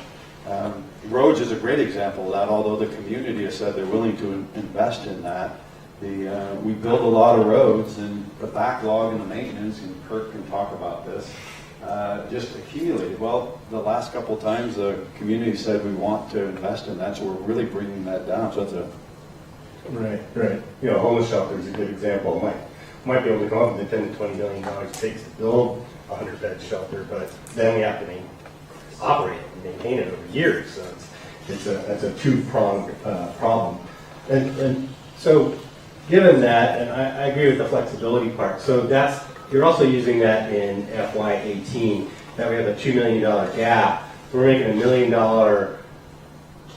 Speaker 4: Roads is a great example of that. Although the community has said they're willing to invest in that. We build a lot of roads, and the backlog and the maintenance, and Kirk can talk about this, just accumulated. Well, the last couple of times the community said we want to invest in that, so we're really bringing that down. So that's
Speaker 18: Right. Homeless shelter is a good example. Might be able to come up with the $10 to $20 million it takes to build a 100-bed shelter, but then we have to operate it and maintain it over years. So it's a two-pronged problem. And so, given that, and I agree with the flexibility part. So you're also using that in FY18. That we have a $2 million gap. We're making $1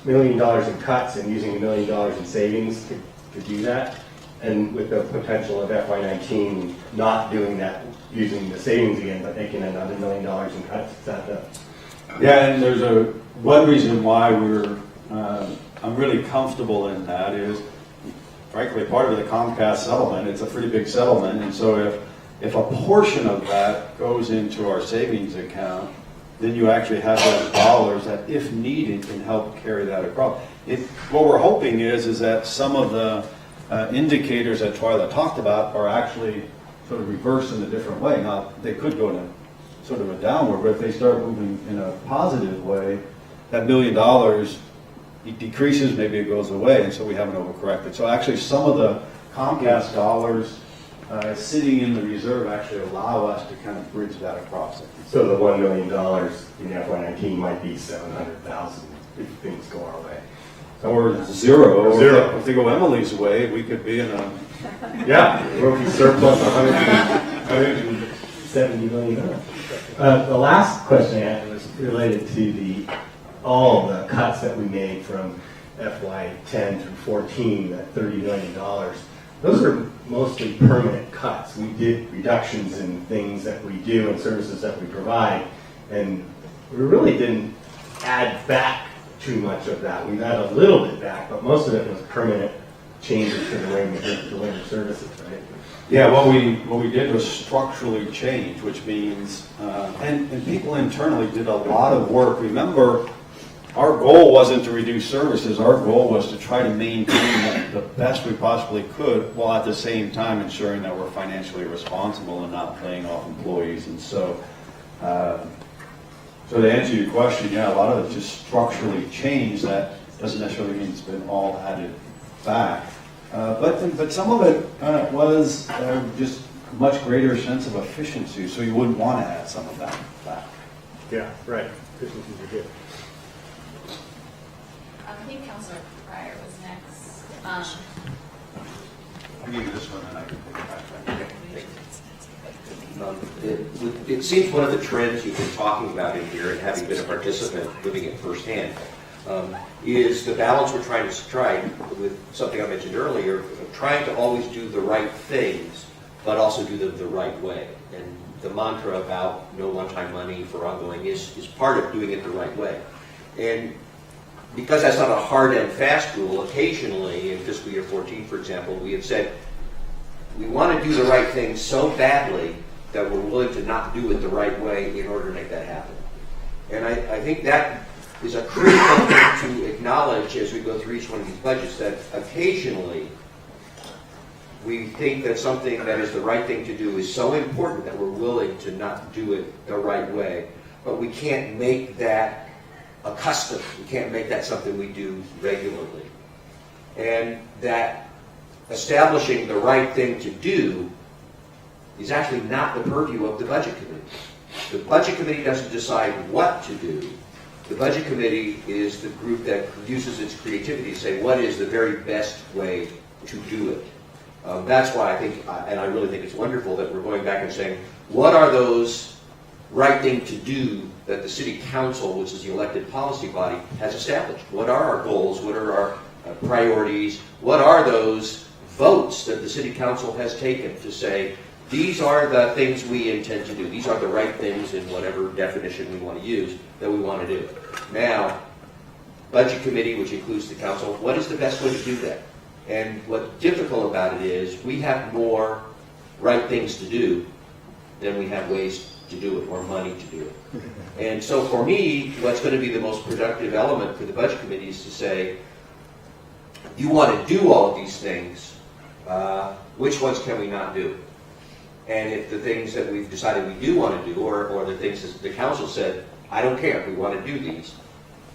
Speaker 18: million in cuts and using $1 million in savings to do that, and with the potential of FY19 not doing that, using the savings again, but making another $1 million in cuts. Is that the?
Speaker 4: Yeah, and there's one reason why I'm really comfortable in that is, frankly, part of the Comcast settlement. It's a pretty big settlement, and so if a portion of that goes into our savings account, then you actually have those dollars that, if needed, can help carry that across. What we're hoping is that some of the indicators that Twyla talked about are actually sort of reversed in a different way. Now, they could go in a sort of a downward, but if they start moving in a positive way, that $1 million, it decreases, maybe it goes away, and so we haven't overcorrected. So actually, some of the Comcast dollars sitting in the reserve actually allow us to kind of bridge that across it.
Speaker 18: So the $1 million in FY19 might be $700,000 if things go our way.
Speaker 4: Or zero. If they go Emily's way, we could be in a...
Speaker 18: Yeah, we'll be surplus $170 million. The last question I had was related to all the cuts that we made from FY10 through 14, that $30 million. Those are mostly permanent cuts. We did reductions in things that we do and services that we provide, and we really didn't add back too much of that. We added a little bit back, but most of it was permanent changes to the way we deliver services, right?
Speaker 4: Yeah, what we did was structurally change, which means, and people internally did a lot of work. Remember, our goal wasn't to reduce services. Our goal was to try to maintain the best we possibly could, while at the same time ensuring that we're financially responsible and not paying off employees. And so, so to answer your question, yeah, a lot of it just structurally changed. That doesn't necessarily mean it's been all added back. But some of it was just a much greater sense of efficiency, so you wouldn't want to add some of that back.
Speaker 18: Yeah, right. Efficiencies are good.
Speaker 2: I think Councilor Pryor was next.
Speaker 4: I'll give you this one and I can take it back.
Speaker 9: It seems one of the trends you've been talking about in here, and having been a participant, living it firsthand, is the balance we're trying to strike with something I mentioned earlier, trying to always do the right things, but also do them the right way. And the mantra about no one-time money for ongoing is part of doing it the right way. And because that's not a hard and fast rule, occasionally in fiscal year 14, for example, we have said we want to do the right thing so badly that we're willing to not do it the right way in order to make that happen. And I think that is a critical thing to acknowledge as we go through each one of these budgets, that occasionally we think that something that is the right thing to do is so important that we're willing to not do it the right way. But we can't make that a custom. We can't make that something we do regularly. And that establishing the right thing to do is actually not the purview of the Budget Committee. The Budget Committee doesn't decide what to do. The Budget Committee is the group that uses its creativity to say what is the very best way to do it. That's why I think, and I really think it's wonderful that we're going back and saying, what are those right thing to do that the City Council, which is the elected policy body, has established? What are our goals? What are our priorities? What are those votes that the City Council has taken to say, these are the things we intend to do. These are the right things in whatever definition we want to use that we want to do. Now, Budget Committee, which includes the Council, what is the best way to do that? And what's difficult about it is we have more right things to do than we have ways to do it or money to do it. And so for me, what's going to be the most productive element for the Budget Committee is to say, you want to do all of these things, which ones can we not do? And if the things that we've decided we do want to do, or the things that the Council said, I don't care, we want to do these,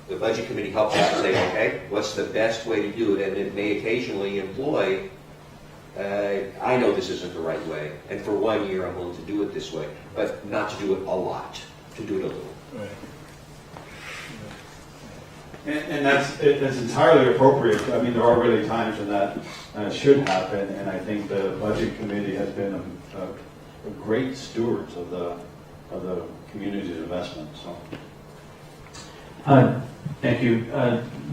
Speaker 9: the Budget Committee helps us to say, okay, what's the best way to do it? And it may occasionally employ, I know this isn't the right way, and for 1 year I'm willing to do it this way, but not to do it a lot, to do it a little.
Speaker 4: Right. And that's entirely appropriate. I mean, there are really times when that should happen, and I think the Budget Committee has been a great stewards of the community's investment. So.
Speaker 5: Thank you.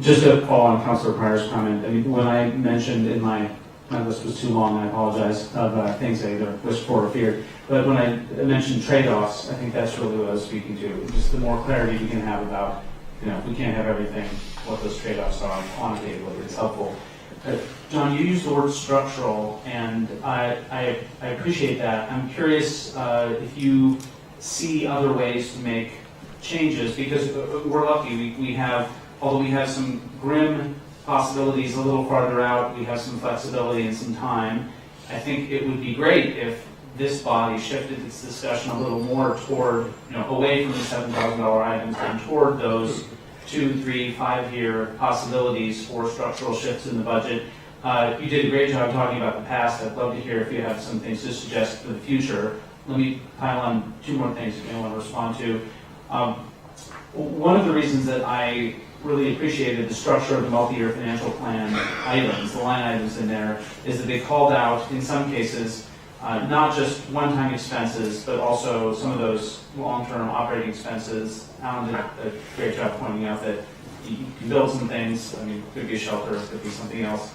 Speaker 5: Just to follow on Councilor Pryor's comment, I mean, when I mentioned in my list was too long, I apologize, of things I either wished for or feared. But when I mentioned trade-offs, I think that's really what I was speaking to. Just the more clarity we can have about, if we can't have everything, what those trade-offs are on the table, it's helpful. John, you used the word structural, and I appreciate that. I'm curious if you see other ways to make changes, because we're lucky. We have, although we have some grim possibilities a little farther out, we have some flexibility and some time. I think it would be great if this body shifted its discussion a little more toward, away from the $7,000 items and toward those 2, 3, 5-year possibilities for structural shifts in the budget. You did a great job talking about the past. I'd love to hear if you have some things to suggest for the future. Let me pile on 2 more things if you want to respond to. One of the reasons that I really appreciated the structure of the multi-year financial plan items, the line items in there, is that they called out, in some cases, not just one-time expenses, but also some of those long-term operating expenses. Alan did a great job pointing out that you can build some things, I mean, it could be a shelter, it could be something else,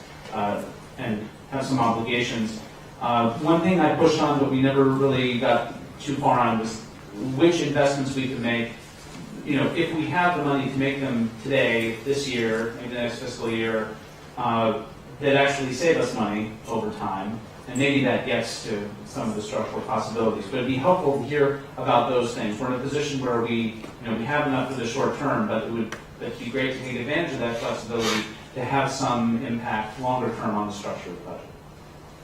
Speaker 5: and have some obligations. One thing I pushed on, but we never really got too far on, was which investments we could make. If we have the money to make them today, this year, maybe the next fiscal year, that actually save us money over time, and maybe that gets to some of the structural possibilities. But it'd be helpful to hear about those things. We're in a position where we have enough for the short term, but it'd be great to take advantage of that flexibility to have some impact longer term on the structure of the budget.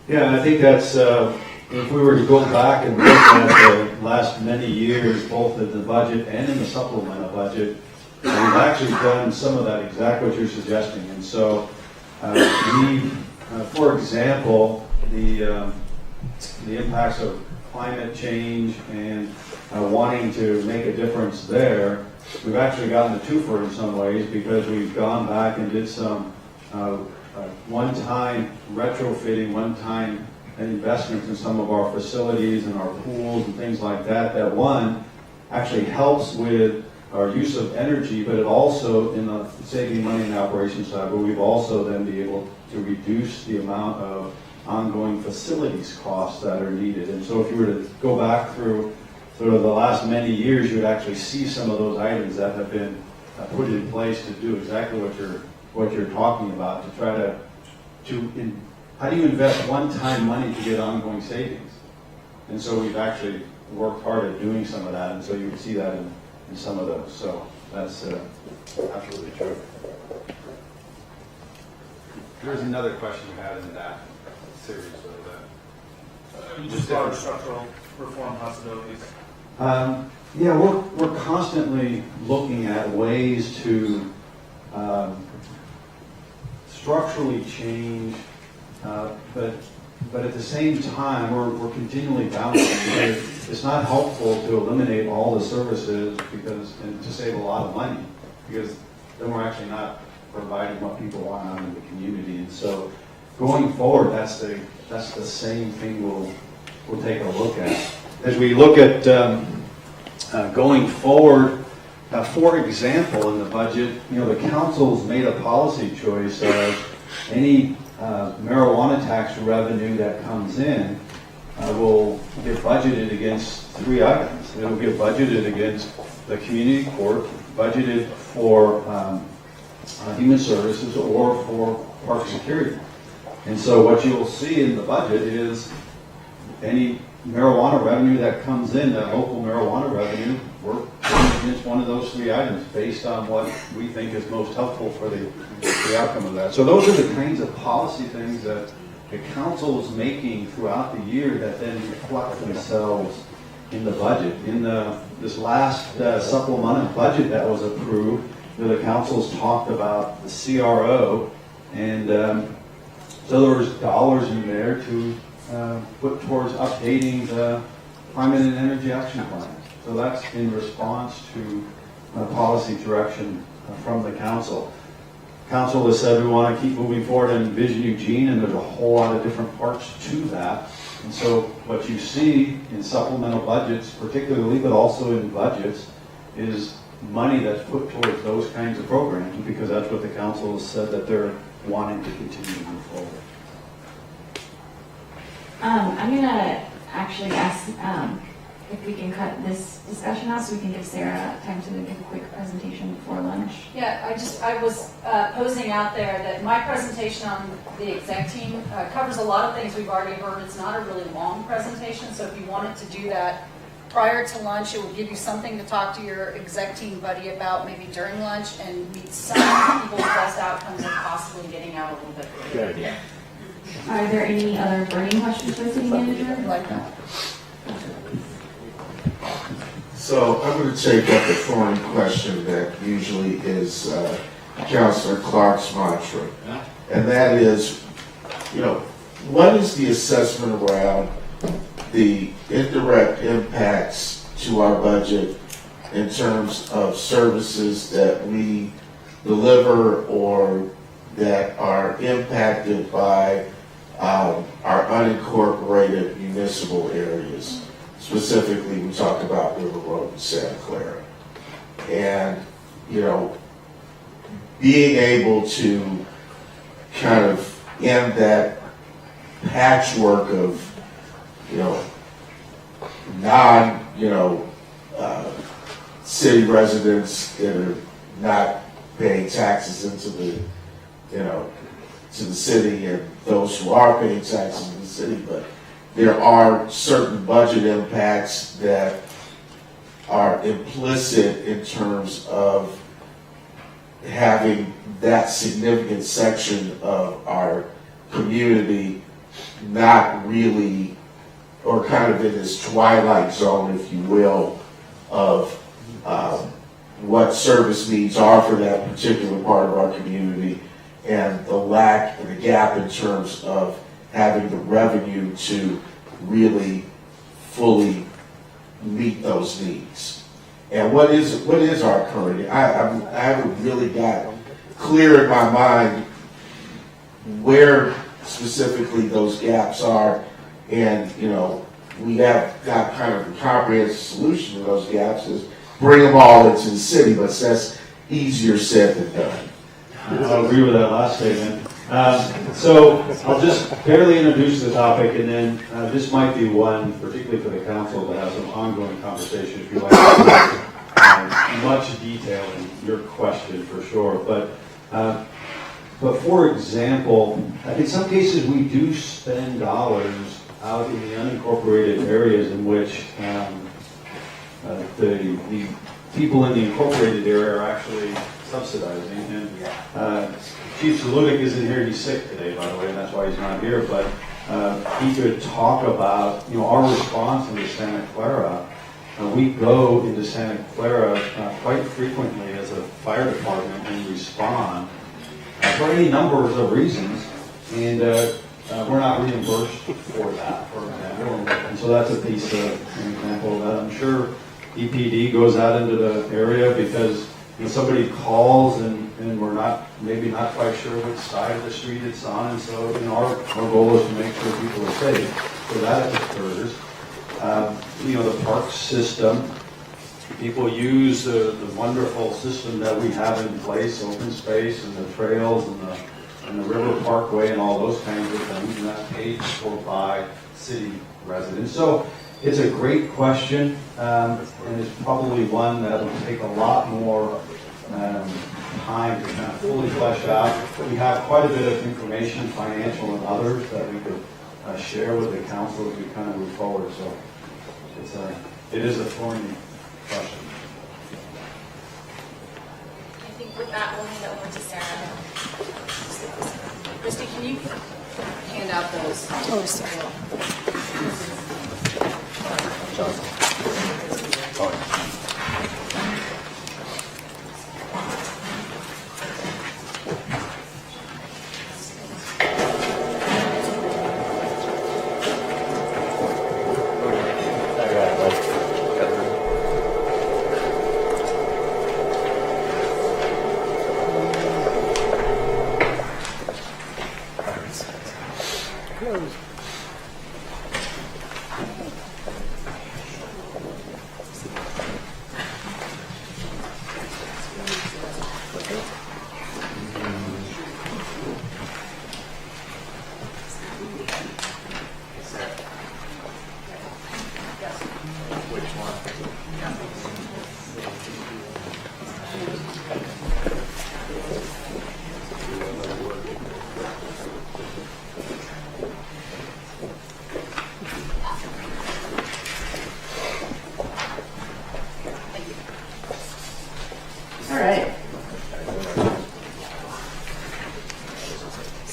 Speaker 4: Yeah, and I think that's, if we were to go back and look at the last many years, both in the budget and in the supplemental budget, we've actually done some of that, exactly what you're suggesting. And so, for example, the impacts of climate change and wanting to make a difference there, we've actually gotten a twofer in some ways, because we've gone back and did some one-time retrofitting, one-time investments in some of our facilities and our pools and things like that, that one, actually helps with our use of energy, but it also, in the saving money in the operations side, but we've also then be able to reduce the amount of ongoing facilities costs that are needed. And so if you were to go back through sort of the last many years, you would actually see some of those items that have been put in place to do exactly what you're talking about, to try to how do you invest one-time money to get ongoing savings? And so we've actually worked hard at doing some of that, and so you would see that in some of those. So that's absolutely true. There's another question we had in that series of that.
Speaker 5: Just about structural reform possibilities.
Speaker 4: Yeah, we're constantly looking at ways to structurally change, but at the same time, we're continually balancing. It's not helpful to eliminate all the services and to save a lot of money, because then we're actually not providing what people want out in the community. And so, going forward, that's the same thing we'll take a look at. As we look at going forward, for example, in the budget, the council's made a policy choice of any marijuana tax revenue that comes in will get budgeted against three items. It will get budgeted against the community court, budgeted for human services, or for park security. And so what you'll see in the budget is any marijuana revenue that comes in, that local marijuana revenue, we're putting against one of those three items based on what we think is most helpful for the outcome of that. So those are the kinds of policy things that the council is making throughout the year that then reflect themselves in the budget. In this last supplemental budget that was approved, the council's talked about the CRO, and so there was dollars in there to put towards updating the climate and energy action plan. So that's in response to policy direction from the council. Council has said we want to keep moving forward and Vision Eugene, and there's a whole lot of different parts to that. And so what you see in supplemental budgets, particularly, but also in budgets, is money that's put towards those kinds of programs, because that's what the council has said that they're wanting to continue to move forward.
Speaker 2: I'm going to actually ask if we can cut this discussion out so we can give Sarah time to give a quick presentation before lunch.
Speaker 1: Yeah, I was posing out there that my presentation on the exec team covers a lot of things we've already heard. It's not a really long presentation, so if you wanted to do that prior to lunch, it would give you something to talk to your exec team buddy about maybe during lunch, and meet some people's best outcomes of possibly getting out a little bit earlier.
Speaker 18: Good idea.
Speaker 2: Are there any other burning questions for the city manager?
Speaker 1: Like that.
Speaker 22: So I'm going to take up a foreign question that usually is Councilor Clark's mantra, and that is, what is the assessment around the indirect impacts to our budget in terms of services that we deliver or that are impacted by our unincorporated municipal areas? Specifically, we talked about River Road and Santa Clara. And, being able to kind of end that patchwork of, city residents that are not paying taxes into the, to the city, and those who are paying taxes in the city, but there are certain budget impacts that are implicit in terms of having that significant section of our community not really, or kind of in this twilight zone, if you will, of what service needs are for that particular part of our community, and the lack and the gap in terms of having the revenue to really fully meet those needs. And what is our current? I haven't really got clear in my mind where specifically those gaps are And, you know, we have got kind of a comprehensive solution to those gaps is bring them all into the city, but that's easier said than done.
Speaker 4: I'll agree with that last statement. So I'll just barely introduce the topic, and then this might be one, particularly for the council, to have some ongoing conversation if you like. Much detail in your question for sure, but for example, in some cases we do spend dollars out in the unincorporated areas in which the people in the incorporated area are actually subsidizing. And Chief Saludik isn't here; he's sick today, by the way, and that's why he's not here. But he could talk about our response into Santa Clara. We go into Santa Clara quite frequently as a fire department and respond for any number of reasons, and we're not reimbursed for that, for example. And so that's a piece of an example of that. I'm sure EPD goes out into the area because somebody calls and we're maybe not quite sure which side of the street it's on, and so our goal is to make sure people are safe. So that occurs. The park system, people use the wonderful system that we have in place, open space and the trails and the river parkway and all those kinds of things, and that's paid for by city residents. So it's a great question, and it's probably one that will take a lot more time to kind of fully flesh out. We have quite a bit of information, financial and others, that we could share with the council as we kind of move forward. So it is a thorny question.
Speaker 2: I think with that, we'll hand it over to Sarah. Christy, can you hand out those? Oh,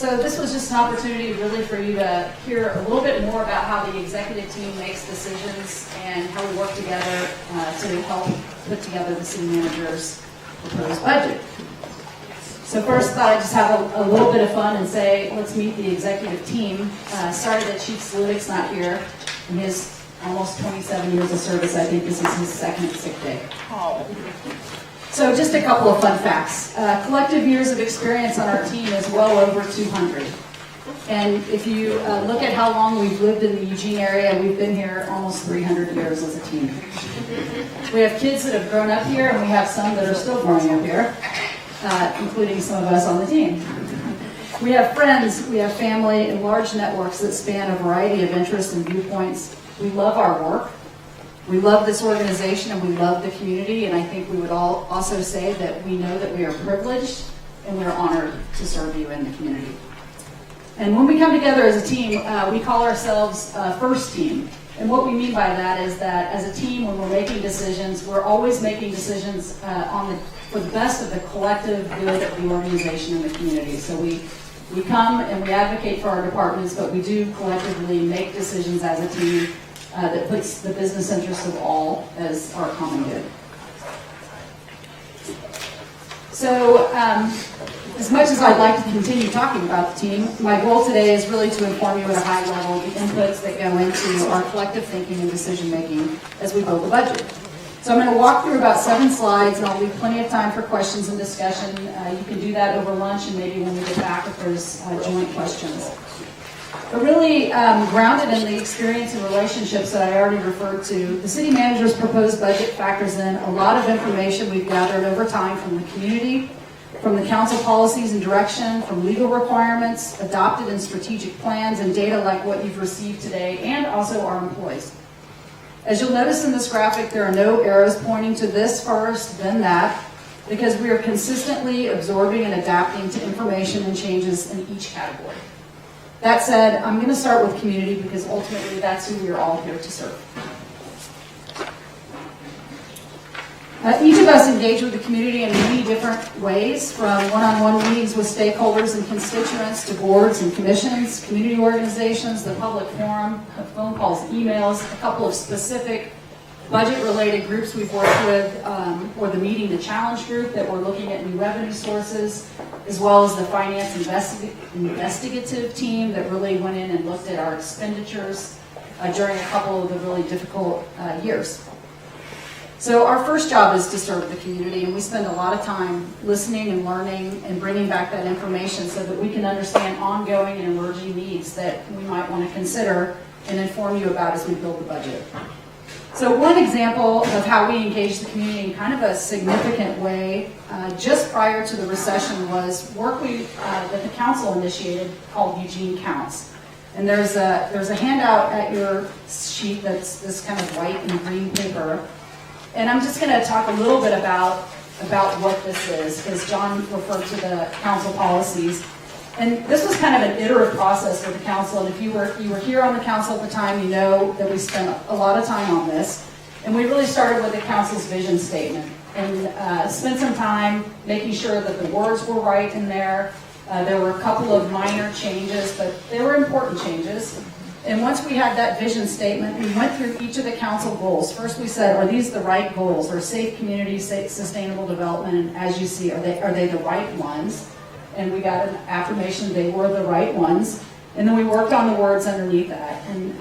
Speaker 1: So this was just an opportunity really for you to hear a little bit more about how the executive team makes decisions and how we work together to help put together the city manager's proposed budget. So first, I thought I'd just have a little bit of fun and say, let's meet the executive team. Sorry that Chief Saludik's not here. In his almost 27 years of service, I think this is his second sick day. So just a couple of fun facts. Collective years of experience on our team is well over 200. And if you look at how long we've lived in the Eugene area, we've been here almost 300 years as a team. We have kids that have grown up here, and we have some that are still growing up here, including some of us on the team. We have friends, we have family, and large networks that span a variety of interests and viewpoints. We love our work. We love this organization and we love the community, and I think we would all also say that we know that we are privileged and we're honored to serve you in the community. And when we come together as a team, we call ourselves First Team. And what we mean by that is that as a team, when we're making decisions, we're always making decisions for the best of the collective good of the organization and the community. So we come and we advocate for our departments, but we do collectively make decisions as a team that puts the business interests of all as our common good. So as much as I'd like to continue talking about the team, my goal today is really to inform you at a high level the inputs that go into our collective thinking and decision making as we build the budget. So I'm going to walk through about 7 slides, and I'll leave plenty of time for questions and discussion. You can do that over lunch and maybe when we get back if there's joint questions. but really grounded in the experience and relationships that I already referred to. The city manager's proposed budget factors in a lot of information we've gathered over time from the community, from the council policies and direction, from legal requirements, adopted in strategic plans, and data like what you've received today, and also our employees. As you'll notice in this graphic, there are no arrows pointing to this first, then that, because we are consistently absorbing and adapting to information and changes in each category. That said, I'm going to start with community because ultimately that's who we are all here to serve. Each of us engage with the community in many different ways, from one-on-one meetings with stakeholders and constituents to boards and commissions, community organizations, the public forum, phone calls, emails, a couple of specific budget-related groups we've worked with, or the Meeting the Challenge group that we're looking at new revenue sources, as well as the finance investigative team that really went in and looked at our expenditures during a couple of the really difficult years. So our first job is to serve the community, and we spend a lot of time listening and learning and bringing back that information so that we can understand ongoing and emerging needs that we might want to consider and inform you about as we build the budget. So one example of how we engage the community in kind of a significant way just prior to the recession was work that the council initiated called Eugene Counts. And there's a handout at your sheet that's this kind of white and green paper. And I'm just going to talk a little bit about what this is, because John referred to the council policies. And this was kind of an iterative process with the council. And if you were here on the council at the time, you know that we spent a lot of time on this. And we really started with the council's vision statement and spent some time making sure that the words were right in there. There were a couple of minor changes, but they were important changes. And once we had that vision statement, we went through each of the council goals. First we said, are these the right goals? Are safe community, sustainable development, and as you see, are they the right ones? And we got an affirmation they were the right ones. And then we worked on the words underneath that. And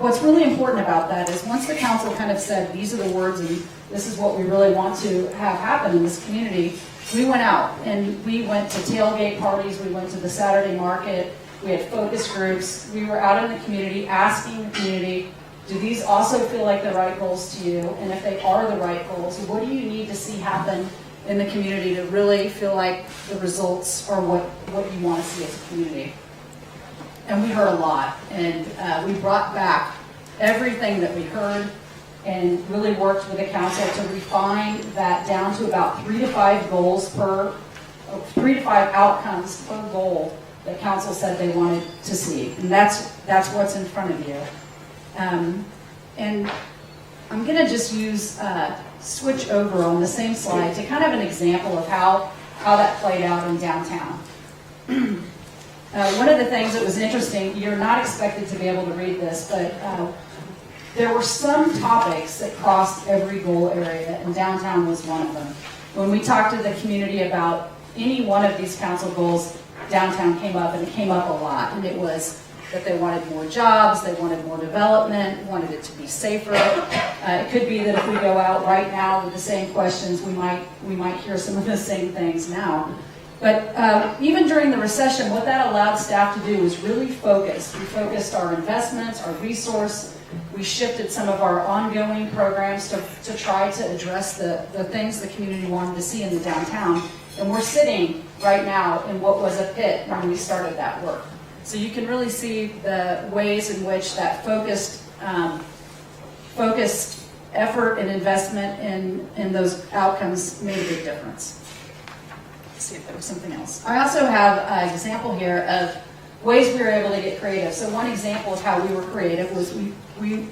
Speaker 1: what's really important about that is once the council kind of said, these are the words and this is what we really want to have happen in this community, we went out and we went to tailgate parties, we went to the Saturday market, we had focus groups, we were out in the community asking the community, do these also feel like the right goals to you? And if they are the right goals, what do you need to see happen in the community to really feel like the results are what you want to see as a community? And we heard a lot, and we brought back everything that we heard and really worked with the council to refine that down to about 3 to 5 outcomes per goal that council said they wanted to see. And that's what's in front of you. And I'm going to just use switch over on the same slide to kind of an example of how that played out in downtown. One of the things that was interesting, you're not expected to be able to read this, but there were some topics that crossed every goal area, and downtown was one of them. When we talked to the community about any one of these council goals, downtown came up, and it came up a lot. And it was that they wanted more jobs, they wanted more development, wanted it to be safer. It could be that if we go out right now with the same questions, we might hear some of the same things now. But even during the recession, what that allowed staff to do was really focus. We focused our investments, our resource. We shifted some of our ongoing programs to try to address the things the community wanted to see in the downtown. And we're sitting right now in what was a pit when we started that work. So you can really see the ways in which that focused effort and investment in those outcomes made a big difference. Let's see if there was something else. I also have an example here of ways we were able to get creative. So one example of how we were creative was we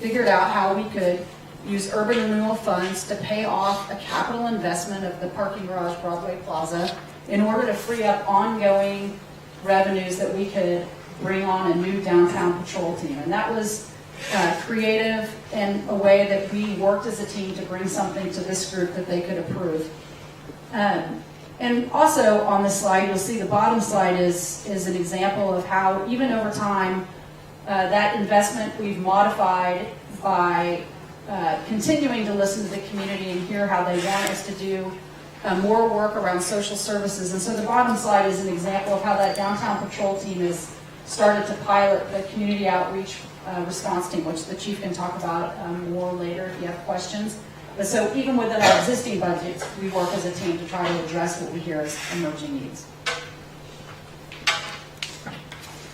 Speaker 1: figured out how we could use urban renewal funds to pay off a capital investment of the parking garage Broadway Plaza in order to free up ongoing revenues that we could bring on a new downtown patrol team. And that was creative in a way that we worked as a team to bring something to this group that they could approve. And also on this slide, you'll see the bottom slide is an example of how even over time, that investment we've modified by continuing to listen to the community and hear how they want us to do more work around social services. And so the bottom slide is an example of how that downtown patrol team is started to pilot the community outreach response team, which the chief can talk about more later if you have questions. But so even within our existing budgets, we work as a team to try to address what we hear as emerging needs.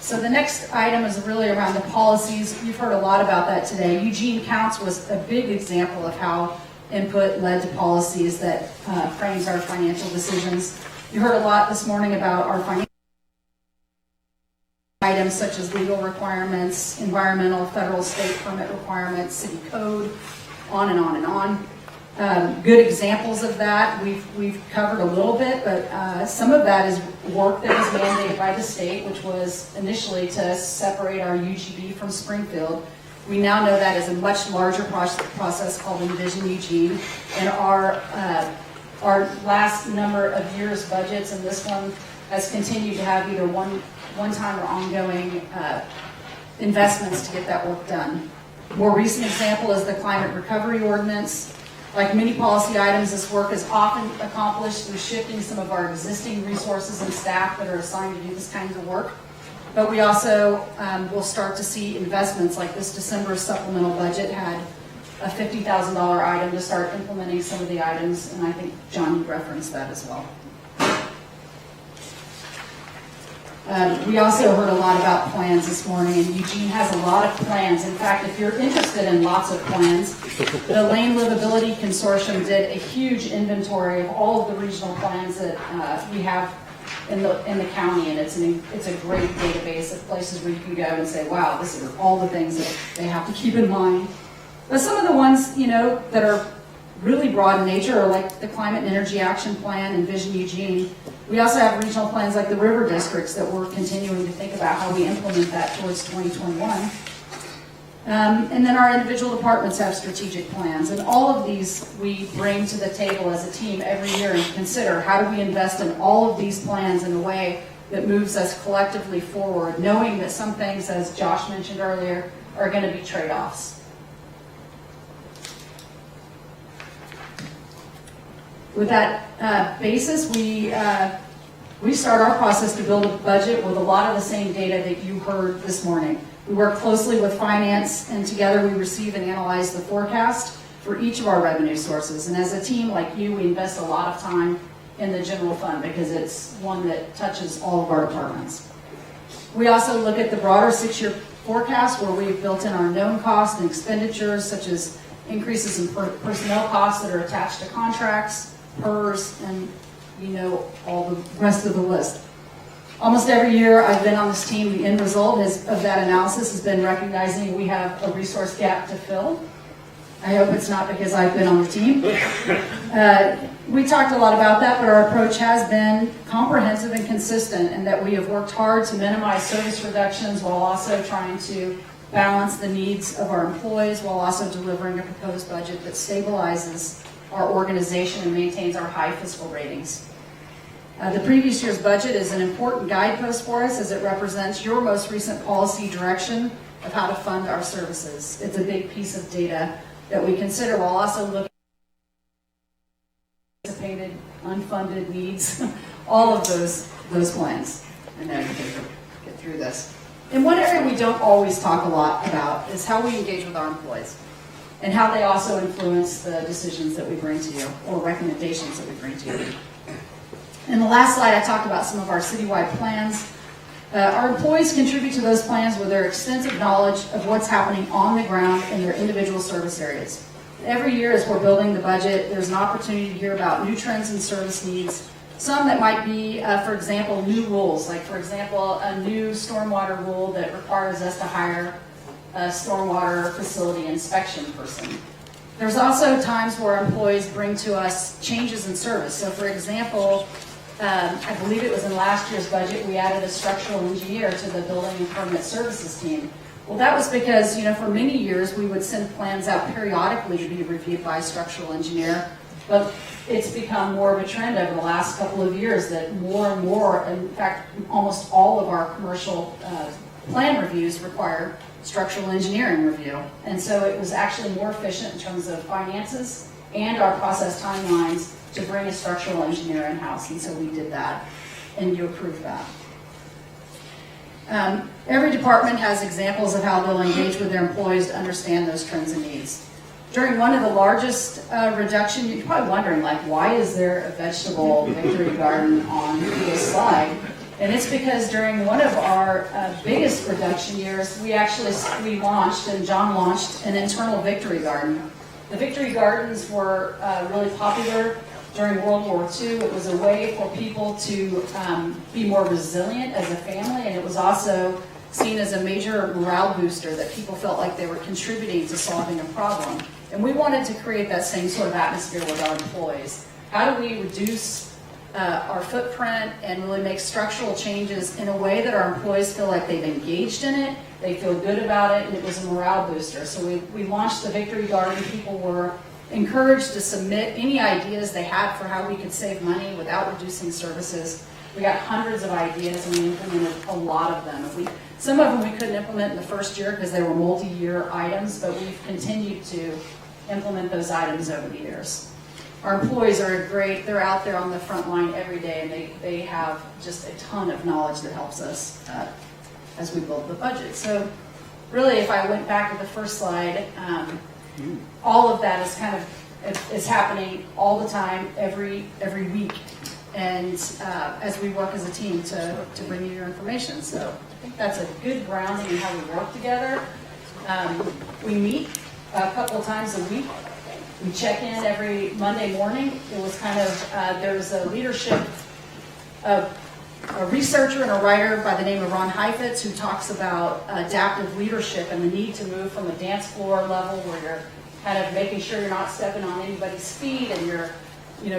Speaker 1: So the next item is really around the policies. You've heard a lot about that today. Eugene Counts was a big example of how input led to policies that frames our financial decisions. You heard a lot this morning about our financial items such as legal requirements, environmental, federal, state permit requirements, city code, on and on and on. Good examples of that we've covered a little bit, but some of that is work that was mandated by the state, which was initially to separate our UGB from Springfield. We now know that is a much larger process called Envision Eugene, and our last number of years' budgets, and this one has continued to have either one-time or ongoing investments to get that work done. More recent example is the Climate Recovery Ordinance. Like many policy items, this work is often accomplished through shifting some of our existing resources and staff that are assigned to do this kind of work. But we also will start to see investments, like this December supplemental budget had a $50,000 item to start implementing some of the items, and I think John referenced that as well. We also heard a lot about plans this morning, and Eugene has a lot of plans. In fact, if you're interested in lots of plans, the Lane Livability Consortium did a huge inventory of all of the regional plans that we have in the county, and it's a great database of places where you can go and say, wow, this are all the things that they have to keep in mind. But some of the ones, that are really broad in nature are like the Climate and Energy Action Plan and Envision Eugene. We also have regional plans like the river districts that we're continuing to think about how we implement that towards 2021. And then our individual departments have strategic plans. And all of these we bring to the table as a team every year and consider how do we invest in all of these plans in a way that moves us collectively forward, knowing that some things, as Josh mentioned earlier, are going to be trade-offs. With that basis, we start our process to build a budget with a lot of the same data that you heard this morning. We work closely with finance, and together we receive and analyze the forecast for each of our revenue sources. And as a team like you, we invest a lot of time in the general fund because it's one that touches all of our departments. We also look at the broader 6-year forecast where we've built in our known costs and expenditures, such as increases in personnel costs that are attached to contracts, PERS, and all the rest of the list. Almost every year I've been on this team, the end result of that analysis has been recognizing we have a resource gap to fill. I hope it's not because I've been on the team. We talked a lot about that, but our approach has been comprehensive and consistent, and that we have worked hard to minimize service reductions while also trying to balance the needs of our employees while also delivering a proposed budget that stabilizes our organization and maintains our high fiscal ratings. The previous year's budget is an important guidepost for us as it represents your most recent policy direction of how to fund our services. It's a big piece of data that we consider while also looking at anticipated, unfunded needs, all of those plans. And then we can get through this. And one area we don't always talk a lot about is how we engage with our employees and how they also influence the decisions that we bring to you or recommendations that we bring to you. In the last slide, I talked about some of our citywide plans. Our employees contribute to those plans with their extensive knowledge of what's happening on the ground in their individual service areas. Every year as we're building the budget, there's an opportunity to hear about new trends and service needs. Some that might be, for example, new rules, like for example, a new stormwater rule that requires us to hire a stormwater facility inspection person. There's also times where employees bring to us changes in service. So for example, I believe it was in last year's budget, we added a structural engineer to the building and permit services team. Well, that was because, for many years we would send plans out periodically to be reviewed by a structural engineer, but it's become more of a trend over the last couple of years that more and more, in fact, almost all of our commercial plan reviews require structural engineering review. And so it was actually more efficient in terms of finances and our process timelines to bring a structural engineer in-house. And so we did that, and you approved that. Every department has examples of how they'll engage with their employees to understand those trends and needs. During one of the largest reduction, you're probably wondering, like, why is there a vegetable victory garden on this slide? And it's because during one of our biggest production years, we launched, and John launched, an internal victory garden. The victory gardens were really popular during World War II. It was a way for people to be more resilient as a family, and it was also seen as a major morale booster, that people felt like they were contributing to solving a problem. And we wanted to create that same sort of atmosphere with our employees. How do we reduce our footprint and really make structural changes in a way that our employees feel like they've engaged in it, they feel good about it, and it was a morale booster. So we launched the Victory Garden. People were encouraged to submit any ideas they had for how we could save money without reducing services. We got hundreds of ideas, and we implemented a lot of them. Some of them we couldn't implement in the first year because they were multi-year items, but we've continued to implement those items over the years. Our employees are great. They're out there on the front line every day, and they have just a ton of knowledge that helps us as we build the budget. So really, if I went back to the first slide, all of that is happening all the time, every week, and as we work as a team to bring you your information. So I think that's a good grounding in how we work together. We meet a couple of times a week. We check in every Monday morning. It was there's a leadership, a researcher and a writer by the name of Ron Heifetz, who talks about adaptive leadership and the need to move from a dance floor level where you're kind of making sure you're not stepping on anybody's feet and you're,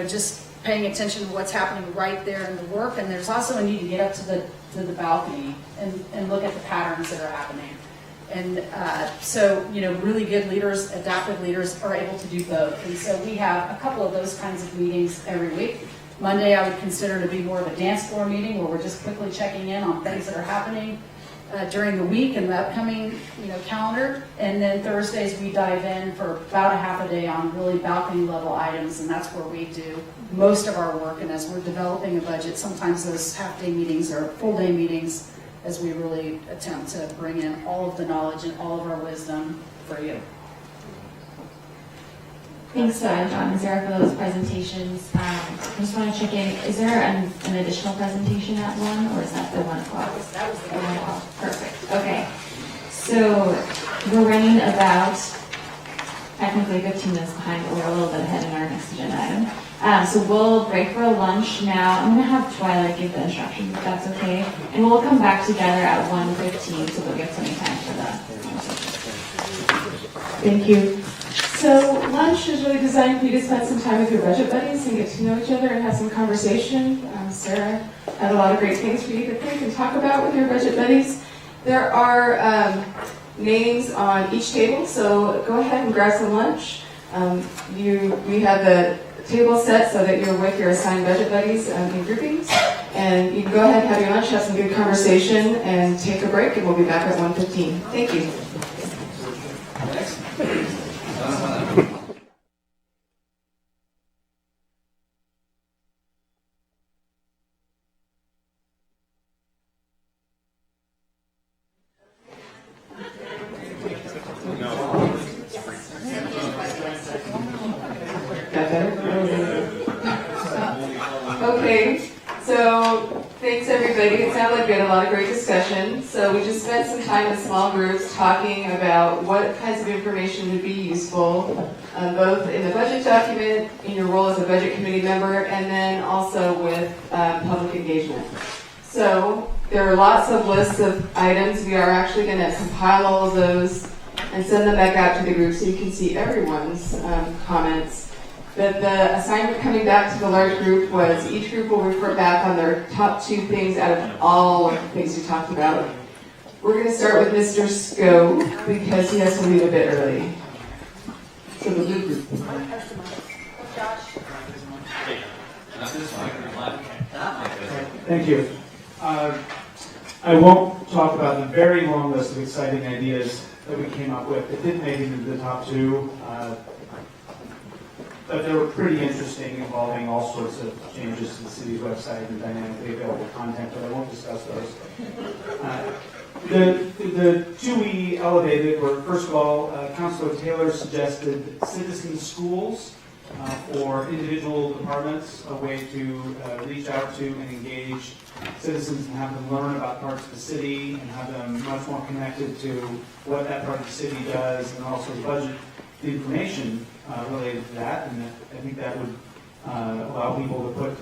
Speaker 1: just paying attention to what's happening right there in the work. And there's also a need to get up to the balcony and look at the patterns that are happening. And so, really good leaders, adaptive leaders, are able to do both. And so we have a couple of those kinds of meetings every week. Monday I would consider to be more of a dance floor meeting where we're just quickly checking in on things that are happening during the week and the upcoming calendar. And then Thursdays we dive in for about a half a day on really balcony level items, and that's where we do most of our work. And as we're developing a budget, sometimes those half-day meetings are full-day meetings as we really attempt to bring in all of the knowledge and all of our wisdom for you.
Speaker 2: Thanks, John and Sarah, for those presentations. I just want to check in, is there an additional presentation at 1, or is that the 1 o'clock?
Speaker 1: That was the
Speaker 2: 1 o'clock. Perfect. Okay. So we're running about technically 15 minutes behind, but we're a little bit ahead in our next agenda item. So we'll break for lunch now. I'm going to have Twyla give the instructions, if that's okay. And we'll come back together at 1:15, so we'll get plenty of time for that.
Speaker 11: Thank you. So lunch is really designed for you to spend some time with your budget buddies and get to know each other and have some conversation. Sarah had a lot of great things for you to think and talk about with your budget buddies. There are names on each table, so go ahead and grab some lunch. We have the table set so that you're with your assigned budget buddies in groupings, and you can go ahead and have your lunch, have some good conversation, and take a break, and we'll be back at 1:15. Thank you. Okay, so thanks everybody. It sounded like we had a lot of great discussion. So we just spent some time in small groups talking about what kinds of information would be useful, both in the budget document, in your role as a budget committee member, and then also with public engagement. So there are lots of lists of items. We are actually going to compile all of those and send them back out to the group so you can see everyone's comments. But the assignment coming back to the large group was each group will report back on their top 2 things out of all of the things we talked about. We're going to start with Mr. Scope because he has to leave a bit early. So the blue group.
Speaker 6: Thank you. I won't talk about the very long list of exciting ideas that we came up with. It didn't make it into the top 2. but they were pretty interesting, involving all sorts of changes to the city's website and dynamically available content, but I won't discuss those. The two we elevated were, first of all, Councilor Taylor suggested citizen schools for individual departments, a way to reach out to and engage citizens and have them learn about parts of the city and have them much more connected to what that part of the city does, and also the budget information related to that. And I think that would allow people to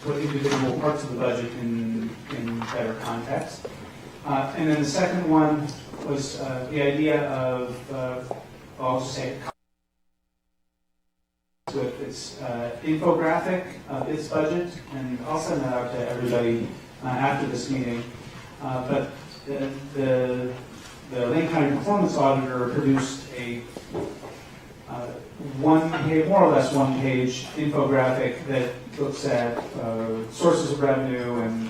Speaker 6: put individual parts of the budget in better context. And then the second one was the idea of, I'll just say, with its infographic of its budget, and I'll send that out to everybody after this meeting. But the Lane County Performance Auditor produced a more or less one-page infographic that looks at sources of revenue and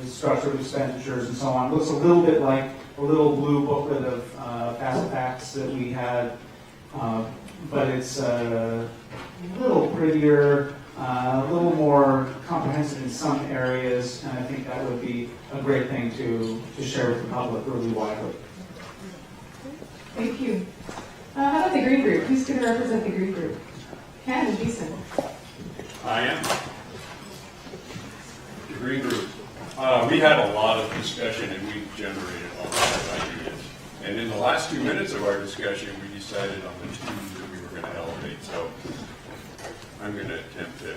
Speaker 6: the structure of expenditures and so on. It looks a little bit like a little blue booklet of past facts that we had, but it's a little prettier, a little more comprehensive in some areas, and I think that would be a great thing to share with the public really widely.
Speaker 15: Thank you. How about the Green Group? Who's going to represent the Green Group? Ken and Jason.
Speaker 27: I am. The Green Group. We had a lot of discussion and we generated a lot of ideas. And in the last 2 minutes of our discussion, we decided on the two that we were going to elevate. So I'm going to attempt to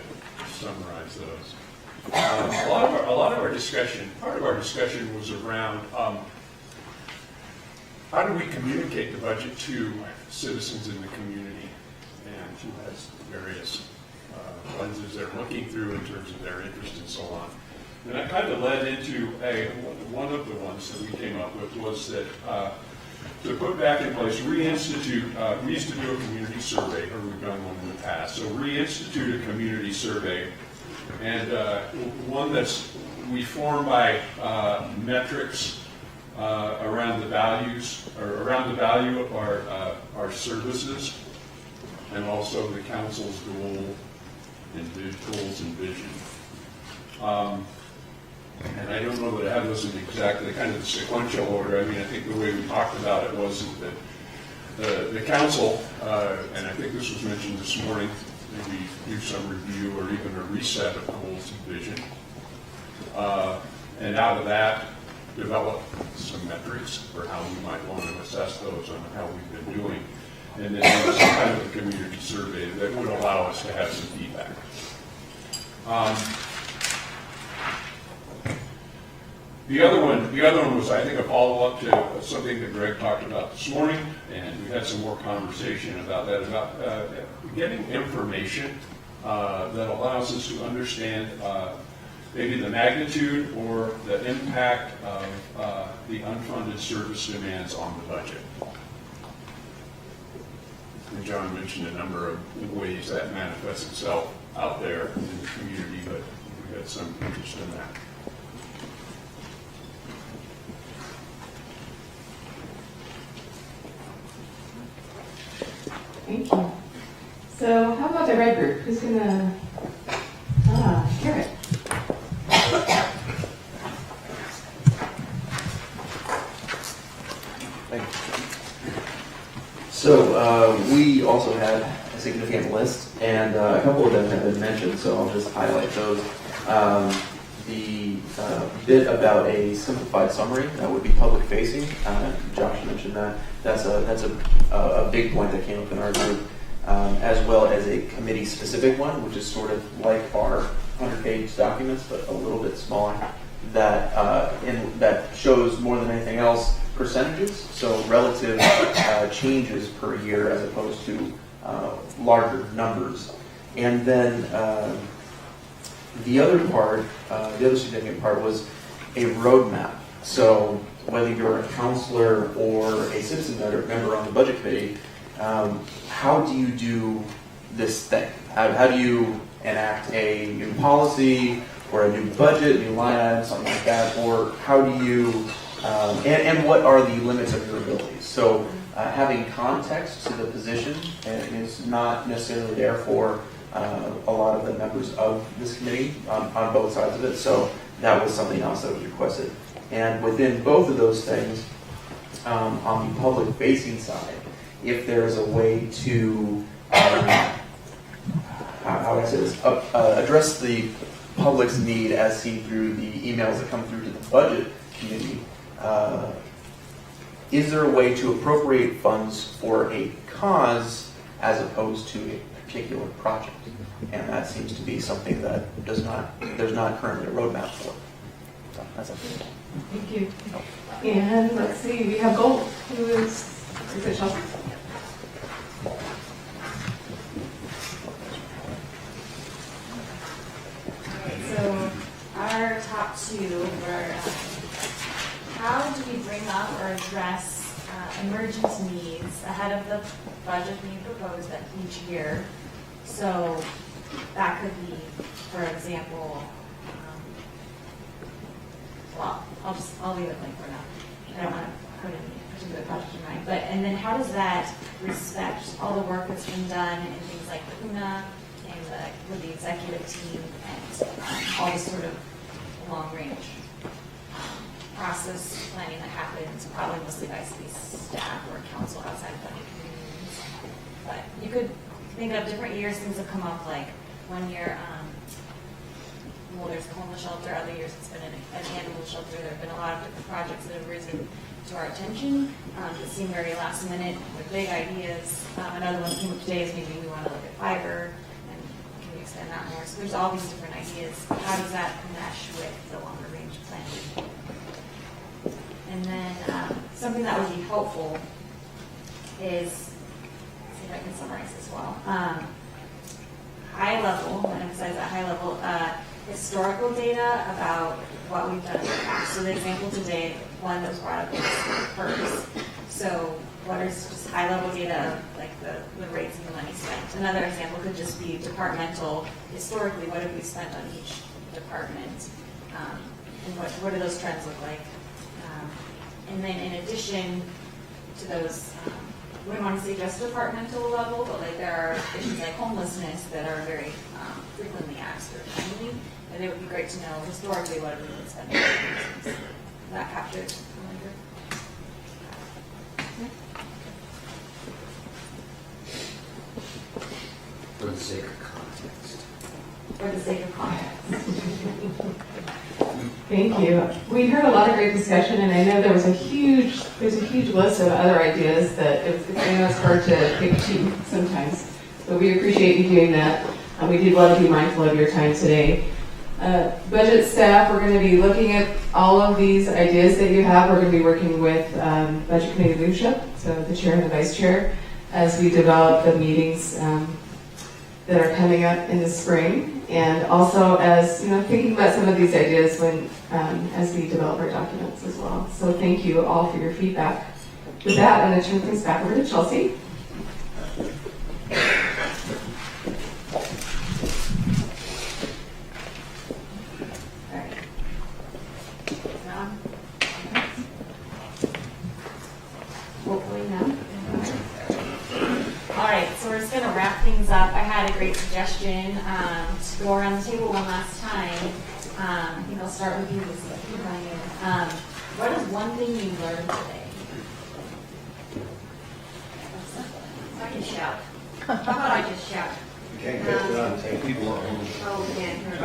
Speaker 27: summarize those. A lot of our discussion, part of our discussion was around how do we communicate the budget to citizens in the community, and who has various lenses they're looking through in terms of their interest and so on. And that kind of led into one of the ones that we came up with was that to put back in place, reinstitute, we used to do a community survey, or we've done one in the past, so reinstitute a community survey, and one that's we form by metrics around the values, or around the value of our services, and also the council's goals and vision. And I don't know that I have those in exactly kind of the sequential order. I mean, I think the way we talked about it was that the council, and I think this was mentioned this morning, maybe do some review or even a reset of goals and vision. And out of that, develop some metrics for how we might want to assess those on how we've been doing. And then do some kind of a community survey that would allow us to have some feedback. The other one was, I think, a follow-up to something that Greg talked about this morning, and we had some more conversation about that, about getting information that allows us to understand maybe the magnitude or the impact of the unfunded service demands on the budget. And John mentioned a number of ways that manifests itself out there in the community, but we had some interest in that.
Speaker 15: Thank you. So how about the Red Group? Who's going to... Garrett.
Speaker 10: Thank you. So we also had a significant list, and a couple of them have been mentioned, so I'll just highlight those. The bit about a simplified summary that would be public facing. Josh mentioned that. That's a big point that came up in our group, as well as a committee specific one, which is sort of like our 100-page documents, but a little bit smaller. That shows more than anything else percentages, so relative changes per year as opposed to larger numbers. And then the other part, the other significant part was a roadmap. So whether you're a counselor or a citizen member on the budget committee, how do you do this thing? How do you enact a new policy or a new budget, new line item, something like that? Or how do you, and what are the limits of your abilities? So having context to the position is not necessarily there for a lot of the members of this committee on both sides of it. So that was something else that was requested. And within both of those things, on the public-facing side, if there's a way to, how would I say this, address the public's need as seen through the emails that come through to the budget committee, is there a way to appropriate funds for a cause as opposed to a particular project? And that seems to be something that there's not currently a roadmap for. So that's it.
Speaker 15: Thank you. And let's see, we have Gold, who is it Chelsea?
Speaker 2: So our top two were how do we bring up or address emergent needs ahead of the budget being proposed at each year? So that could be, for example, well, I'll leave it blank for now. I don't want to put any particular project in mind. But and then how does that respect all the work that's been done in things like PUNA and with the executive team and all the sort of long range process planning that happens probably mostly by city staff or council outside of funding communities. But you could think of different years, things have come up like 1 year, well, there's a homeless shelter, other years it's been an animal shelter. There have been a lot of different projects that have risen to our attention that seem very last minute with big ideas. Another one that came up today is maybe we want to look at fiber and can we extend that more? So there's all these different ideas. How does that mesh with the longer range planning? And then something that would be helpful is, see if I can summarize this well. High level, and emphasize that high level, historical data about what we've done in the past. So the example today, one that was brought up is PERS. So what is just high level data of like the rates and the money spent? Another example could just be departmental. Historically, what have we spent on each department? And what do those trends look like? And then in addition to those, we wouldn't want to say just departmental level, but like there are issues like homelessness that are very frequently asked or timely, and it would be great to know historically what have we been spending on these. That captured the wonder.
Speaker 8: For the sake of context.
Speaker 2: For the sake of context.
Speaker 15: Thank you. We heard a lot of great discussion, and I know there's a huge list of other ideas that I know it's hard to pick two sometimes. But we appreciate you doing that. We did want to be mindful of your time today. Budget staff, we're going to be looking at all of these ideas that you have. We're going to be working with budget committee leadership, so the chair and the vice chair, as we develop the meetings that are coming up in the spring, and also as thinking about some of these ideas when as we develop our documents as well. So thank you all for your feedback. With that, I'm going to turn things back over to Chelsea.
Speaker 2: Hopefully now. All right, so we're just going to wrap things up. I had a great suggestion to go around the table one last time. I think I'll start with you, Lucy. What is one thing you learned today? I can shout. How about I just shout?
Speaker 4: You can't get it on tape. People are home.
Speaker 2: Oh, we can't hear it.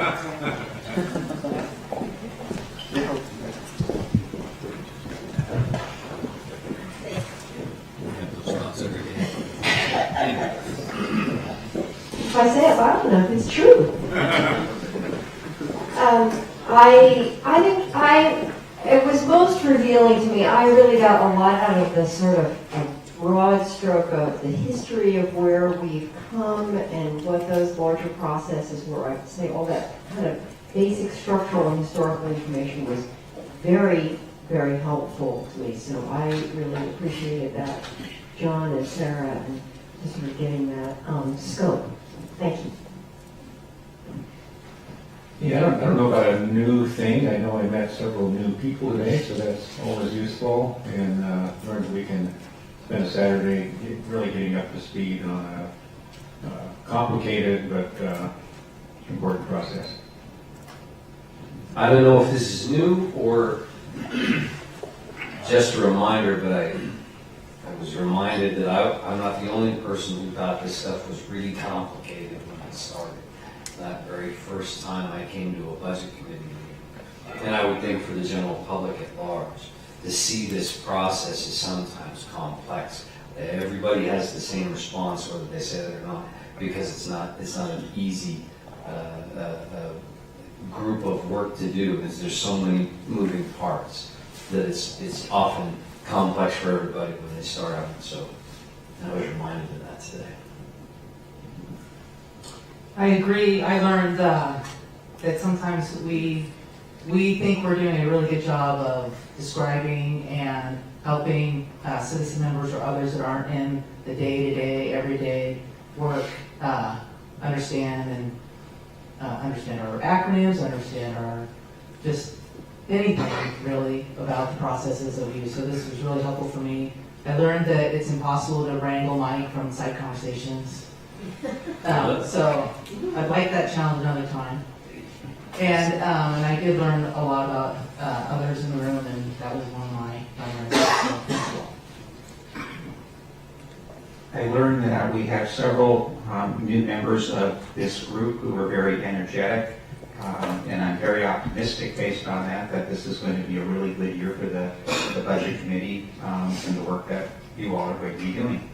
Speaker 17: If I say it loud enough, it's true. It was most revealing to me. I really got a lot out of the sort of broad stroke of the history of where we've come and what those larger processes were. I'd say all that kind of basic structural and historical information was very, very helpful to me. So I really appreciated that, John and Sarah, and just sort of getting that scope. Thank you.
Speaker 7: Yeah, I don't know about a new thing. I know I met several new people today, so that's always useful, and learned we can been a Saturday, really getting up to speed on a complicated but important process.
Speaker 8: I don't know if this is new or just a reminder, but I was reminded that I'm not the only person who thought this stuff was really complicated when I started. That very first time I came to a budget committee meeting. And I would think for the general public at large, to see this process is sometimes complex. Everybody has the same response, whether they say it or not, because it's not an easy group of work to do. There's so many moving parts that it's often complex for everybody when they start out. So I was reminded of that today.
Speaker 14: I agree. I learned that sometimes we think we're doing a really good job of describing and helping citizen members or others that aren't in the day-to-day, everyday work understand our acronyms, understand our just anything really about the processes that we use. So this was really helpful for me. I learned that it's impossible to wrangle Mike from side conversations. So I'd like that challenge another time. And I did learn a lot about others in the room, and that was one of my learnings. So thank you all.
Speaker 19: I learned that we have several new members of this group who are very energetic, and I'm very optimistic based on that this is going to be a really good year for the Budget Committee and the work that you all are going to be doing.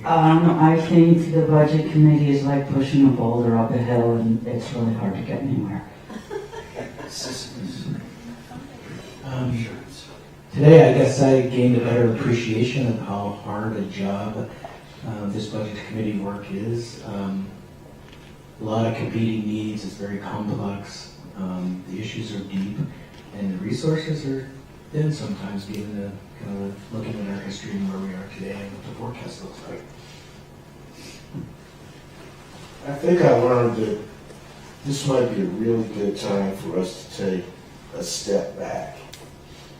Speaker 20: I think the budget committee is like pushing a boulder up a hill, and it's really hard to get anywhere.
Speaker 21: Today, I guess I gained a better appreciation of how hard a job this budget committee work is. A lot of competing needs, it's very complex. The issues are deep, and the resources are thin sometimes, given the kind of looking at our history and where we are today and what the forecast looks like.
Speaker 22: I think I learned that this might be a really good time for us to take a step back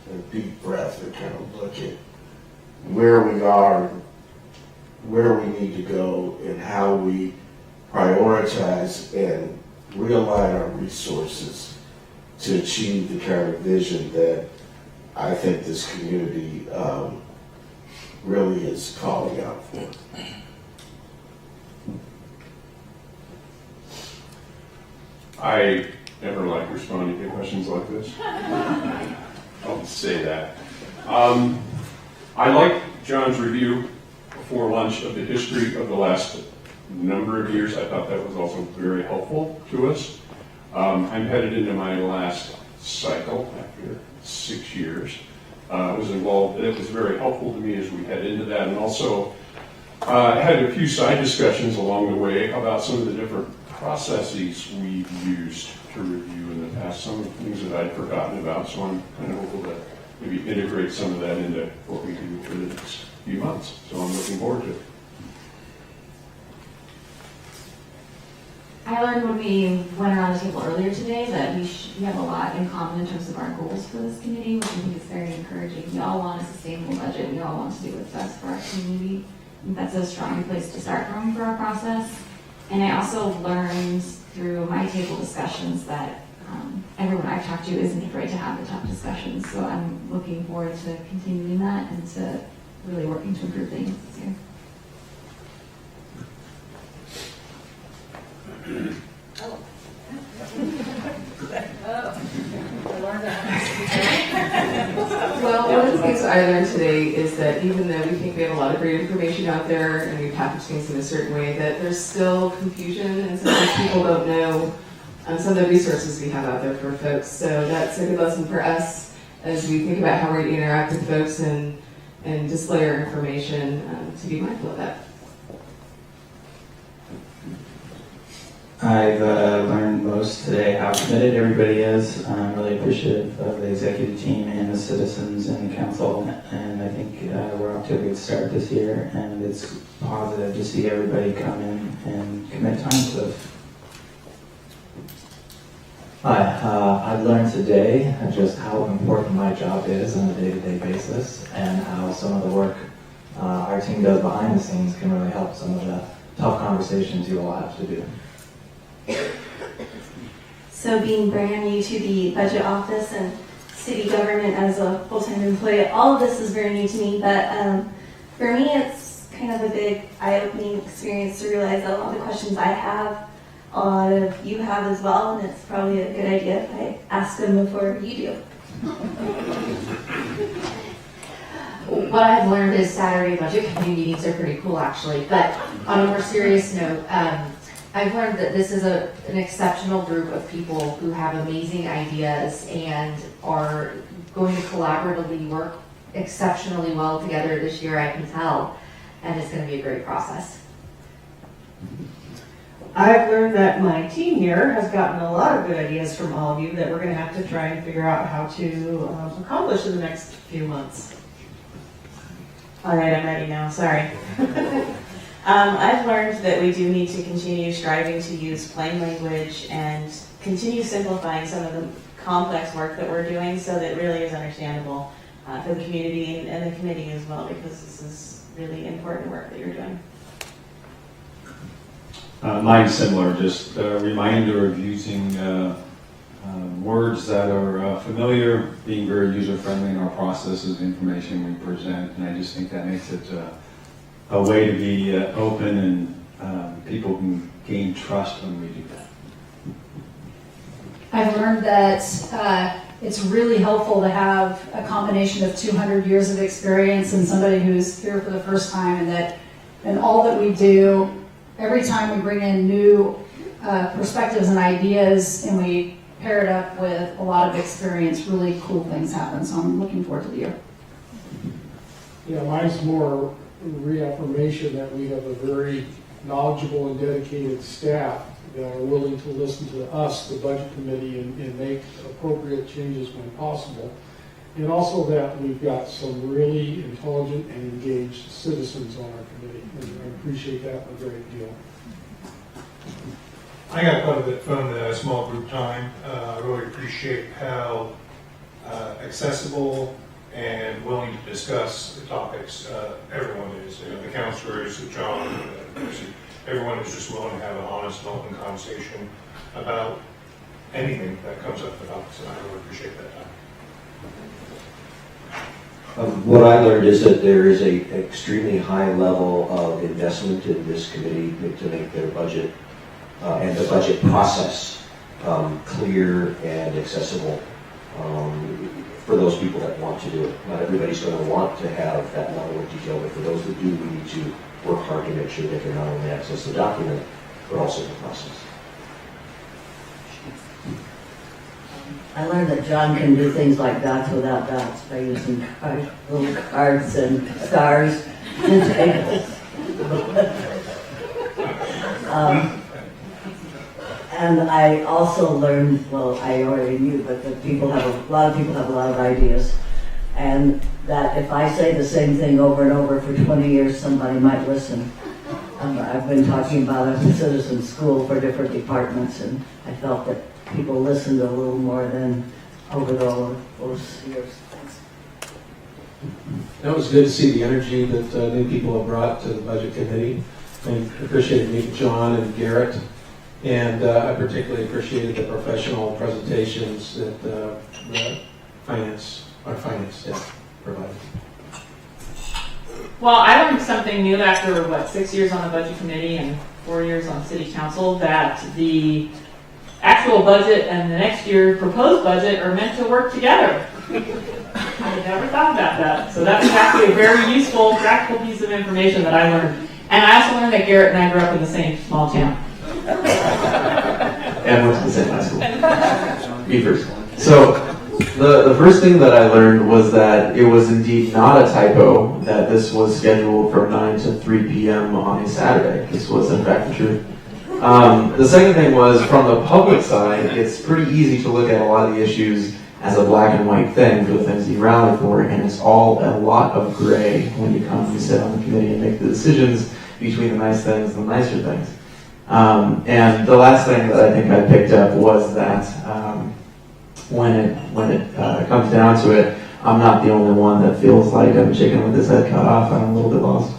Speaker 22: and a deep breath and kind of look at where we are, where we need to go, and how we prioritize and realign our resources to achieve the kind of vision that I think this community really is calling out for.
Speaker 27: I never like responding to questions like this. I'll say that. I like John's review before lunch of the history of the last number of years. I thought that was also very helpful to us. I'm headed into my last cycle after 6 years. I was involved. It was very helpful to me as we head into that, and also had a few side discussions along the way about some of the different processes we've used to review in the past, some of the things that I'd forgotten about, so I'm kind of able to maybe integrate some of that into what we do for the next few months. So I'm looking forward to it.
Speaker 23: I learned when we went around the table earlier today that we have a lot in common in terms of our goals for this committee, which I think is very encouraging. We all want a sustainable budget. We all want to do what's best for our community. And that's a strong place to start from for our process. And I also learned through my table discussions that everyone I've talked to isn't afraid to have the tough discussions. So I'm looking forward to continuing that and to really working to improve things this year.
Speaker 15: Well, one of the things I learned today is that even though we think we have a lot of great information out there and we package things in a certain way, that there's still confusion and sometimes people don't know some of the resources we have out there for folks. So that's a good lesson for us as we think about how we're going to interact with folks and display our information to be mindful of that.
Speaker 21: I've learned most today how committed everybody is. I'm really appreciative of the executive team and the citizens and the council, and I think we're off to a good start this year, and it's positive to see everybody come in and commit time to us.
Speaker 3: Hi, I've learned today just how important my job is on a day-to-day basis and how some of the work our team does behind the scenes can really help some of the tough conversations you all have to do.
Speaker 23: So being brand new to the budget office and city government as a full-time employee, all of this is very new to me, but for me it's kind of a big eye-opening experience to realize that a lot of the questions I have, a lot of you have as well, and it's probably a good idea if I ask them before you do.
Speaker 12: What I've learned is Saturday budget committee meetings are pretty cool, actually. But on a more serious note, I've learned that this is an exceptional group of people who have amazing ideas and are going to collaboratively work exceptionally well together this year, I can tell. And it's going to be a great process.
Speaker 13: I've learned that my team here has gotten a lot of good ideas from all of you that we're going to have to try and figure out how to accomplish in the next few months.
Speaker 11: All right, I'm ready now, sorry. I've learned that we do need to continue striving to use plain language and continue simplifying some of the complex work that we're doing so that it really is understandable for the community and the committee as well, because this is really important work that you're doing.
Speaker 16: Mine's similar, just a reminder of using words that are familiar, being very user-friendly in our processes, the information we present, and I just think that makes it a way to be open and people can gain trust when we do that.
Speaker 1: I've learned that it's really helpful to have a combination of 200 years of experience and somebody who's here for the first time, and all that we do, every time we bring in new perspectives and ideas and we pair it up with a lot of experience, really cool things happen. So I'm looking forward to the year.
Speaker 24: Yeah, mine's more reaffirmation that we have a very knowledgeable and dedicated staff that are willing to listen to us, the budget committee, and make appropriate changes when possible. And also that we've got some really intelligent and engaged citizens on our committee, and I appreciate that a great deal.
Speaker 25: I got quite a bit from the small group time. I really appreciate how accessible and willing to discuss the topics everyone is. You know, the counselors, John, everyone is just willing to have an honest and open conversation about anything that comes up about us, and I really appreciate that time.
Speaker 9: What I learned is that there is an extremely high level of investment in this committee to make their budget and the budget process clear and accessible for those people that want to do it. Not everybody's going to want to have that level of detail, but for those who do, we need to work hard to make sure they can not only access the document, but also the process.
Speaker 26: I learned that John can do things like dots without dots by using little cards and stars and tables. And I also learned, well, I already knew, but that a lot of people have a lot of ideas. And that if I say the same thing over and over for 20 years, somebody might listen. I've been talking about a citizen school for different departments, and I felt that people listened a little more than over those years. Thanks.
Speaker 28: That was good to see the energy that new people have brought to the budget committee. And appreciated meeting John and Garrett. And I particularly appreciated the professional presentations that the finance staff provided.
Speaker 11: Well, I learned something new after, 6 years on the budget committee and 4 years on city council, that the actual budget and the next year proposed budget are meant to work together. I never thought about that. So that's actually a very useful, practical piece of information that I learned. And I also learned that Garrett and I grew up in the same small town.
Speaker 10: And went to the same high school. Beavers. So the first thing that I learned was that it was indeed not a typo that this was scheduled from 9 to 3 p.m. on a Saturday. This was in fact the truth. The second thing was, from the public side, it's pretty easy to look at a lot of the issues as a black and white thing for the things you rally for, and it's all a lot of gray when you come to sit on the committee and make the decisions between the nice things and the nicer things.
Speaker 3: And the last thing that I think I picked up was that when it comes down to it, I'm not the only one that feels like I'm a chicken with his head cut off. I'm a little bit lost.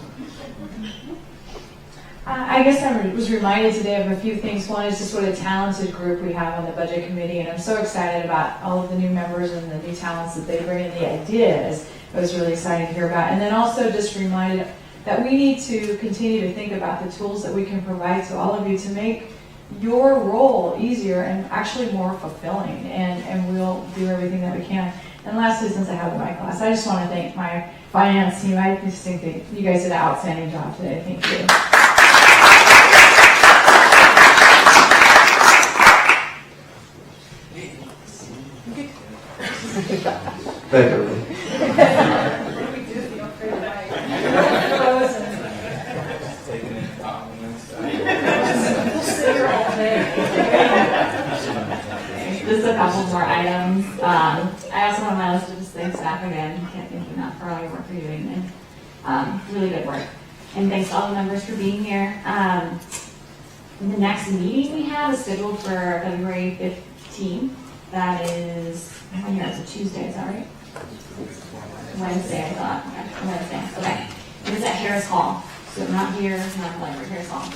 Speaker 2: I guess I was reminded today of a few things. One is just what a talented group we have on the budget committee, and I'm so excited about all of the new members and the new talents that they bring and the ideas. It was really exciting to hear about. And then also just reminded that we need to continue to think about the tools that we can provide to all of you to make your role easier and actually more fulfilling, and we'll do everything that we can. And lastly, since I have my class, I just want to thank my finance team. I just think that you guys did an outstanding job today. Thank you.
Speaker 3: Thank you.
Speaker 23: Just a couple more items. I also on my list to just thank staff again. Can't thank you enough for all your work you're doing, and really good work. And thanks to all the members for being here. The next meeting we have is scheduled for February 15th. That is, it's a Tuesday, is that right? Wednesday, I thought. Okay, Wednesday. Okay. It is at Harris Hall. So not here, not in the library, Harris Hall.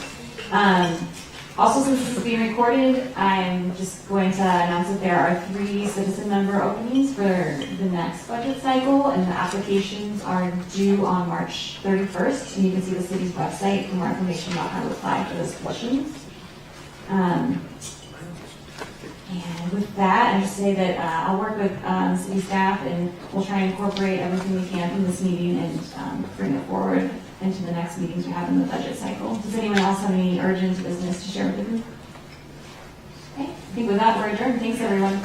Speaker 23: Also, since this is being recorded, I'm just going to announce that there are 3 citizen member openings for the next budget cycle, and the applications are due on March 31st. And you can see the city's website for more information about how to apply for those positions. And with that, I just say that I'll work with city staff, and we'll try and incorporate everything we can from this meeting and bring it forward into the next meetings we have in the budget cycle. Does anyone else have any urgent business to share with you? Okay, I think with that, we're adjourned. Thanks, everyone.